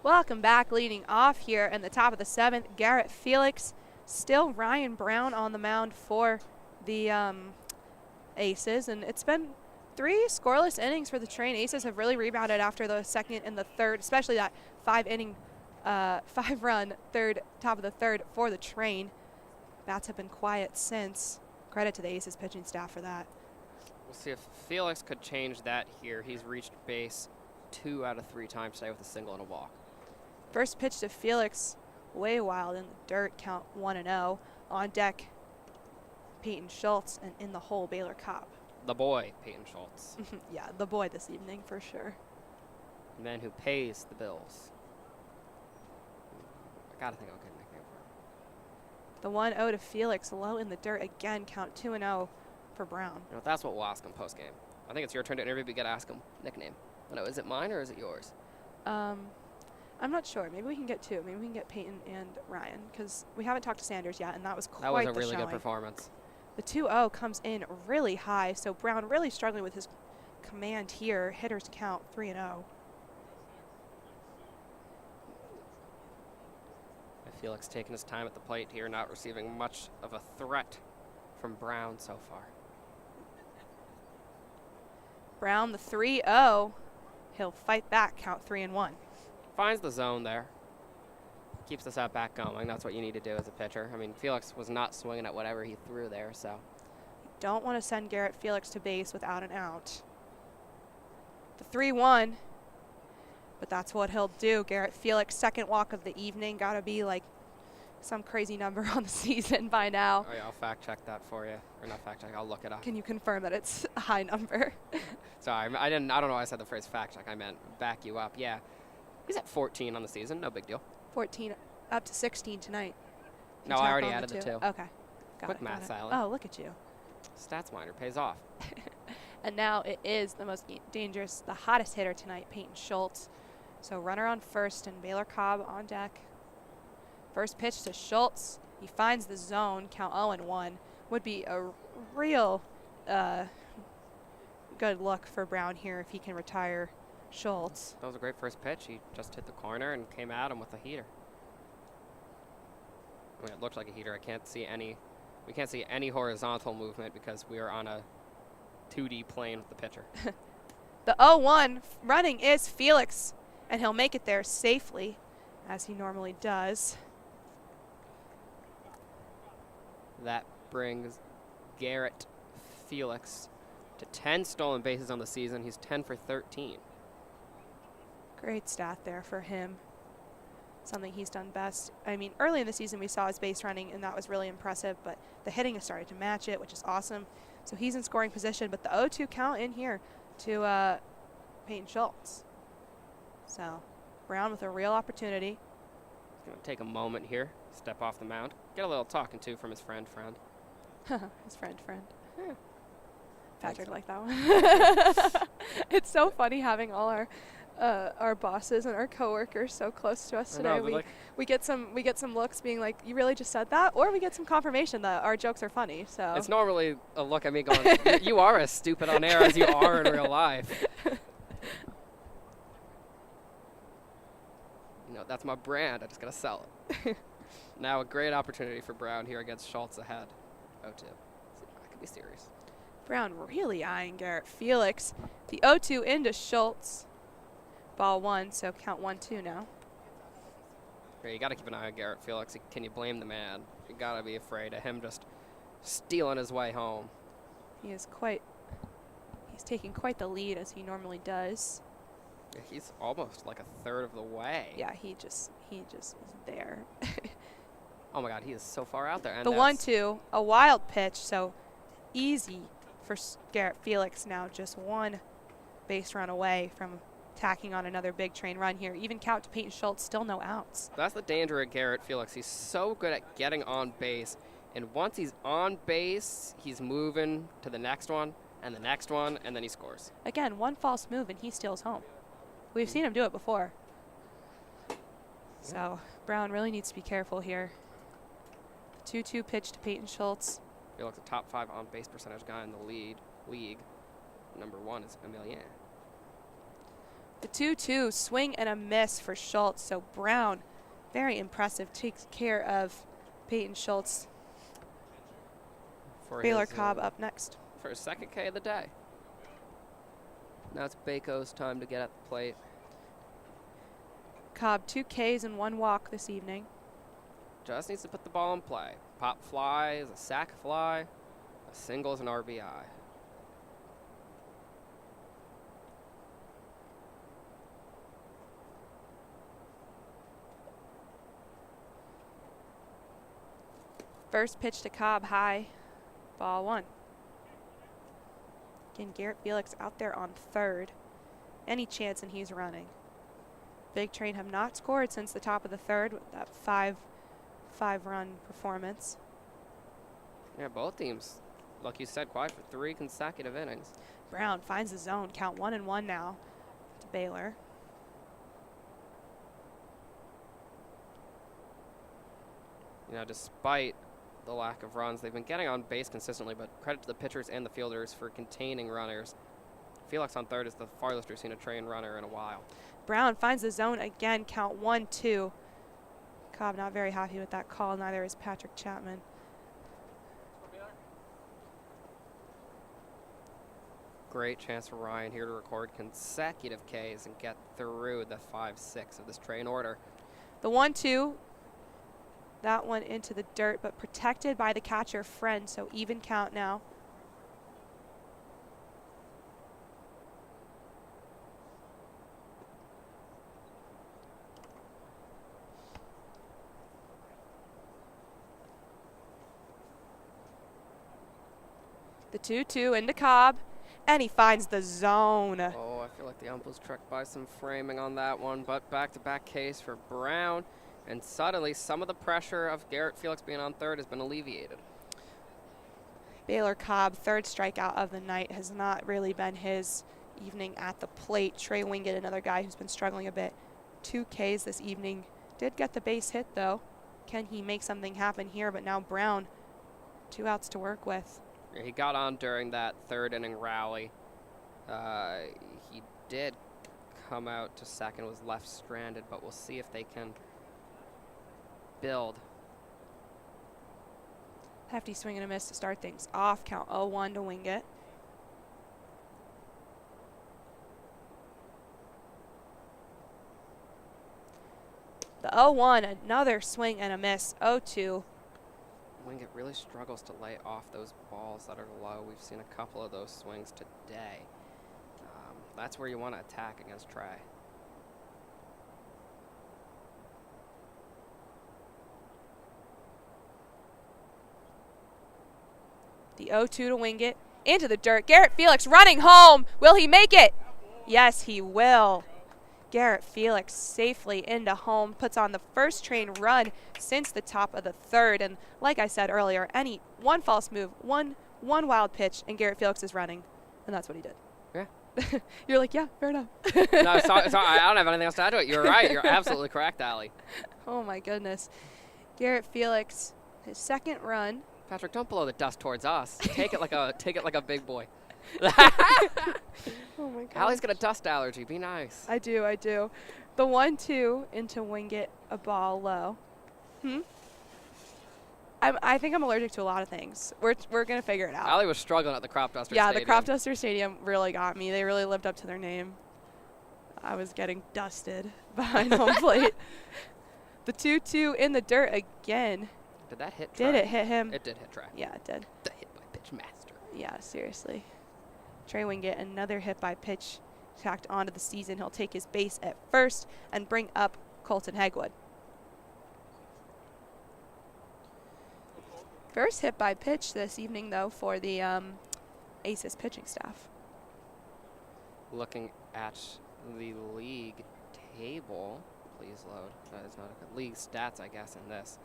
Welcome back. Leading off here in the top of the 7th, Garrett Felix. Still Ryan Brown on the mound for the Aces, and it's been 3 scoreless innings for the Train. Aces have really rebounded after the 2nd and the 3rd, especially that 5-run third, top of the 3rd for the Train. Bats have been quiet since. Credit to the Aces pitching staff for that. We'll see if Felix could change that here. He's reached base 2 out of 3 times today with a single and a walk. First pitch to Felix, way wild in the dirt, count 1-0. On deck, Peyton Schultz, and in the hole, Baylor Cobb. The boy, Peyton Schultz. Yeah, the boy this evening for sure. The man who pays the bills. I gotta think I'll get a nickname for him. The 1-0 to Felix, low in the dirt again, count 2-0 for Brown. You know, that's what we'll ask him post game. I think it's your turn to interview, but you gotta ask him nickname. I know, is it mine or is it yours? I'm not sure. Maybe we can get 2. Maybe we can get Peyton and Ryan, because we haven't talked to Sanders yet, and that was quite the showing. That was a really good performance. The 2-0 comes in really high, so Brown really struggling with his command here. Hitters count 3-0. Felix taking his time at the plate here, not receiving much of a threat from Brown so far. Brown, the 3-0. He'll fight back, count 3-1. Finds the zone there. Keeps this at bat going. That's what you need to do as a pitcher. I mean, Felix was not swinging at whatever he threw there, so. Don't want to send Garrett Felix to base without an out. The 3-1, but that's what he'll do. Garrett Felix, 2nd walk of the evening. Got to be like some crazy number on the season by now. Oh yeah, I'll fact check that for you. Or not fact check, I'll look it up. Can you confirm that it's a high number? Sorry, I don't know why I said the phrase fact check. I meant back you up. Yeah, he's at 14 on the season, no big deal. 14 up to 16 tonight. No, I already added the 2. Okay. Quick math, Sally. Oh, look at you. Stats minor pays off. And now it is the most dangerous, the hottest hitter tonight, Peyton Schultz. So runner on first and Baylor Cobb on deck. First pitch to Schultz. He finds the zone, count 0-1. Would be a real good look for Brown here if he can retire Schultz. That was a great first pitch. He just hit the corner and came at him with a heater. I mean, it looked like a heater. We can't see any horizontal movement because we are on a 2D plane with the pitcher. The 0-1 running is Felix, and he'll make it there safely, as he normally does. That brings Garrett Felix to 10 stolen bases on the season. He's 10 for 13. Great stat there for him. Something he's done best. I mean, early in the season we saw his base running, and that was really impressive, but the hitting has started to match it, which is awesome. So he's in scoring position, but the 0-2 count in here to Peyton Schultz. So Brown with a real opportunity. He's going to take a moment here, step off the mound, get a little talking to from his friend. His friend. Yeah. Patrick liked that one. It's so funny having all our bosses and our coworkers so close to us today. We get some looks being like, you really just said that? Or we get some confirmation that our jokes are funny. So it's normally a look at me going, you are as stupid on air as you are in real life. You know, that's my brand. I just got to sell it. Now a great opportunity for Brown here against Schultz ahead. 0-2. I could be serious. Brown really eyeing Garrett Felix. The 0-2 into Schultz. Ball 1, so count 1-2 now. Yeah, you got to keep an eye on Garrett Felix. Can you blame the man? You got to be afraid of him just stealing his way home. He's taking quite the lead as he normally does. Yeah, he's almost like a third of the way. Yeah, he just is there. Oh my God, he is so far out there. And the 1-2, a wild pitch, so easy for Garrett Felix now. Just one base run away from tacking on another big Train run here. Even count to Peyton Schultz, still no outs. That's the danger of Garrett Felix. He's so good at getting on base. And once he's on base, he's moving to the next one, and the next one, and then he scores. Again, one false move, and he steals home. We've seen him do it before. So Brown really needs to be careful here. 2-2 pitch to Peyton Schultz. Felix, a top 5 on base percentage guy in the league. Number 1 is Emilien. The 2-2 swing and a miss for Schultz. So Brown, very impressive, takes care of Peyton Schultz. For Baylor his, Cobb up next. For his second K of the day. Now it's Baco's time to get at the plate. Cobb 2 Ks and 1 walk this evening. Just needs to put the ball in play. Pop fly is a sac fly. A single is an RBI. First pitch to Cobb, high, ball 1. Again, Garrett Felix out there on third. Any chance and he's running. Big Train have not scored since the top of the third with that five-run performance. Yeah, both teams, like you said, quiet for 3 consecutive innings. Brown finds the zone. Count 1-1 now to Baylor. You know, despite the lack of runs, they've been getting on base consistently, but credit to the pitchers and the fielders for containing runners. Felix on third is the farthest we've seen a Train runner in a while. Brown finds the zone again. Count 1-2. Cobb not very happy with that call. Neither is Patrick Chapman. Great chance for Ryan here to record consecutive Ks and get through the 5-6 of this Train order. The 1-2, that one into the dirt, but protected by the catcher Friend, so even count now. The 2-2 into Cobb, and he finds the zone. Oh, I feel like the ump was tricked by some framing on that one, but back-to-back case for Brown, and suddenly some of the pressure of Garrett Felix being on third has been alleviated. Baylor Cobb, third strikeout of the night, has not really been his evening at the plate. Trey Wingate, another guy who's been struggling a bit. 2 Ks this evening. Did get the base hit, though. Can he make something happen here? But now Brown, 2 outs to work with. He got on during that third inning rally. He did come out to second, was left stranded, but we'll see if they can build. Hefty swing and a miss to start things off. Count 0-1 to Wingate. The 0-1, another swing and a miss. 0-2. Wingate really struggles to lay off those balls that are low. We've seen a couple of those swings today. That's where you want to attack against Trey. The 0-2 to Wingate. Into the dirt. Garrett Felix running home. Will he make it? Yes, he will. Garrett Felix safely into home, puts on the first Train run since the top of the third. And like I said earlier, any one false move, one wild pitch, and Garrett Felix is running. And that's what he did. Yeah. You're like, yeah, fair enough. No, sorry, I don't have anything else to add to it. You're right. You're absolutely correct, Allie. Oh, my goodness. Garrett Felix, his second run. Patrick, don't blow the dust towards us. Take it like a big boy. Oh my God. Allie's got a dust allergy. Be nice. I do. The 1-2 into Wingate, a ball low. I think I'm allergic to a lot of things. We're gonna figure it out. Allie was struggling at the Crop Duster Yeah, Stadium. the Crop Duster Stadium really got me. They really lived up to their name. I was getting dusted behind home plate. The 2-2 in the dirt again. Did that hit Trey? Did it hit him? It did hit Trey. Yeah, it did. The hit by pitch master. Yeah, seriously. Trey Wingate, another hit by pitch tacked onto the season. He'll take his base at first and bring up Colton Hegwood. First hit by pitch this evening, though, for the Aces pitching staff. Looking at the league table, please load. That is not a good league stats, I guess, in this.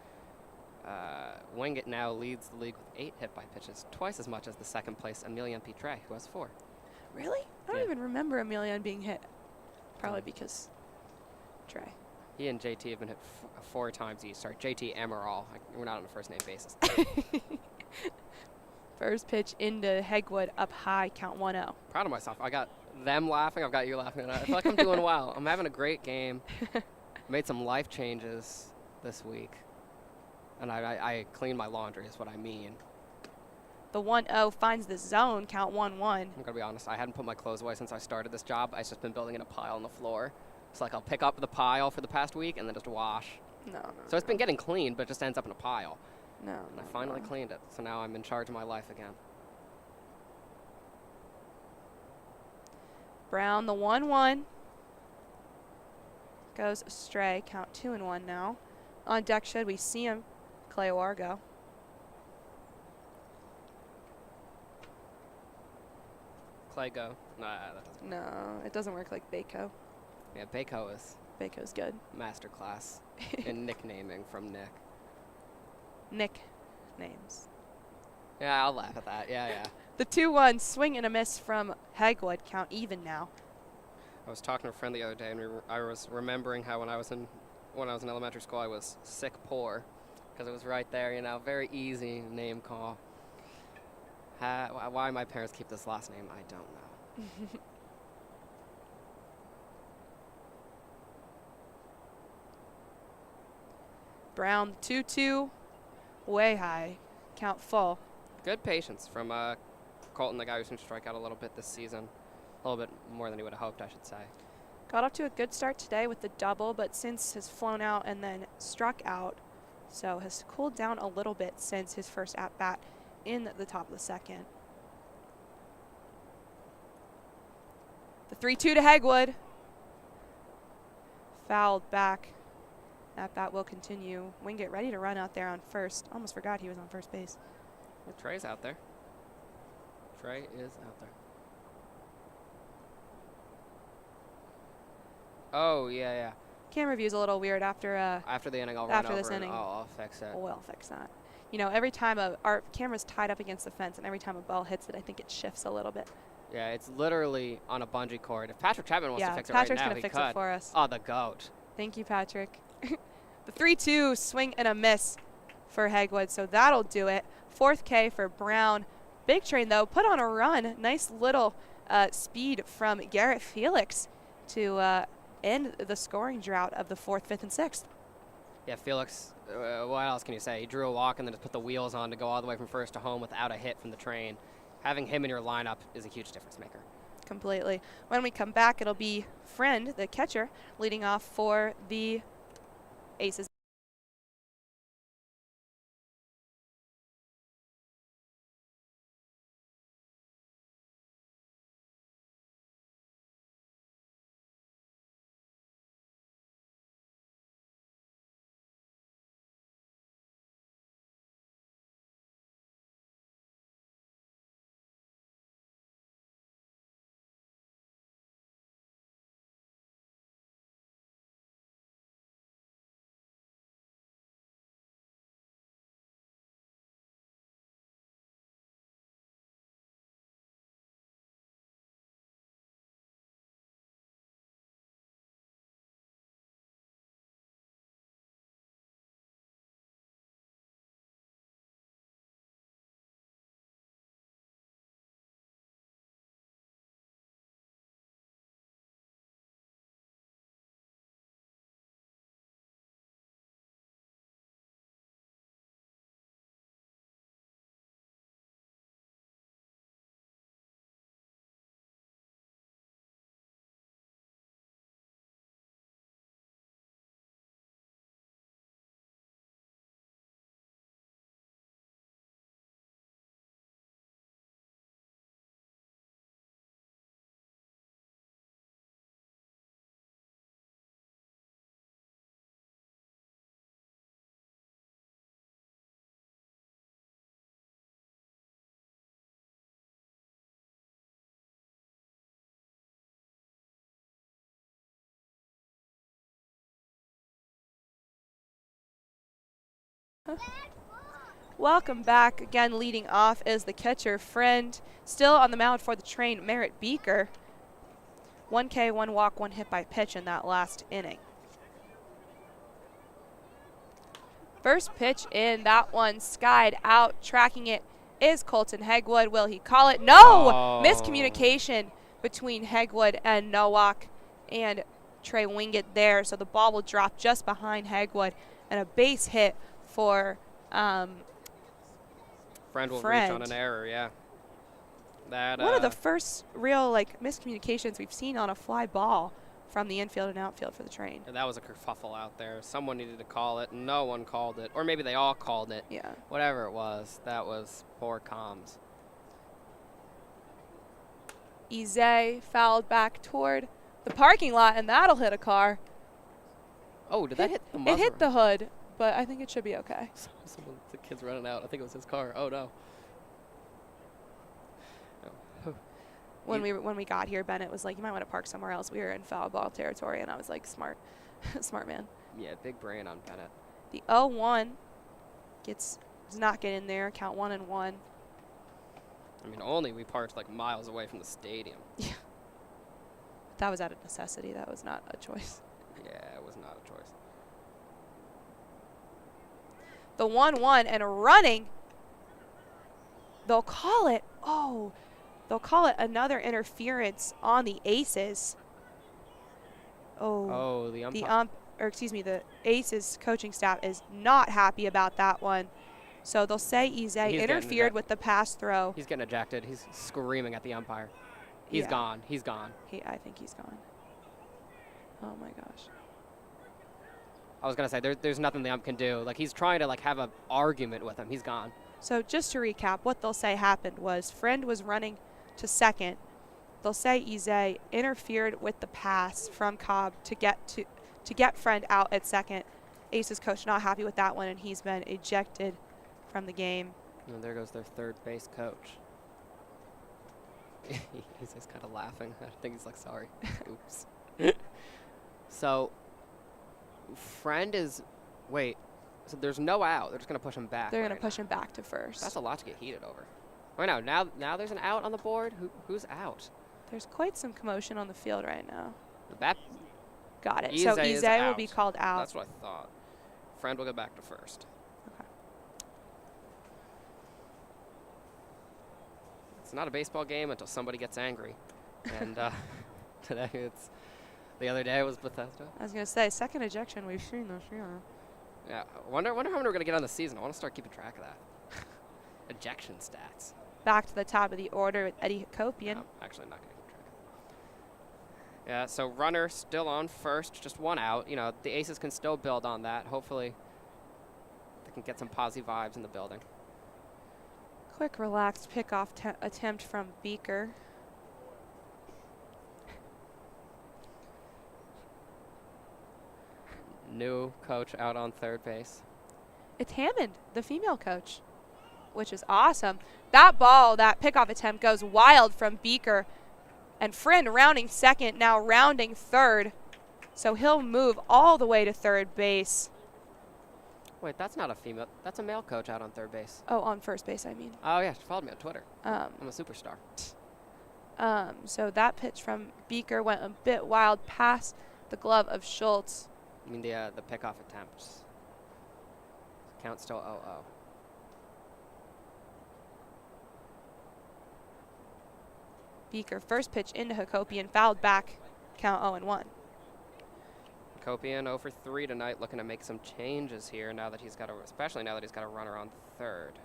Wingate now leads the league with 8 hit by pitches, twice as much as the second place Emilian Pitre, who has 4. Really? I don't Yeah. even remember Emilian being hit. Probably because Trey. He and JT have been hit 4 times each. Sorry, JT Emerald. We're not on a first name basis. First pitch into Hegwood, up high, count 1-0. Proud of myself. I got them laughing. I've got you laughing. I feel like I'm doing well. I'm having a great game. Made some life changes this week. And I cleaned my laundry is what I mean. The 1-0 finds the zone, count 1-1. I'm going to be honest. I hadn't put my clothes away since I started this job. I've just been building in a pile on the floor. It's like I'll pick up the pile for the past week and then just wash. No. So it's been getting cleaned, but it just ends up in a pile. No. And I finally cleaned it. So now I'm in charge of my life again. Brown, the 1-1. Goes astray, count 2-1 now. On deck, should we see him? Clay Wargo. Clay go. Nah, that doesn't work. No, it doesn't work like Baco. Yeah, Baco is Baco's good. masterclass in nicknaming from Nick. Nick names. Yeah, I'll laugh at that. Yeah. The 2-1 swing and a miss from Hegwood, count even now. I was talking to a friend the other day, and I was remembering how when I was in elementary school, I was sick poor, because it was right there. Very easy name call. Why my parents keep this last name, I don't know. Brown, 2-2, way high, count full. Good patience from Colton, the guy who's going to strike out a little bit this season. A little bit more than he would have hoped, I should say. Got off to a good start today with the double, but since has flown out and then struck out, so has cooled down a little bit since his first at-bat in the top of the second. The 3-2 to Hegwood. Fouled back. That bat will continue. Wingate ready to run out there on first. Almost forgot he was on first base. Well, Trey's out there. Trey is out there. Oh, yeah. Camera view's a little weird after the inning, I'll run after over this and inning. I'll fix it. We'll fix that. Every time our camera's tied up against the fence, and every time a ball hits it, I think it shifts a little bit. Yeah, it's literally on a bungee cord. If Patrick Chapman wants to fix it Patrick's right now, gonna fix he could. it for us. Oh, the GOAT. Thank you, Patrick. The 3-2 swing and a miss for Hegwood, so that'll do it. Fourth K for Brown. Big Train, though, put on a run. Nice little speed from Garrett Felix to end the scoring drought of the 4th, 5th, and 6th. Yeah, Felix, what else can you say? He drew a walk and then just put the wheels on to go all the way from first to home without a hit from the Train. Having him in your lineup is a huge difference maker. Completely. When we come back, it'll be Friend, the catcher, leading off for the Aces. Welcome back. Again, leading off is the catcher, Friend. Still on the mound for the Train, Merritt Beaker. 1K, 1 walk, 1 hit by pitch in that last inning. First pitch in, that one skied out, tracking it is Colton Hegwood. Will he call it? No! Oh. Miscommunication between Hegwood and Nowak and Trey Wingett there. So the ball will drop just behind Hegwood, and a base hit for Friend will Friend. reach on an error, yeah. That one of the first real miscommunications we've seen on a fly ball from the infield and outfield for the Train. That was a kerfuffle out there. Someone needed to call it. No one called it. Or maybe they all called it. Yeah. Whatever it was, that was poor comms. Ize fouled back toward the parking lot, and that'll hit a car. Oh, did that hit the muzzle? It hit the hood, but I think it should be okay. The kid's running out. I think it was his car. Oh, no. When we got here, Bennett was like, "You might want to park somewhere else." We were in foul ball territory, and I was like, "Smart, smart man." Yeah, big brain on Bennett. The 0-1 does not get in there. Count 1-1. I mean, only we parked like miles away from the stadium. Yeah. That was out of necessity. That was not a choice. Yeah, it was not a choice. The 1-1 and running. They'll call it. Oh. They'll call it another interference on the Aces. Oh, the umpire. The Aces coaching staff is not happy about that one. So they'll say Ize interfered with the pass throw. He's getting ejected. He's screaming at the umpire. He's gone. He's gone. I think he's gone. Oh my gosh. I was gonna say there's nothing the ump can do. Like he's trying to have an argument with him. He's gone. So just to recap, what they'll say happened was Friend was running to second. They'll say Ize interfered with the pass from Cobb to get Friend out at second. Aces coach not happy with that one, and he's been ejected from the game. And there goes their third base coach. He's just kind of laughing. I think he's like, sorry. Oops. So Friend is so there's no out. They're just gonna push him back. They're gonna push him back to first. That's a lot to get heated over. Right now there's an out on the board. Who's out? There's quite some commotion on the field right now. That got it. So Ize will be called out. That's what I thought. Friend will go back to first. Okay. It's not a baseball game until somebody gets angry, and today the other day was Bethesda. I was gonna say second ejection we've seen this year. Yeah, wonder how many we're gonna get on the season. I want to start keeping track of that. Ejection stats. Back to the top of the order with Eddie Hakopian. No, actually not gonna keep track. Yeah, so runner still on first, just one out. You know, the Aces can still build on that. Hopefully, they can get some positive vibes in the building. Quick, relaxed pickoff attempt from Beaker. New coach out on third base. It's Hammond, the female coach, which is awesome. That ball, that pickoff attempt goes wild from Beaker. And Friend rounding second, now rounding third. So he'll move all the way to third base. Wait, that's not a female. That's a male coach out on third base. Oh, on first base, I mean. Oh, yeah, she followed me on Twitter. I'm a superstar. So that pitch from Beaker went a bit wild past the glove of Schultz. I mean, the pickoff attempts. Count still 0-0. Beaker, first pitch into Hakopian, fouled back, count 0-1. Hakopian 0 for 3 tonight, looking to make some changes here especially now that he's got a runner on third.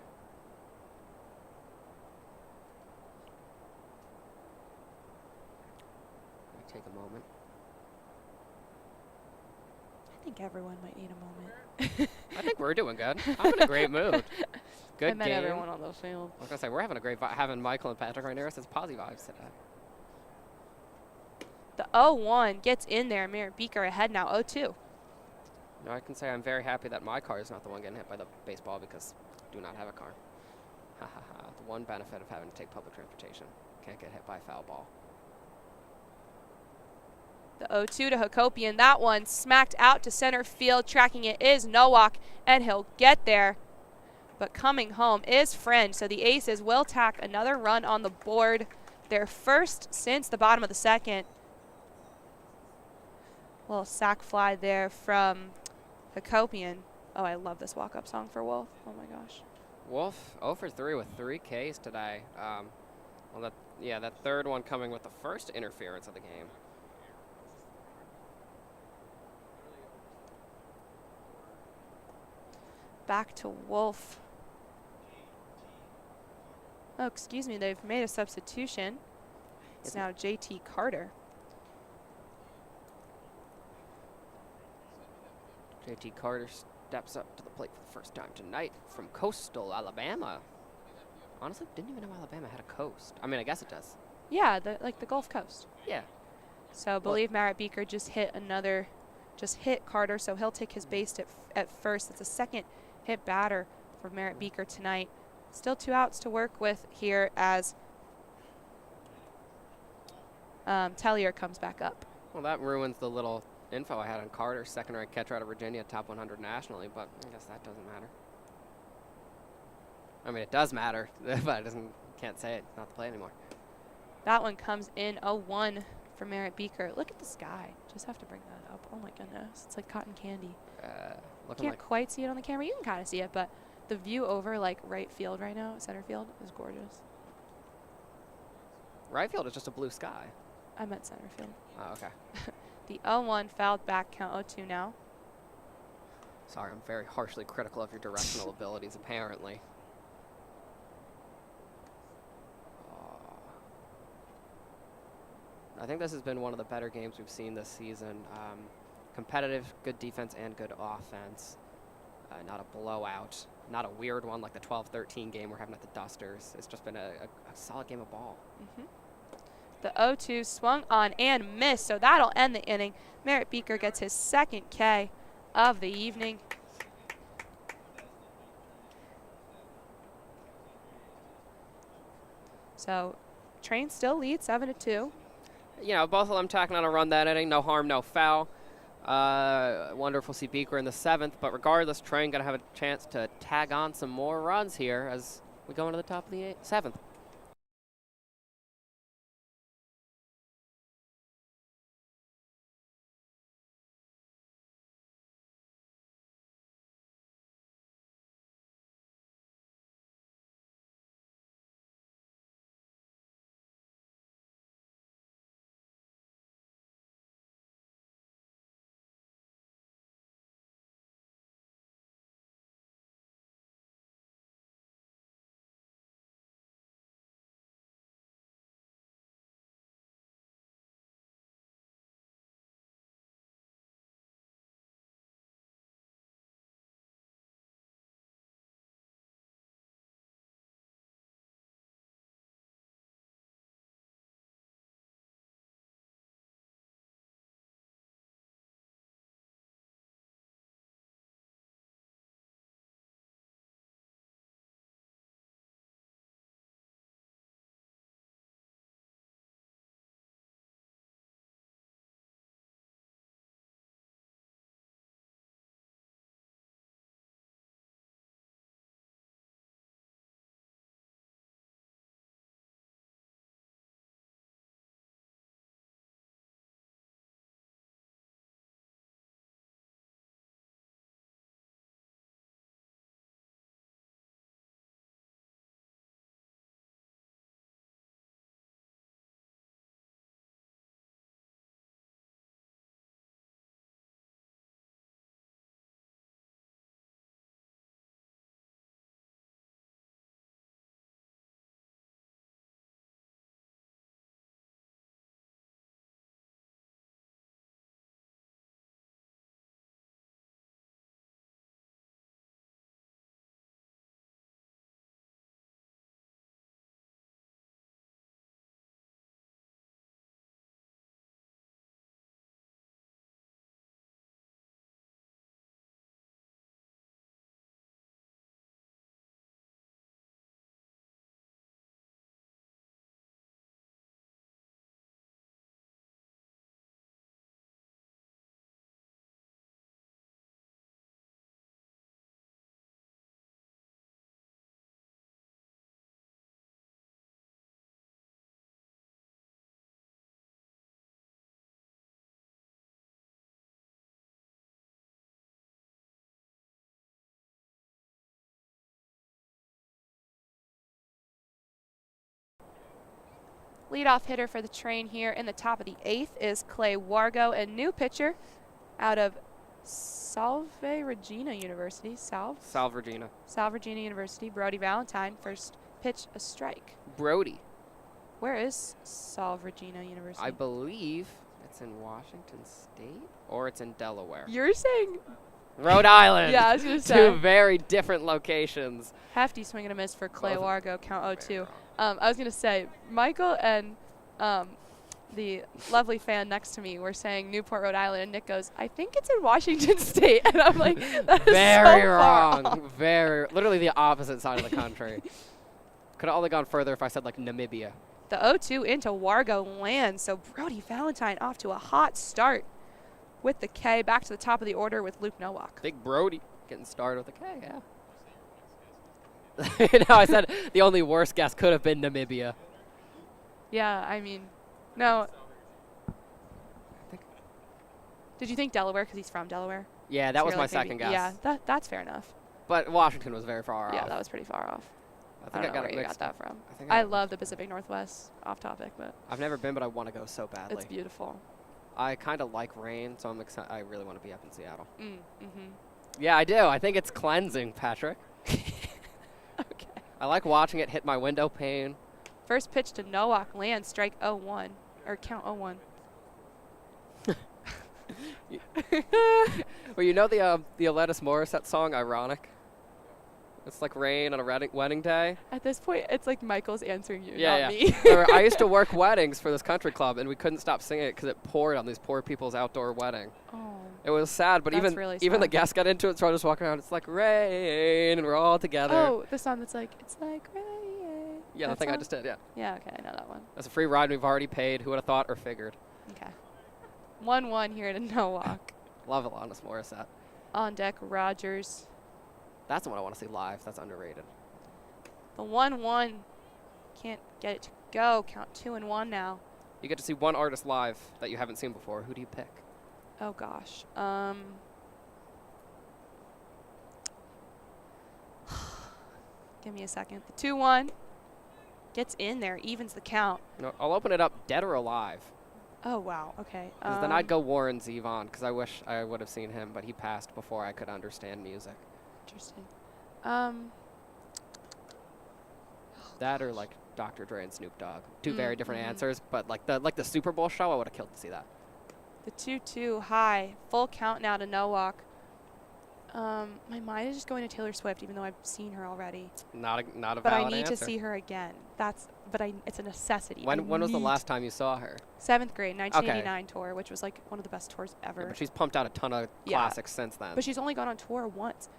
Let me take a moment. I think everyone might need a moment. I think we're doing good. I'm in a great mood. Good I meant game. everyone on the field. I was going to say, we're having a great having Michael and Patrick right near us. It's positive vibes today. The 0-1 gets in there. Merritt Beaker ahead now, 0-2. Now I can say I'm very happy that my car is not the one getting hit by the baseball because I do not have a car. Ha ha ha. The one benefit of having to take public transportation. Can't get hit by a foul ball. The 0-2 to Hakopian. That one smacked out to center field. Tracking it is Nowak, and he'll get there. But coming home is Friend. So the Aces will tack another run on the board. Their first since the bottom of the second. Little sack fly there from Hakopian. Oh, I love this walk-up song for Wolf. Oh, my gosh. Wolf 0 for 3 with 3 Ks today. Well, that third one coming with the first interference of the game. Back to Wolf. Oh, excuse me, they've made a substitution. It's now JT Carter. JT Carter steps up to the plate for the first time tonight from Coastal, Alabama. Honestly, didn't even know Alabama had a coast. I mean, I guess it does. Yeah, like the Gulf Coast. Yeah. So I believe Merritt Beaker just hit Carter, so he'll take his base at first. It's a second hit batter for Merritt Beaker tonight. Still 2 outs to work with here as Tellier comes back up. Well, that ruins the little info I had on Carter, second-ranked catcher out of Virginia, top 100 nationally, but I guess that doesn't matter. I mean, it does matter, but can't say it. It's not the play anymore. That one comes in 0-1 for Merritt Beaker. Look at the sky. Just have to bring that up. Oh my goodness, it's like cotton candy. Can't quite see it on the camera. You can kind of see it, but the view over like right field right now, center field, is gorgeous. Right field is just a blue sky. I meant center field. Oh, okay. The 0-1 fouled back, count 0-2 now. Sorry, I'm very harshly critical of your directional abilities, apparently. I think this has been one of the better games we've seen this season. Competitive, good defense, and good offense. Not a blowout. Not a weird one like the 12-13 game we're having at the Dusters. It's just been a solid game of ball. The 0-2 swung on and missed, so that'll end the inning. Merritt Beaker gets his second K of the evening. So Train still leads 7-2. You know, both of them tacking on a run that inning. No harm, no foul. Wonderful to see Beaker in the 7th, but regardless, Train going to have a chance to tag on some more runs here as we go into the top of the 7th. Leadoff hitter for the Train here in the top of the 8th is Clay Wargo, a new pitcher out of Salve Regina University. Salve Regina. Regina University. Brody Valentine. First pitch, a strike. Brody. Where is Salve Regina University? I believe it's in Washington State or it's in Delaware. You're saying Rhode Island. Yeah, I was going to say. Two very different locations. Hefty swing and a miss for Clay Wargo, count 0-2. Wrong. I was going to say, Michael and the lovely fan next to me were saying Newport, Rhode Island, and Nick goes, I think it's in Washington State. And I'm like, that is Very so wrong. far off. Literally the opposite side of the country. Could have only gone further if I said like Namibia. The 0-2 into Wargo lands, so Brody Valentine off to a hot start with the K. Back to the top of the order with Luke Nowak. Big Brody getting started with a K, yeah. No, I said the only worst guess could have been Namibia. Yeah, I mean, no. Did you think Delaware because he's from Delaware? Yeah, that So was you're my like maybe- second guess. Yeah, that's fair enough. But Washington was very far Yeah, off. that was pretty far off. I I think don't know where it you got mixed. that from. I think I got love the Pacific Northwest, off topic, but I've never been, but I want to go so badly. it's beautiful. I kind of like rain, so I'm excited. I really want to be up in Seattle. Mm-hmm. Yeah, I do. I think it's cleansing, Patrick. Okay. I like watching it hit my window pane. First pitch to Nowak, land, strike 0-1, or count 0-1. Well, you know the Alanis Morissette song, Ironic? It's like rain on a wedding day. At this point, it's like Michael's answering you, Yeah, not yeah. me. I used to work weddings for this country club, and we couldn't stop singing it because it poured on these poor people's outdoor wedding. Oh. It was sad, but That's even really even the sad. guests got into it, so I just walk around. It's like rain, and we're all together. Oh, the song that's like, it's like rain. Yeah, the That thing I song? just did, yeah. Yeah, okay, I know that one. That's a free ride we've already paid. Who would have thought or figured? Okay. 1-1 here to Nowak. Love Alanis Morissette. On deck, Rogers. That's the one I want to see live. That's underrated. The 1-1. Can't get it to go. Count 2-1 now. You get to see one artist live that you haven't seen before. Who do you pick? Oh, gosh. Give me a second. The 2-1 gets in there, evens the count. No, I'll open it up, dead or alive. Oh, wow. Okay. 'Cause then I'd go Warren Zevon, because I wish I would have seen him, but he passed before I could understand music. Interesting. That or like Dr. Dre and Snoop Dogg. Two very different Mhm. answers, but like the Super Bowl show, I would have killed to see that. The 2-2 high. Full count now to Nowak. My mind is just going to Taylor Swift, even though I've seen her already. Not a But I valid need answer. to see her again. It's a necessity. When was the need- last time you saw her? 7th grade, 1989 tour, which was like one of the best tours ever. Yeah, but she's pumped out a ton of Yeah. classics since then. But she's only gone on tour once.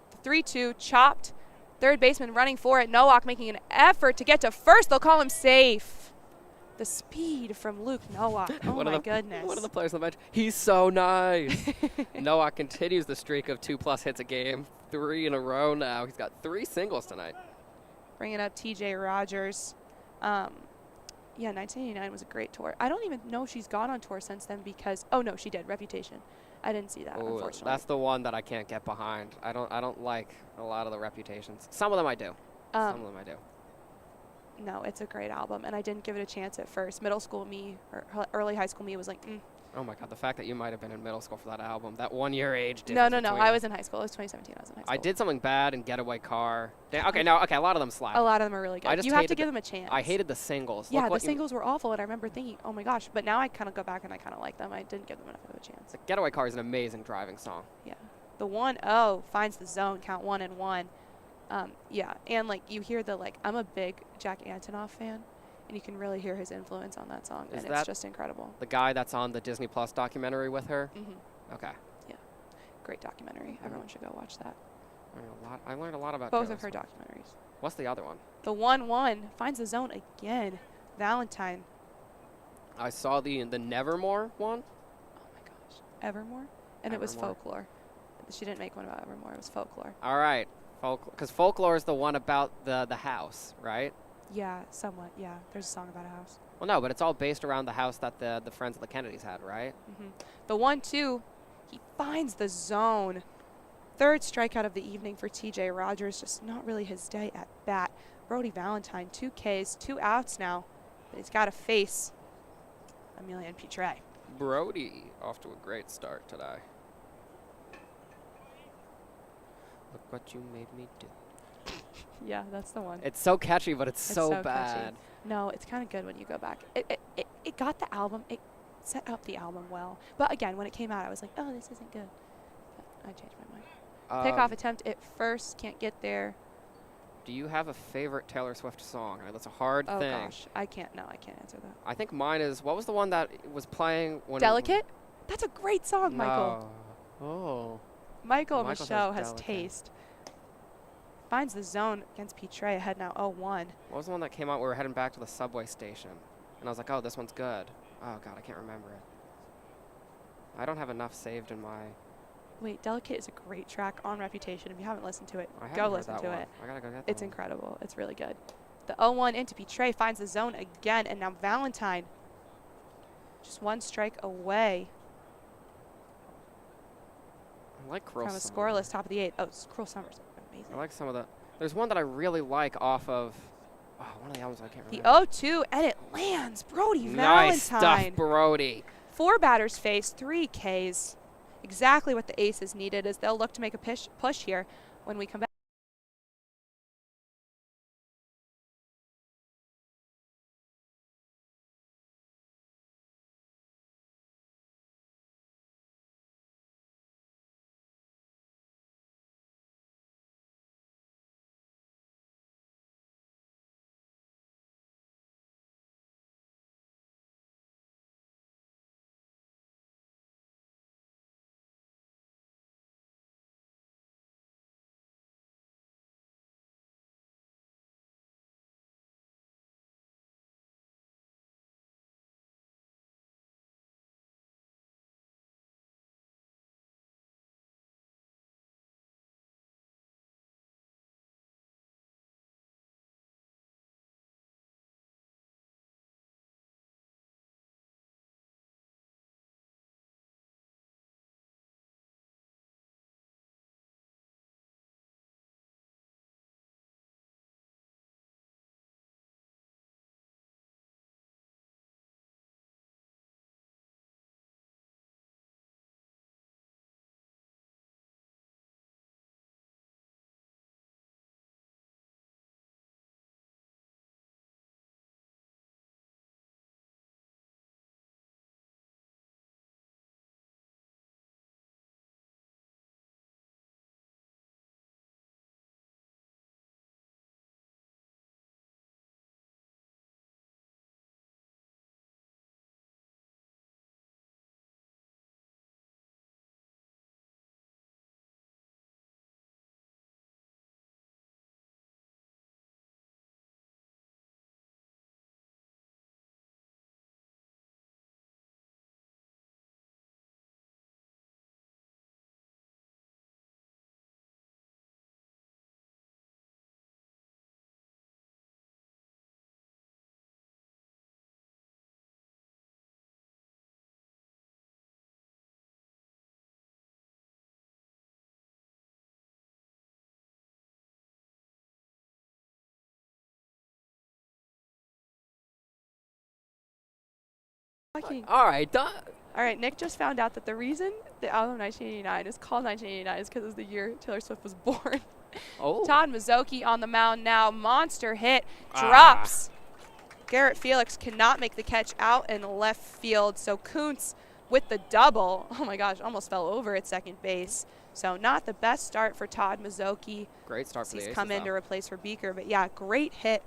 The 3-2 chopped. Third baseman running for it. Nowak making an effort to get to first. They'll call him safe. The speed from Luke Nowak. Oh One my of the, goodness. One of the players on the bench. He's so nice. Nowak continues the streak of 2+ hits a game. 3 in a row now. He's got 3 singles tonight. Bringing up TJ Rogers. Yeah, 1989 was a great tour. I don't even know if she's gone on tour since then because, oh no, she did. Reputation. I didn't see that, Ooh, unfortunately. that's the one that I can't get behind. I don't like a lot of the reputations. Some of them I do. Some of them I do. No, it's a great album, and I didn't give it a chance at first. Middle school me, or early high school me was like, Oh my God, the fact that you might have been in middle school for that album, that 1 year age No, difference. I was in high school. It was 2017. I was in high school. I did something bad in Getaway Car. Okay, a lot of them slap. A lot of them are really good. I just You have to hated give them a chance. I hated the singles. Yeah, Look the what you- singles were awful, and I remember thinking, oh my gosh. But now I kind of go back and I kind of like them. I didn't give them enough of a chance. Getaway Car is an amazing driving song. Yeah. The 1-0 finds the zone, count 1-1. Yeah, and like you hear the I'm a big Jack Antonoff fan, and you can really hear his influence on that song, Is and that it's just incredible. The guy that's on the Disney Plus documentary with her? Mm-hmm. Okay. Great documentary. Everyone should go watch that. I learned a lot about Both Taylor of her Swift. documentaries. What's the other one? The 1-1 finds the zone again. Valentine. I saw the Nevermore one. Oh my gosh. Evermore? And it was Evermore. Folklore. She didn't make one about Evermore. It was Folklore. All right. Because Folklore is the one about the house, right? Yeah, somewhat. Yeah, there's a song about a house. Well, no, but it's all based around the house that the friends of the Kennedys had, right? Mm-hmm. The 1-2, he finds the zone. Third strikeout of the evening for TJ Rogers. Just not really his day at bat. Brody Valentine, 2 Ks, 2 outs now. But he's got to face Emilian Pitre. Brody off to a great start today. Look what you made me do. Yeah, that's the one. It's so catchy, but it's so so bad. Catchy. No, it's kind of good when you go back. It got the album. It set up the album well. But again, when it came out, I was like, oh, this isn't good. But I changed my mind. Pickoff attempt at first. Can't get there. Do you have a favorite Taylor Swift song? I know that's a hard thing. Oh, gosh. I can't. No, I can't answer that. I think mine is, what was the one that was playing when Delicate? That's a great song, Michael. No. Oh. Michael Michael Michaud says has Delicate. taste. Finds the zone against Pitre ahead now 0-1. What was the one that came out? We were heading back to the subway station. And I was like, oh, this one's good. Oh, God, I can't remember it. I don't have enough saved in my... Wait, Delicate is a great track on Reputation. If you haven't listened to it, I haven't go heard listen that to one. it. I gotta go get that It's one. incredible. It's really good. The 0-1 into Pitre finds the zone again, and now Valentine just one strike away I like Cruel from a Summer. scoreless top of the 8th. Oh, Cruel Summer's amazing. I like some of the... There's one that I really like off of... Oh, one of the albums I can't The remember. 0-2, and it lands. Brody Nice Valentine. stuff, Brody. 4 batters faced, 3 Ks. Exactly what the Aces needed, as they'll look to make a push here when we come back. All right, done. All right, Nick just found out that the reason the album 1989 is called 1989 is because it's the year Taylor Swift was born. Oh. Todd Mazzocchi on the mound now. Monster hit. Drops. Garrett Felix cannot make the catch out in left field. So Kuntz with the double. Oh, my gosh, almost fell over at second base. So not the best start for Todd Mazzocchi. Great start for the He's Aces, come in though. to replace for Beaker. But, yeah, great hit.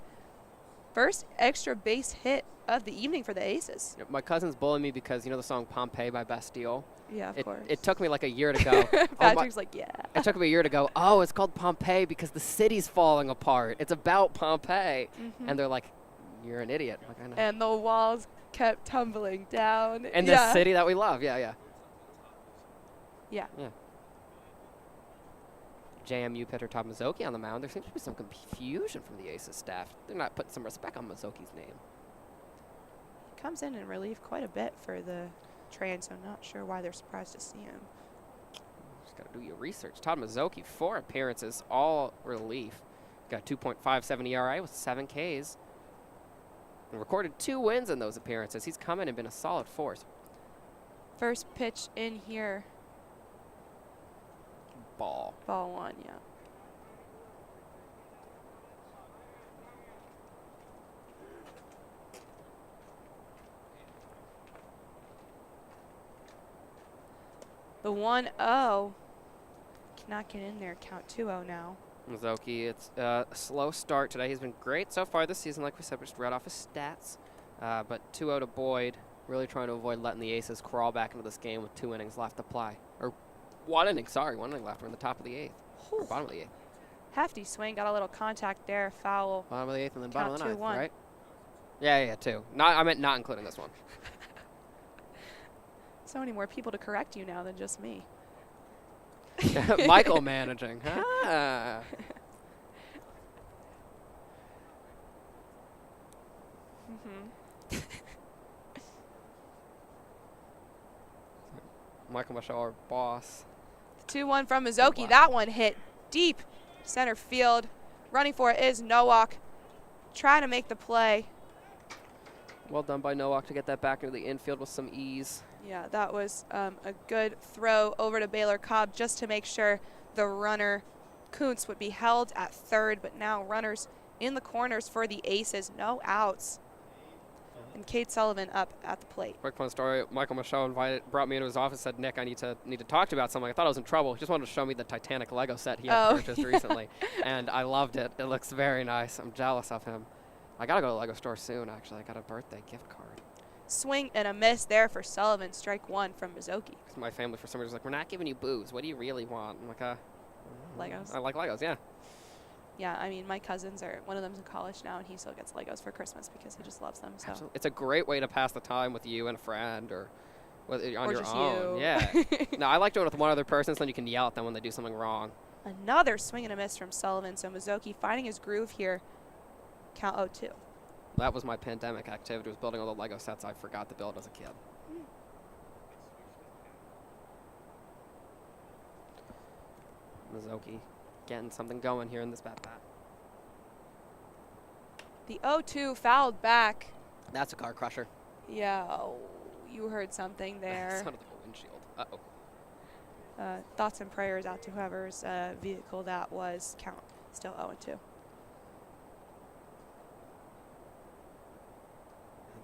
First extra base hit of the evening for the Aces. Yep, my cousin's bullying me because you know the song Pompeii by Bastille? Yeah, of course. It took me like a year to go. Patrick's like, yeah. It took me a year to go, oh, it's called Pompeii because the city's falling apart. It's about Pompeii. And they're like, you're an idiot. Like, I know. And the walls kept tumbling down. In this city that we love. Yeah. JMU pitcher Todd Mazzocchi on the mound. There seems to be some confusion from the Aces staff. They're not putting some respect on Mazzocchi's name. Comes in relief quite a bit for the Train, so not sure why they're surprised to see him. Just got to do your research. Todd Mazzocchi, 4 appearances, all relief. Got 2.57 ERA with 7 Ks. And recorded 2 wins in those appearances. He's come in and been a solid force. First pitch in here. Ball. Ball 1, yeah. The 1-0 cannot get in there. Count 2-0 now. Mizuki, it's a slow start today. He's been great so far this season, like we said. We just read off his stats. But 2-0 to Boyd. Really trying to avoid letting the Aces crawl back into this game with 2 innings left to play. Or 1 inning, sorry. 1 inning left. We're in the top of the 8th. Or bottom of the 8th. Hefty swing. Got a little contact there. Foul. Bottom of the 8th and then Count bottom of the 9th, 2-1. right? Yeah, 2. I meant not including this one. So many more people to correct you now than just me. Michael managing. Ah. Michael Michelle, our boss. 2-1 from Mizuki. Wow. That one hit deep center field. Running for it is Nowak. Trying to make the play. Well done by Nowak to get that back into the infield with some ease. Yeah, that was a good throw over to Baylor Cobb just to make sure the runner, Kuntz, would be held at third. But now runners in the corners for the Aces. No outs. And Kate Sullivan up at the plate. Quick fun story. Michael Michaud brought me into his office, said, "Nick, I need to talk to you about something." I thought I was in trouble. He just wanted to show me the Titanic Lego set he had purchased recently, and I loved it. It looks very nice. I'm jealous of him. I gotta go to the Lego store soon. Actually, I got a birthday gift card. Swing and a miss there for Sullivan. Strike 1 from Mizuki. My family, for some reason, was like, "We're not giving you booze. What do you really want?" I'm like, Legos. I like Legos, yeah. Yeah, I mean, my cousins one of them's in college now, and he still gets Legos for Christmas because he just loves them. So Absolutely. It's a great way to pass the time with you and a friend, or on or your just own. you. Yeah. No, I like doing it with one other person, so then you can yell at them when they do something wrong. Another swing and a miss from Sullivan. So Mizuki finding his groove here. Count 0-2. That was my pandemic activity, was building all the Lego sets I forgot to build as a kid. Mizuki getting something going here in this bat. The 0-2 fouled back. That's a car crusher. Yeah, you heard something there. Son of the windshield. Uh-oh. Thoughts and prayers out to whoever's vehicle that was. Count still 0-2.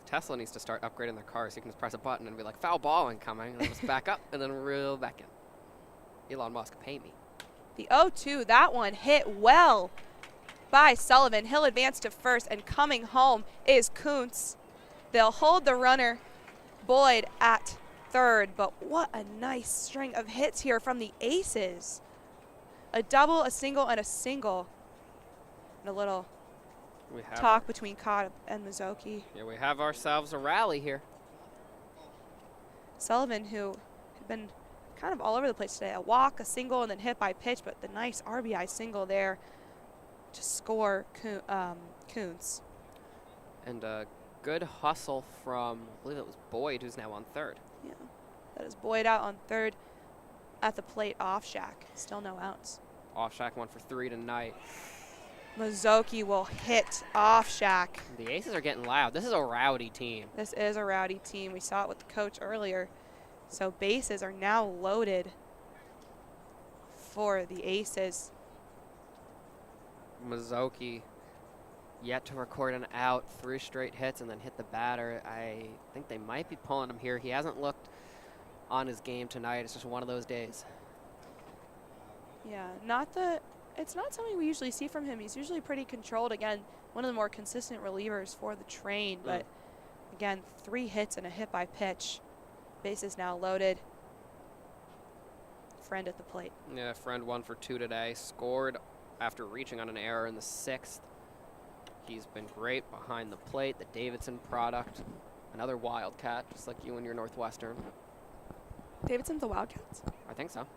Tesla needs to start upgrading their cars so you can just press a button and be like, foul ball incoming, and then just back up and then reel back in. Elon Musk, pay me. The 0-2, that one hit well by Sullivan. He'll advance to first, and coming home is Kuntz. They'll hold the runner, Boyd, at third, but what a nice string of hits here from the Aces. A double, a single, and a single. And a little talk between Cobb and Mizuki. Yeah, we have ourselves a rally here. Sullivan, who had been kind of all over the place today. A walk, a single, and then hit by pitch, but the nice RBI single there to score Kuntz. And a good hustle from, I believe it was Boyd, who's now on third. Yeah, that is Boyd out on third at the plate off Shack. Still no outs. Off Shack 1 for 3 tonight. Mizuki will hit off Shack. The Aces are getting loud. This is a rowdy team. This is a rowdy team. We saw it with the coach earlier. So bases are now loaded for the Aces. Mizuki yet to record an out, 3 straight hits, and then hit the batter. I think they might be pulling him here. He hasn't looked on his game tonight. It's just one of those days. Yeah, it's not something we usually see from him. He's usually pretty controlled. Again, one of the more consistent relievers for the Train. But again, 3 hits and a hit by pitch. Bases now loaded. Friend at the plate. Yeah, Friend 1 for 2 today. Scored after reaching on an error in the 6th. He's been great behind the plate. The Davidson product. Another Wildcat, just like you and your Northwestern. Davidson's the Wildcats? I think so.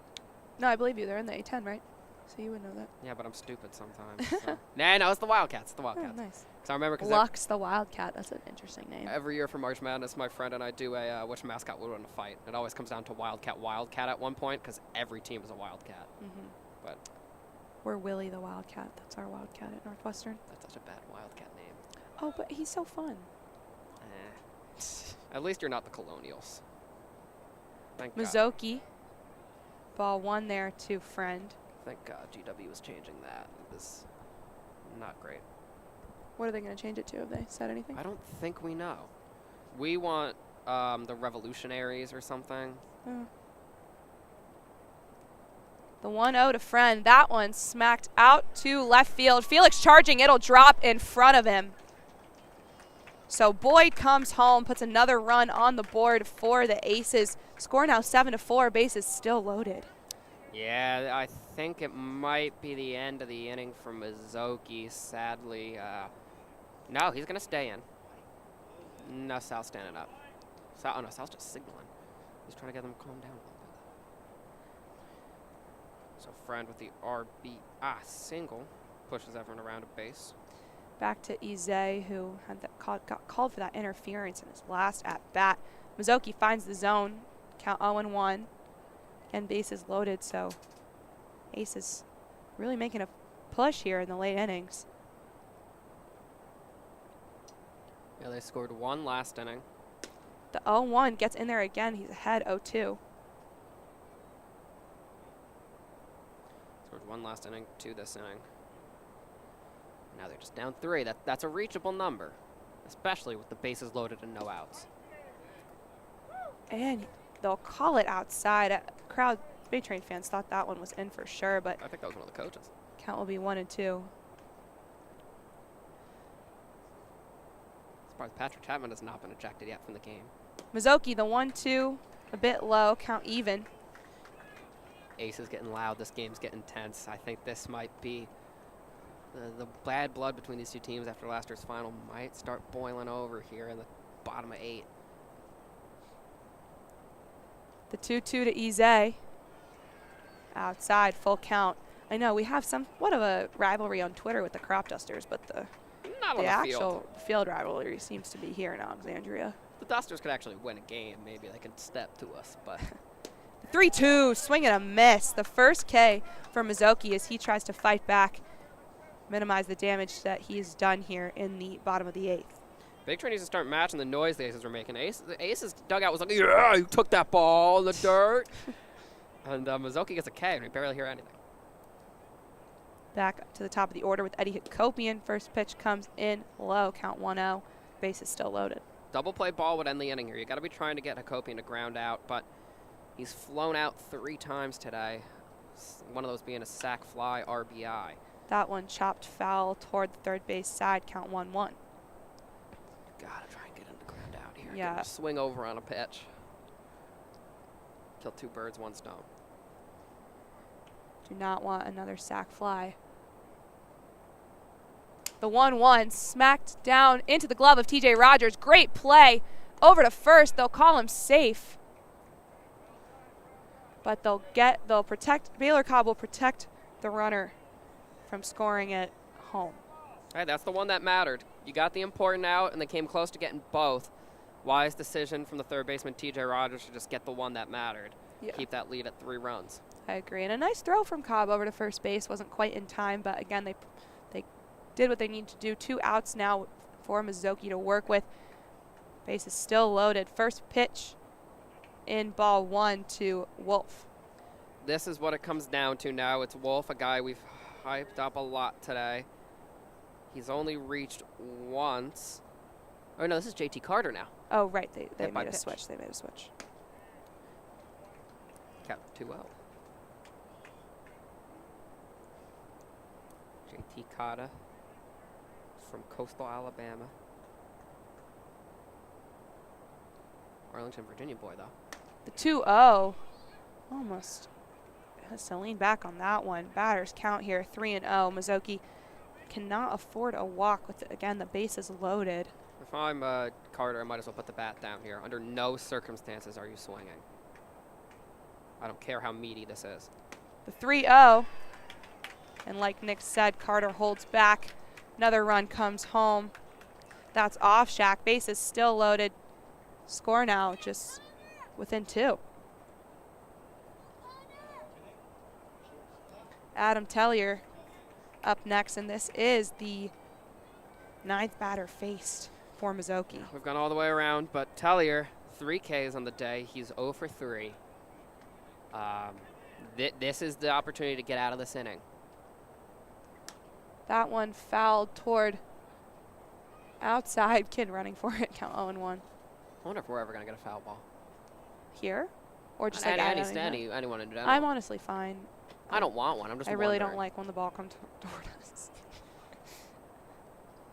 No, I believe you. They're in the A10, right? So you would know that. Yeah, but I'm stupid sometimes. So. No, it's the Wildcats. It's the Wildcats. Oh, nice. So I remember because Lux the Wildcat. That's an interesting name. every year for March Madness, my friend and I do a which mascot would win a fight. It always comes down to Wildcat at one point because every team is a Wildcat. Mm-hmm. But we're Willie the Wildcat. That's our Wildcat at Northwestern. that's such a bad Wildcat name. Oh, but he's so fun. At least you're not the Colonials. Thank God. Mizuki. Ball 1 there to Friend. Thank God GW was changing that. It was not great. What are they going to change it to? Have they said anything? I don't think we know. We want the Revolutionaries or something. Oh. The 1-0 to Friend. That one smacked out to left field. Felix charging. It'll drop in front of him. So Boyd comes home, puts another run on the board for the Aces. Score now 7-4. Bases still loaded. Yeah, I think it might be the end of the inning for Mizuki, sadly. No, he's going to stay in. No, Sal's standing up. Oh, no, Sal's just signaling. He's trying to get them to calm down a little bit. So Friend with the RBI single pushes everyone around a base. Back to Ize, who had that got called for that interference in his last at-bat. Mizuki finds the zone. Count 0-1. And bases loaded, so Aces really making a push here in the late innings. Yeah, they scored 1 last inning. The 0-1 gets in there again. He's ahead 0-2. Scored 1 last inning, 2 this inning. Now they're just down 3. That's a reachable number, especially with the bases loaded and no outs. And they'll call it outside. Crowd, Bay Train fans thought that one was in for sure, but I think that was one of the coaches. count will be 1-2. Surprised Patrick Chapman has not been ejected yet from the game. Mizuki, the 1-2, a bit low, count even. Aces getting loud. This game's getting tense. I think this might be the bad blood between these two teams after last year's final might start boiling over here in the bottom of 8. The 2-2 to Ize. Outside, full count. I know we have somewhat of a rivalry on Twitter with the Crop Dusters, but the Not on the actual field rivalry seems to be here in Alexandria. The Dusters could actually win a game. Maybe they can step to us, but 3-2, swing and a miss. The first K for Mizuki as he tries to fight back, minimize the damage that he's done here in the bottom of the 8th. Big Train needs to start matching the noise the Aces were making. The Aces dugout was like, yeah, you took that ball in the dirt. And Mizuki gets a K, and we barely hear anything. Back to the top of the order with Eddie Hakopian. First pitch comes in low, count 1-0. Base is still loaded. Double play ball would end the inning here. You got to be trying to get Hakopian to ground out, but he's flown out 3 times today. One of those being a sac fly RBI. That one chopped foul toward the third base side, count 1-1. Gotta try and get him to ground out here. Yeah. Get him to swing over on a pitch. Kill 2 birds, 1 stone. Do not want another sac fly. The 1-1 smacked down into the glove of TJ Rogers. Great play over to first. They'll call him safe. But they'll protect, Baylor Cobb will protect the runner from scoring at home. All right, that's the one that mattered. You got the important out, and they came close to getting both. Wise decision from the third baseman, TJ Rogers, to just get the one that mattered. Yeah. Keep that lead at 3 runs. I agree. And a nice throw from Cobb over to first base. Wasn't quite in time, but again, they did what they need to do. 2 outs now for Mizuki to work with. Base is still loaded. First pitch in ball 1 to Wolf. This is what it comes down to now. It's Wolf, a guy we've hyped up a lot today. He's only reached once. Oh, no, this is JT Carter now. Oh, right. They Hit by made a pitch. switch. They made a switch. Count 2-0. JT Carter from coastal Alabama. Arlington, Virginia boy, though. The 2-0 almost has to lean back on that one. Batters count here 3-0. Mizuki cannot afford a walk with, again, the base is loaded. If I'm Carter, I might as well put the bat down here. Under no circumstances are you swinging. I don't care how meaty this is. The 3-0. And like Nick said, Carter holds back. Another run comes home. That's off Shack. Base is still loaded. Score now just within 2. Adam Tellier up next, and this is the 9th batter faced for Mizzouki. We've gone all the way around, but Tellier, 3 Ks on the day. He's 0 for 3. This is the opportunity to get out of this inning. That one fouled toward outside. Kid running for it. Count 0-1. I wonder if we're ever going to get a foul ball. Here? Or just anyone in general. I'm honestly fine. I don't want one. I'm just I really wondering. don't like when the ball comes toward us.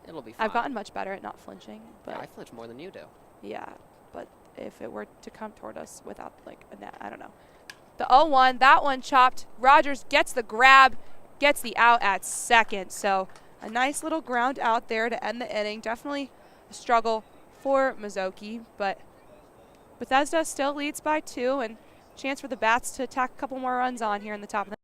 It'll be fine. I've gotten much better at not flinching. But yeah, I flinch more than you do. Yeah, but if it were to come toward us without, like, a net, I don't know. The 0-1, that one chopped. Rogers gets the grab, gets the out at second. So a nice little ground out there to end the inning. Definitely a struggle for Mizzouki, but Bethesda still leads by 2, and chance for the Bats to tack a couple more runs on here in the top of the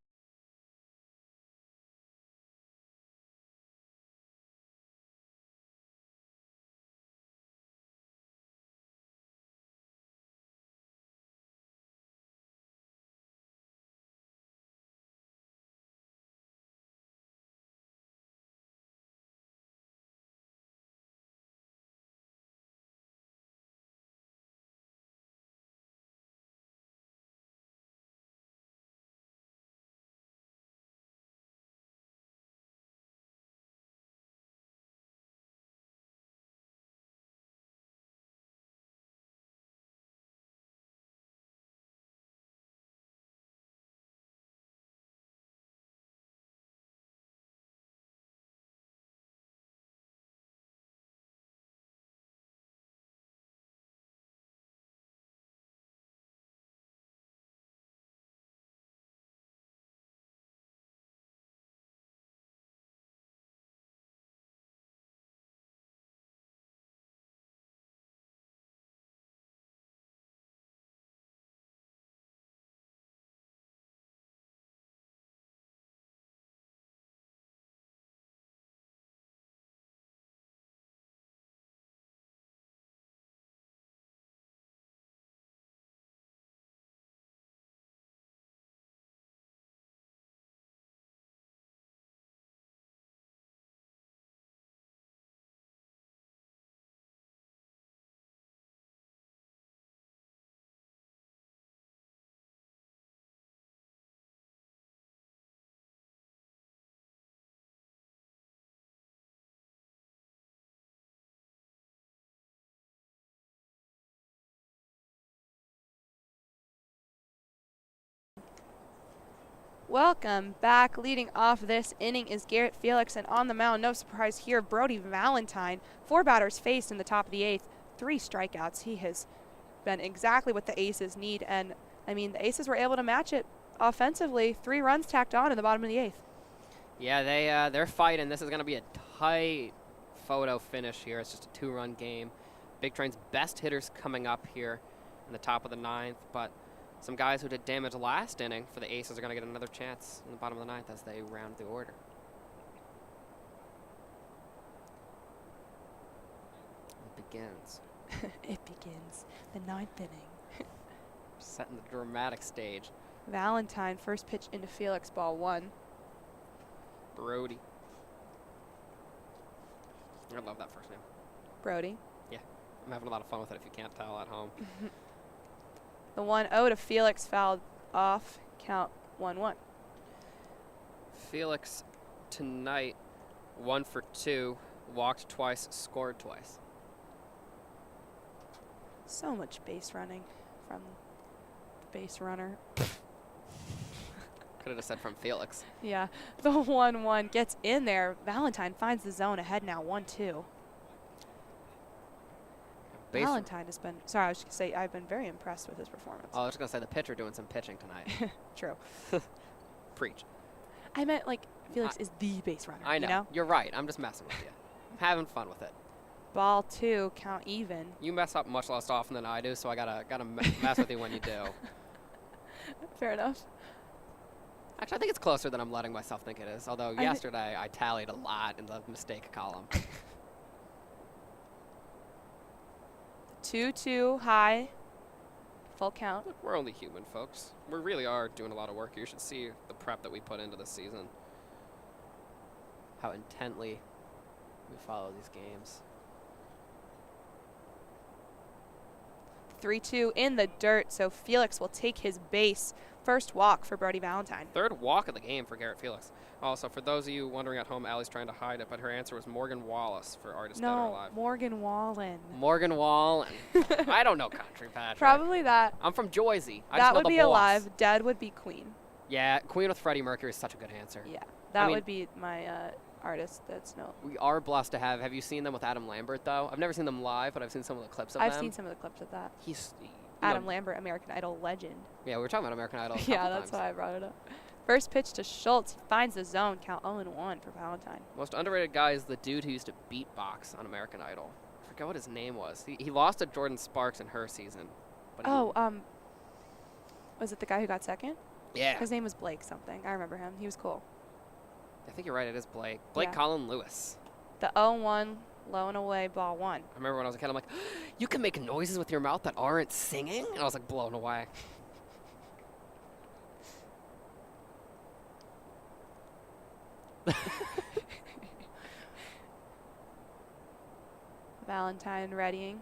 Welcome back. Leading off this inning is Garrett Felix, and on the mound, no surprise here, Brody Valentine. 4 batters faced in the top of the 8th, 3 strikeouts. He has been exactly what the Aces need, and I mean, the Aces were able to match it offensively. 3 runs tacked on in the bottom of the 8th. Yeah, they're fighting. This is going to be a tight photo finish here. It's just a 2-run game. Big Train's best hitters coming up here in the top of the 9th, but some guys who did damage last inning for the Aces are going to get another chance in the bottom of the 9th as they round the order. It begins. It begins. The 9th inning. Setting the dramatic stage. Valentine, first pitch into Felix, ball 1. Brody. I love that first name. Brody. Yeah, I'm having a lot of fun with it if you can't tell at home. The 1-0 to Felix fouled off. Count 1-1. Felix tonight 1 for 2, walked twice, scored twice. So much base running from the base runner. Could have just said from Felix. Yeah, the 1-1 gets in there. Valentine finds the zone ahead now, 1-2. Valentine has been, sorry, I was just going to say, I've been very impressed with his performance. Oh, I was just going to say the pitcher doing some pitching tonight. True. Preach. I meant, like, Felix is the base runner. I know. You know? You're right. I'm just messing with you. I'm having fun with it. Ball 2, count even. You mess up much less often than I do, so I gotta mess with you when you do. Fair enough. Actually, I think it's closer than I'm letting myself think it is. Although yesterday I tallied a lot in the mistake column. 2-2 high. Full count. Look, we're only human, folks. We really are doing a lot of work. You should see the prep that we put into this season. How intently we follow these games. 3-2 in the dirt, so Felix will take his base. First walk for Brody Valentine. Third walk of the game for Garrett Felix. Also, for those of you wondering at home, Allie's trying to hide it, but her answer was Morgan Wallace for Artists Dead or Alive. Morgan Wallen. Morgan Wallen. I don't know country, Patrick. Probably that. I'm from Jersey. I that just know would the be boss. Alive. Dead would be Queen. Yeah, Queen with Freddie Mercury is such a good answer. Yeah, that would be my artist. That's no. We are blessed to have. Have you seen them with Adam Lambert though? I've never seen them live, but I've seen some of the clips of them. I've seen some of the clips of that. He's Adam Lambert, American Idol legend. Yeah, we were talking about American Idol. Yeah, that's why I brought it up. First pitch to Schultz. He finds the zone. Count 0-1 for Valentine. Most underrated guy is the dude who used to beatbox on American Idol. I forget what his name was. He lost to Jordan Sparks in her season. But was it the guy who got second? Yeah. His name was Blake something. I remember him. He was cool. I think you're right. It is Blake. Blake Colin Lewis. The 0-1, low and away, ball 1. I remember when I was a kid, I'm like, you can make noises with your mouth that aren't singing? And I was like blown away. Valentine readying.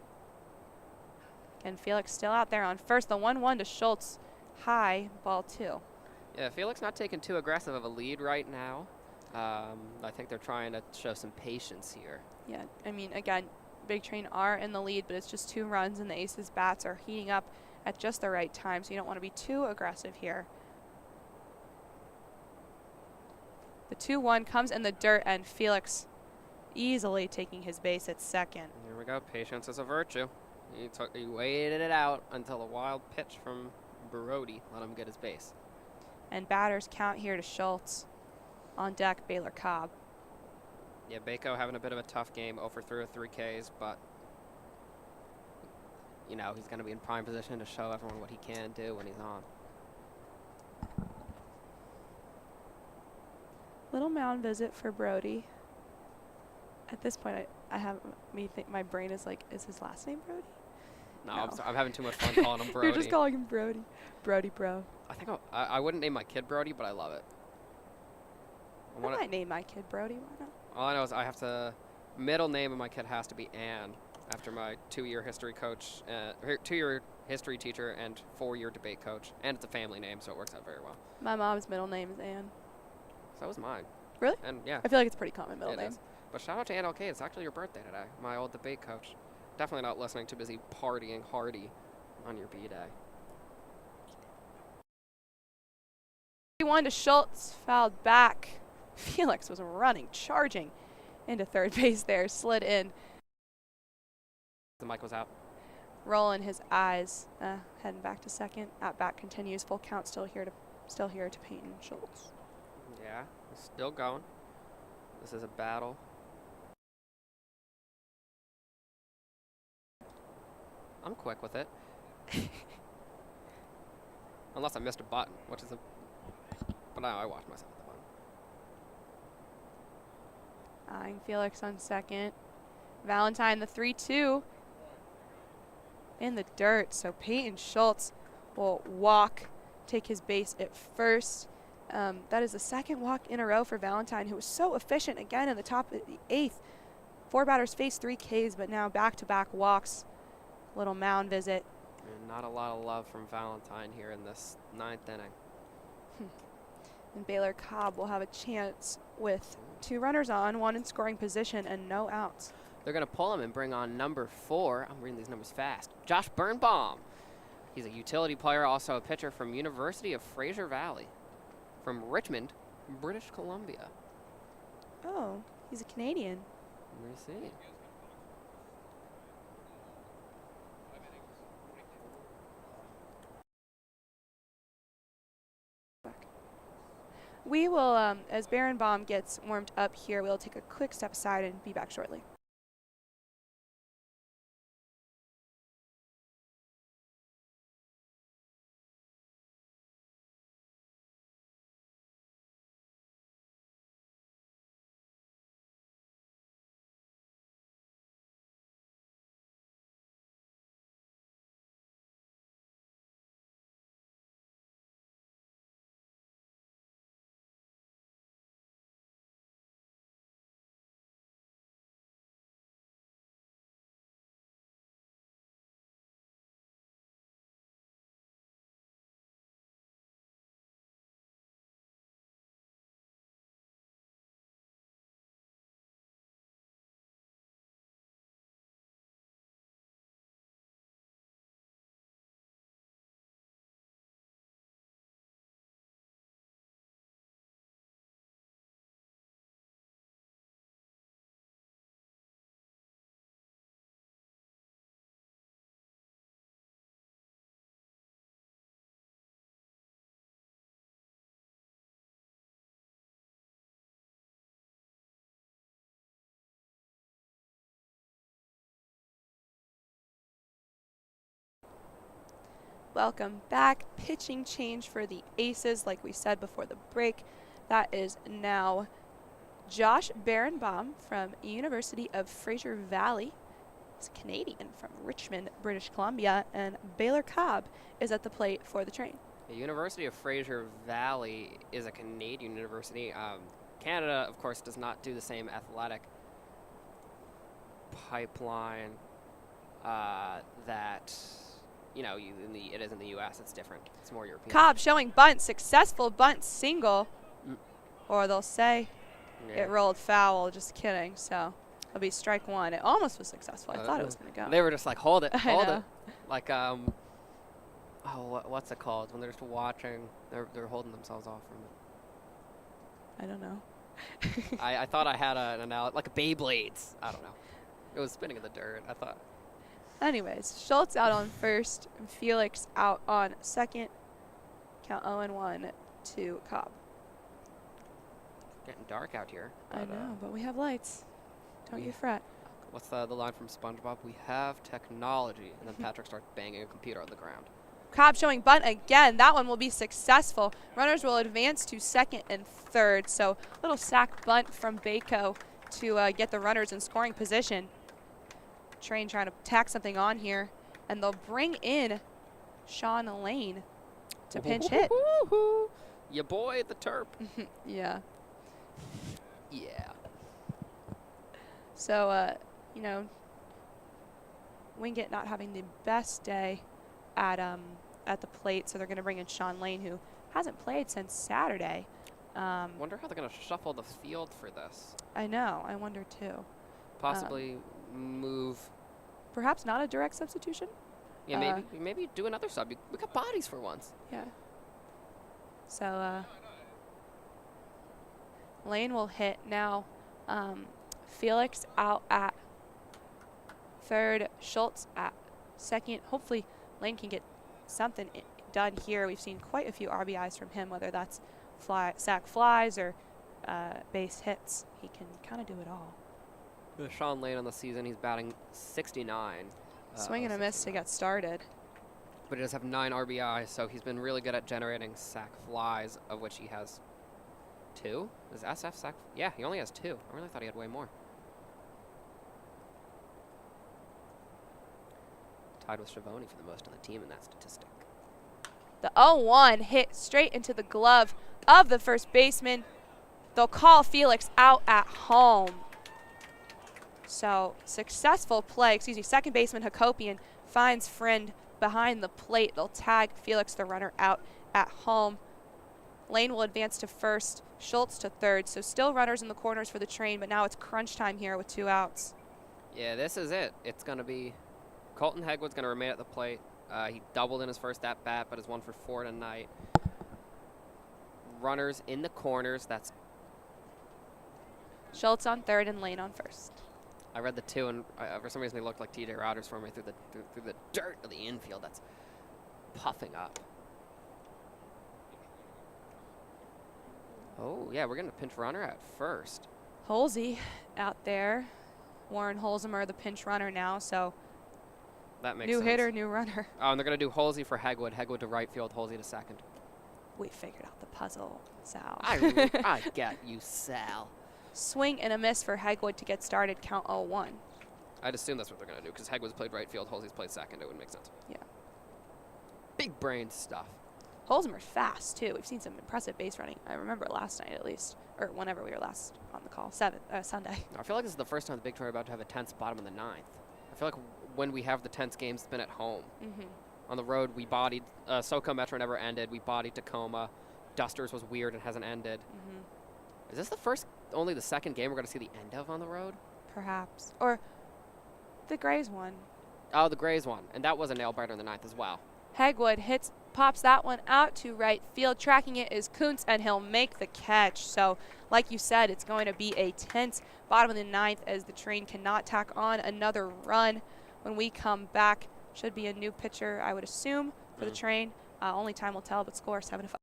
And Felix still out there on first. The 1-1 to Schultz. High, ball 2. Yeah, Felix not taking too aggressive of a lead right now. I think they're trying to show some patience here. Yeah, I mean, again, Big Train are in the lead, but it's just 2 runs, and the Aces bats are heating up at just the right time, so you don't want to be too aggressive here. The 2-1 comes in the dirt, and Felix easily taking his base at second. Here we go. Patience is a virtue. He waited it out until a wild pitch from Brody let him get his base. And batters count here to Schultz. On deck, Baylor Cobb. Yeah, Bako having a bit of a tough game, 0 for 3 with 3 Ks, but you know, he's going to be in prime position to show everyone what he can do when he's on. Little mound visit for Brody. At this point, I have me think my brain is like, is his last name Brody? No. I'm having too much fun calling him Brody. You're just calling him Brody. Brody, bro. I think I wouldn't name my kid Brody, but I love it. I might name my kid Brody. Why not? All I know is I have to. Middle name of my kid has to be Ann, after my 2-year history coach, 2-year history teacher, and 4-year debate coach. And it's a family name, so it works out very well. My mom's middle name is Ann. So was mine. Really? And yeah. I feel like it's a pretty common middle name. Is. But shout out to Ann LK. It's actually your birthday today. My old debate coach. Definitely not listening. Too busy partying hardy on your B-day. 1 to Schultz, fouled back. Felix was running, charging into third base there, slid in. The mic was out. Rolling his eyes, heading back to second. At bat continues, full count, still here to Peyton Schultz. Yeah, it's still going. This is a battle. I'm quick with it. Unless I missed a button, which is a... But now I watched myself at the button. Eyeing Felix on second. Valentine, the 3-2. In the dirt, so Peyton Schultz will walk, take his base at first. That is the second walk in a row for Valentine, who was so efficient again in the top of the 8th. 4 batters faced 3 Ks, but now back-to-back walks. Little mound visit. And not a lot of love from Valentine here in this 9th inning. And Baylor Cobb will have a chance with 2 runners on, 1 in scoring position, and no outs. They're going to pull him and bring on number 4. I'm reading these numbers fast. Josh Birnbaum. He's a utility player, also a pitcher from University of Fraser Valley. From Richmond, British Columbia. Oh, he's a Canadian. Let me see. We will, as Birnbaum gets warmed up here, we'll take a quick step aside and be back shortly. Welcome back. Pitching change for the Aces, like we said before the break. That is now Josh Barenbaum from University of Fraser Valley. He's Canadian from Richmond, British Columbia, and Baylor Cobb is at the plate for the Train. The University of Fraser Valley is a Canadian university. Canada, of course, does not do the same athletic pipeline that it is in the U.S. It's different. It's more European. Cobb showing bunt, successful bunt single, or they'll say it rolled foul. Just kidding. So it'll be strike one. It almost was successful. I thought it was going to go. They were just like, hold it, hold I know. it. Like, what's it called? When they're just watching, they're holding themselves off from it. I don't know. I thought I had an analogy, like a Beyblades. I don't know. It was spinning in the dirt. I thought. Anyways, Schultz out on first, and Felix out on second. Count 0-1 to Cobb. Getting dark out here. I know, but we have lights. Don't you fret. What's the line from SpongeBob? We have technology. And then Patrick starts banging a computer on the ground. Cobb showing bunt again. That one will be successful. Runners will advance to second and third. So little sack bunt from Bako to get the runners in scoring position. Train trying to tack something on here. And they'll bring in Sean Lane to pinch hit. Your boy, the Terp. Yeah. Yeah. So, Wingate not having the best day at the plate, so they're going to bring in Sean Lane, who hasn't played since Saturday. Wonder how they're going to shuffle the field for this. I know. I wonder, too. Possibly move. Perhaps not a direct substitution? Yeah, maybe do another sub. We got bodies for once. Yeah. So, Lane will hit now. Felix out at third. Schultz at second. Hopefully, Lane can get something done here. We've seen quite a few RBIs from him, whether that's sack flies or base hits. He can kind of do it all. Sean Lane on the season, he's batting 69. Swing and a miss to get started. But he does have 9 RBIs, so he's been really good at generating sack flies, of which he has 2. Is SF sack? Yeah, he only has 2. I really thought he had way more. Tied with Schiavone for the most on the team in that statistic. The 0-1 hit straight into the glove of the first baseman. They'll call Felix out at home. So successful play. Second baseman Hakopian finds Friend behind the plate. They'll tag Felix, the runner, out at home. Lane will advance to first, Schultz to third. So still runners in the corners for the Train, but now it's crunch time here with 2 outs. Yeah, this is it. It's going to be Colton Hegwood's going to remain at the plate. He doubled in his first at-bat, but is 1 for 4 tonight. Runners in the corners. That's Schultz on third and Lane on first. I read the 2, and for some reason he looked like T.J. Rogers for me through the dirt of the infield. That's puffing up. Oh, yeah, we're getting a pinch runner at first. Holsey out there. Warren Holzheimer, the pinch runner now, so that makes new sense. hitter, new runner. Oh, and they're going to do Holsey for Hegwood. Hegwood to right field, Holsey to second. We figured out the puzzle, Sal. I get you, Sal. Swing and a miss for Hegwood to get started, count 0-1. I'd assume that's what they're going to do, because Hegwood's played right field, Holsey's played second. It would make sense. Yeah. Big brain stuff. Holzheimer's fast, too. We've seen some impressive base running. I remember last night, at least, or whenever we were last on the call, Sunday. I feel like this is the first time the Big Ten are about to have a tense bottom of the 9th. I feel like when we have the tense games, it's been at home. On the road, we bodied SoCo Metro never ended. We bodied Tacoma. Dusters was weird and hasn't ended. Is this only the second game we're going to see the end of on the road? Perhaps. Or the Grays one. Oh, the Grays one. And that was a nail-biter in the 9th as well. Hegwood pops that one out to right field. Tracking it is Kuntz, and he'll make the catch. So, like you said, it's going to be a tense bottom of the 9th as the Train cannot tack on another run. When we come back, should be a new pitcher, I would assume, for the Train. Only time will tell, but score 7-5.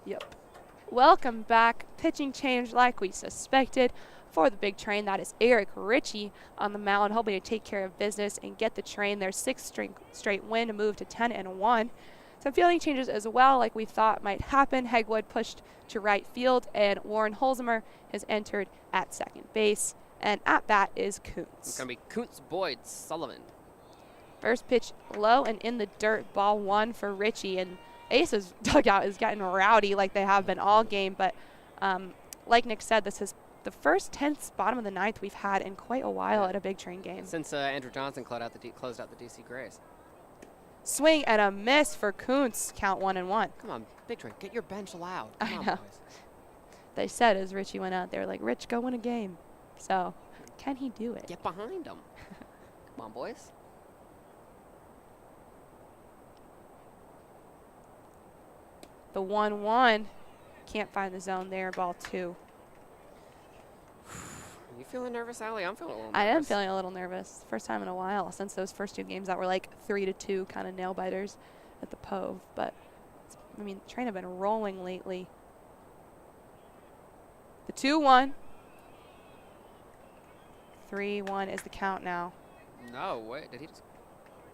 Yep. Welcome back. Pitching change like we suspected for the big Train. That is Eric Ritchie on the mound, hoping to take care of business and get the Train their 6th straight win to move to 10-1. Some fielding changes as well, like we thought might happen. Hegwood pushed to right field, and Warren Holzheimer has entered at second base. And at bat is Kuntz. It's going to be Kuntz, Boyd, Sullivan. First pitch low and in the dirt, ball 1 for Ritchie. And Aces dugout is getting rowdy like they have been all game. But like Nick said, this is the first 10th bottom of the 9th we've had in quite a while at a big Train game. Since Andrew Johnson closed out the DC Grays. Swing and a miss for Kuntz. Count 1-1. Come on, big Train, get your bench loud. I know. Boys. They said as Ritchie went out there, like, Rich, go win a game. So, can he do it? Get behind him. Come on, boys. The 1-1. Can't find the zone there. Ball 2. You feeling nervous, Allie? I'm feeling a little nervous. I am feeling a little nervous. First time in a while since those first 2 games that were like 3-2 kind of nail biters at the Pove. But, I mean, Train have been rolling lately. The 2-1. 3-1 is the count now. No, wait. Did he just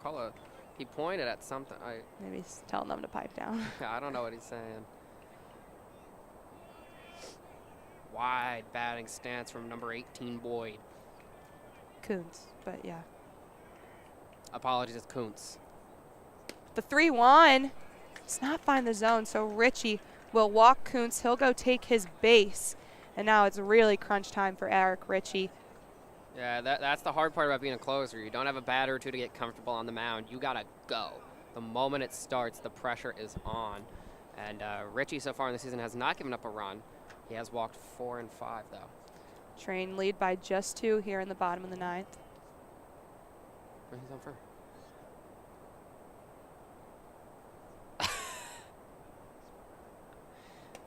call a... He pointed at something. Maybe he's telling them to pipe down. I don't know what he's saying. Wide batting stance from number 18, Boyd. Kuntz, but yeah. Apologies, it's Kuntz. The 3-1 does not find the zone, so Ritchie will walk Kuntz. He'll go take his base. And now it's really crunch time for Eric Ritchie. Yeah, that's the hard part about being a closer. You don't have a batter or 2 to get comfortable on the mound. You got to go. The moment it starts, the pressure is on. And Ritchie so far in the season has not given up a run. He has walked 4 and 5, though. Train lead by just 2 here in the bottom of the 9th. He's on first.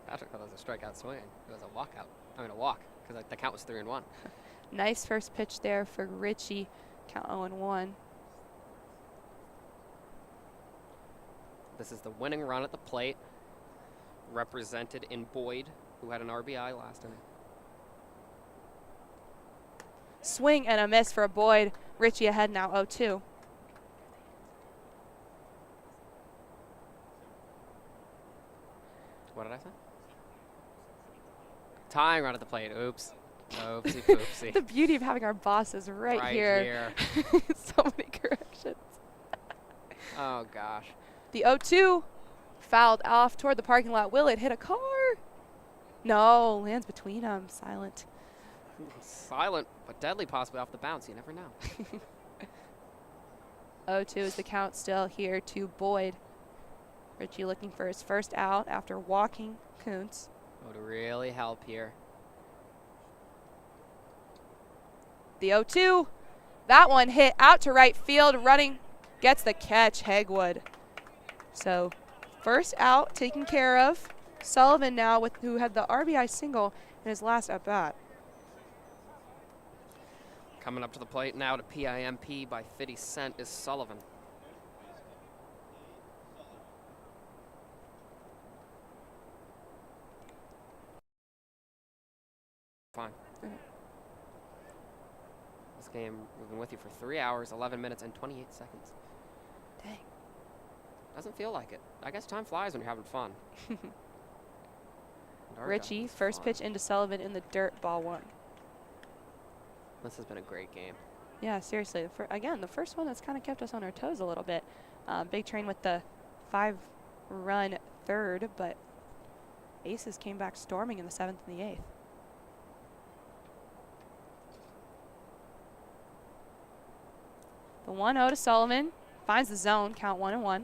Patrick thought that was a strikeout swing. It was a walkout. I mean, a walk, because the count was 3-1. Nice first pitch there for Ritchie. Count 0-1. This is the winning run at the plate, represented in Boyd, who had an RBI last inning. Swing and a miss for Boyd. Ritchie ahead now 0-2. What did I say? Tying run at the plate. Oops. Oopsie poopsie. The beauty of having our bosses right here. So many corrections. Oh, gosh. The 0-2 fouled off toward the parking lot. Will it hit a car? No, lands between them. Silent. Silent, but deadly possibly off the bounce. You never know. 0-2 is the count still here to Boyd. Ritchie looking for his first out after walking Kuntz. Would really help here. The 0-2. That one hit out to right field. Running gets the catch, Hegwood. So first out taken care of. Sullivan now who had the RBI single in his last at bat. Coming up to the plate now to PIMP by 50 Cent is Sullivan. Fine. This game, we've been with you for 3 hours, 11 minutes, and 28 seconds. Dang. Doesn't feel like it. I guess time flies when you're having fun. Ritchie, first pitch into Sullivan in the dirt, ball 1. This has been a great game. Yeah, seriously. Again, the first one that's kind of kept us on our toes a little bit. Big Train with the 5-run third, but Aces came back storming in the 7th and the 8th. The 1-0 to Sullivan. Finds the zone, count 1-1.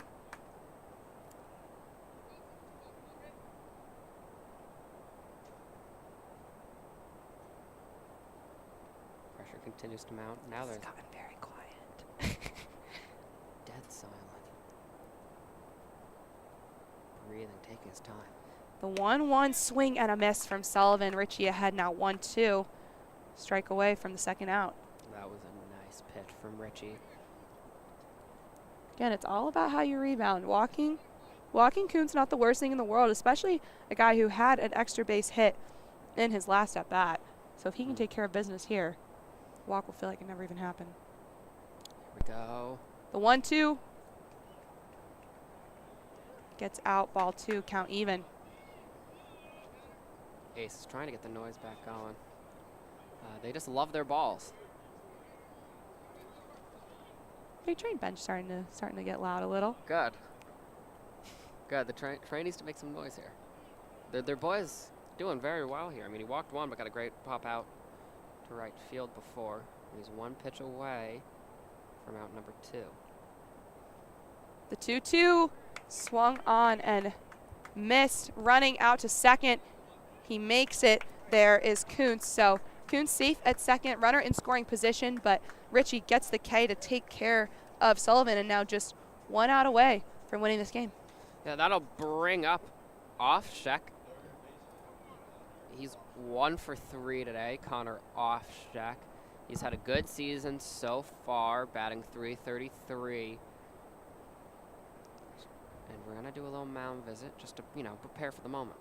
Pressure continues to mount. Now there's gotten very quiet. Dead silent. Breathing, taking his time. The 1-1 swing and a miss from Sullivan. Ritchie ahead now 1-2. Strike away from the second out. That was a nice pitch from Ritchie. Again, it's all about how you rebound. Walking walking Kuntz not the worst thing in the world, especially a guy who had an extra base hit in his last at bat. So if he can take care of business here, walk will feel like it never even happened. Here we go. The 1-2 gets out, ball 2, count even. Ace is trying to get the noise back going. They just love their balls. Big Train bench starting to get loud a little. Good. Good. The train needs to make some noise here. Their boys doing very well here. I mean, he walked one, but got a great pop out to right field before. He's one pitch away from out number 2. The 2-2 swung on and missed, running out to second. He makes it. There is Kuntz. So Kuntz safe at second, runner in scoring position, but Richie gets the K to take care of Sullivan, and now just 1 out away from winning this game. Yeah, that'll bring up Offshek. He's 1 for 3 today, Connor Offshek. He's had a good season so far, batting .333. And we're going to do a little mound visit just to, prepare for the moment.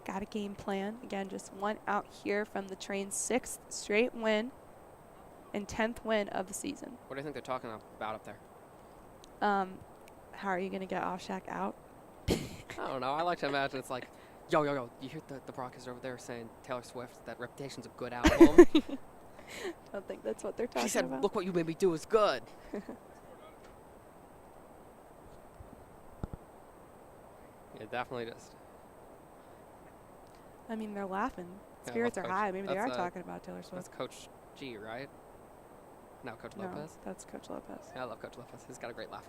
Got a game plan. Again, just 1 out here from the Train's 6th straight win and 10th win of the season. What do you think they're talking about up there? How are you going to get Offshek out? I don't know. I like to imagine it's like, yo, you hear the broadcasters over there saying Taylor Swift, that Reputation's a good album? I don't think that's what they're talking about. She said, look what you made me do is good. Yeah, definitely just. I mean, they're laughing. Yeah, Spirits are Coach, high. Maybe they are talking about Taylor Swift. That's Coach G, right? No, Coach No, Lopez? that's Coach Lopez. Yeah, I love Coach Lopez. He's got a great laugh.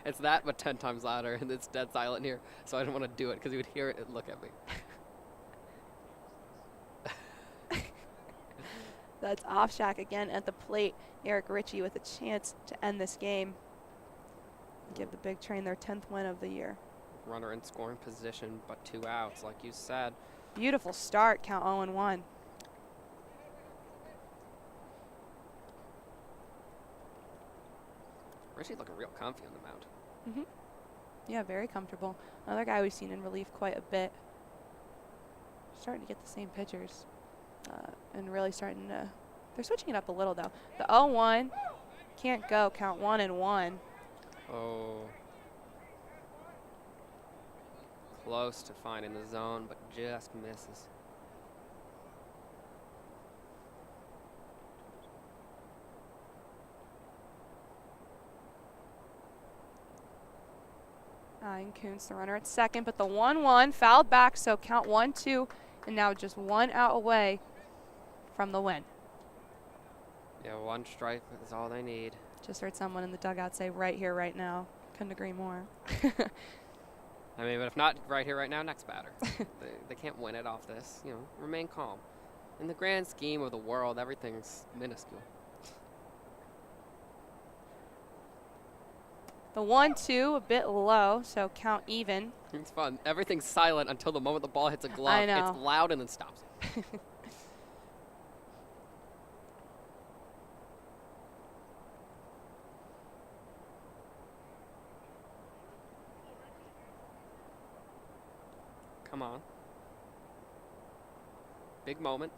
It's that, but 10 times louder, and it's dead silent here, so I didn't want to do it because he would hear it and look at me. That's Offshek again at the plate. Eric Ritchie with a chance to end this game. Give the Big Train their 10th win of the year. Runner in scoring position, but 2 outs, like you said. Beautiful start, count 0-1. Richie looking real comfy on the mound. Yeah, very comfortable. Another guy we've seen in relief quite a bit. Starting to get the same pitchers. And really starting to, they're switching it up a little though. The 0-1 can't go, count 1-1. Oh. Close to finding the zone, but just misses. And Kuntz, the runner at second, but the 1-1 fouled back, so count 1-2, and now just 1 out away from the win. Yeah, 1 strike is all they need. Just heard someone in the dugout say right here, right now. Couldn't agree more. I mean, but if not right here, right now, next batter. they can't win it off this. Remain calm. In the grand scheme of the world, everything's minuscule. The 1-2 a bit low, so count even. It's fun. Everything's silent until the moment the ball hits a glove. I know. It's loud and then stops. Come on. Big moment.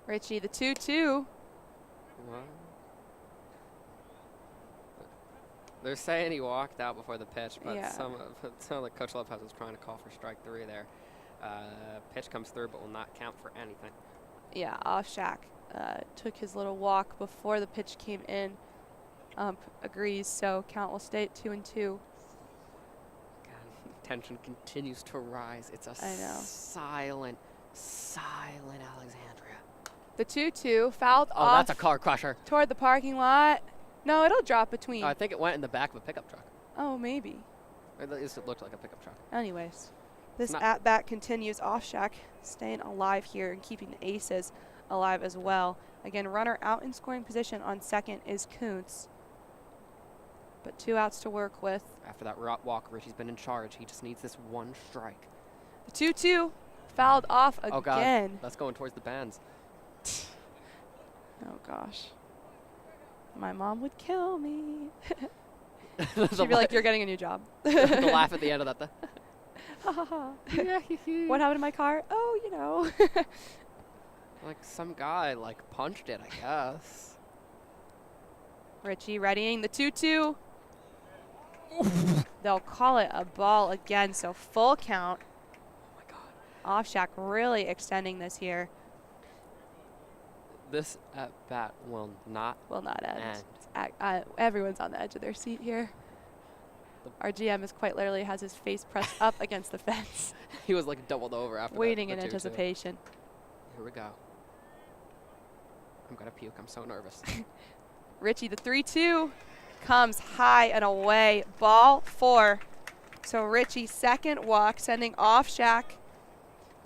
Richie, the 2-2. What? They're saying he walked out before the pitch, but Yeah. some like Coach Lopez was trying to call for strike 3 there. Pitch comes through, but will not count for anything. Yeah, Offshek took his little walk before the pitch came in. Agrees, so count will stay at 2-2. Tension continues to rise. It's a silent Alexandria. The 2-2 fouled Oh, off. that's a car crusher. Toward the parking lot. No, it'll drop between. I think it went in the back of a pickup truck. Oh, maybe. At least it looked like a pickup truck. Anyways, this at-bat continues. Offshek staying alive here and keeping the Aces alive as well. Again, runner out in scoring position on second is Kuntz. But 2 outs to work with. After that walk, Richie's been in charge. He just needs this 1 strike. The 2-2 fouled off again. Oh, God. That's going towards the bands. Oh, gosh. My mom would kill me. The She'd be like, you're getting a new job. the laugh at the end of that. What happened to my car? Oh, you know. Like some guy like punched it, I guess. Richie readying the 2-2. They'll call it a ball again, so full count. Oh my God. Offshack really extending this here. This at bat will not end. Everyone's on the edge of their seat here. Our GM is quite literally has his face pressed up against the fence. He was like doubled over after waiting the in 2-2. anticipation. Here we go. I'm gonna puke. I'm so nervous. Richie, the 3-2 comes high and away. Ball 4. So Richie, second walk, sending Offshack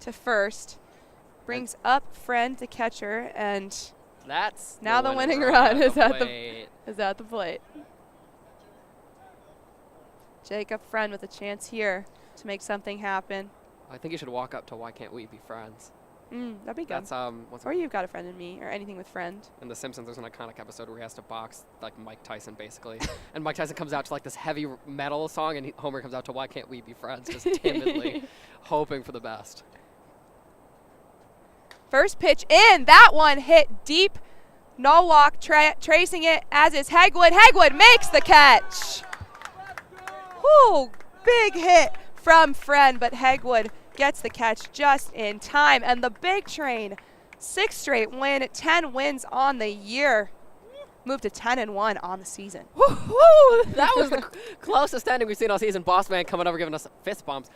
to first. Brings up Friend, the catcher, and that's now the winning run is at the plate. Jacob Friend with a chance here to make something happen. I think you should walk up to Why Can't We Be Friends? That'd be good. That's or You've Got a Friend in Me, or anything with Friend. In The Simpsons, there's an iconic episode where he has to box like Mike Tyson, basically. And Mike Tyson comes out to like this heavy metal song, and Homer comes out to Why Can't We Be Friends, just timidly, hoping for the best. First pitch in. That one hit deep. No walk, tracing it, as is Hegwood. Hegwood makes the catch. Whoo, big hit from Friend, but Hegwood gets the catch just in time. And the Big Train, 6th straight win, 10 wins on the year. Moved to 10-1 on the season. Woo-hoo! That was the closest ending we've seen all season. Boss man coming over giving us fist bumps.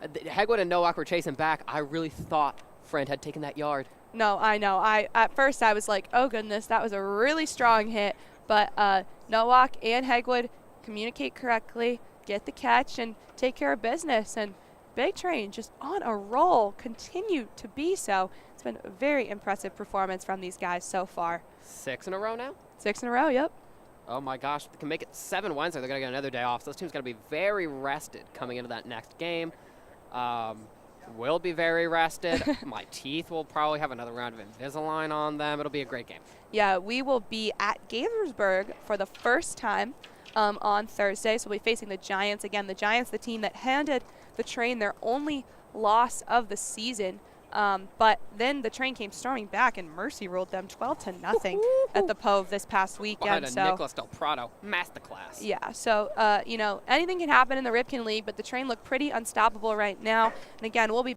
Hegwood and Nowak were chasing back. I really thought Friend had taken that yard. No, I know. At first I was like, oh goodness, that was a really strong hit. But Nowak and Hegwood communicate correctly, get the catch, and take care of business. And Big Train just on a roll, continue to be so. It's been a very impressive performance from these guys so far. 6 in a row now? 6 in a row, yep. Oh my gosh, they can make it 7 Wednesday. They're going to get another day off. So this team's going to be very rested coming into that next game. Will be very rested. My teeth will probably have another round of Invisalign on them. It'll be a great game. Yeah, we will be at Gaithersburg for the first time on Thursday. So we'll be facing the Giants. Again, the Giants, the team that handed the Train their only loss of the season. But then the Train came storming back and mercy ruled them 12-0 at the Pove this past weekend. Behind a Nicholas Del Prado masterclass. Yeah, so, anything can happen in the Ripken League, but the Train look pretty unstoppable right now. And again, we'll be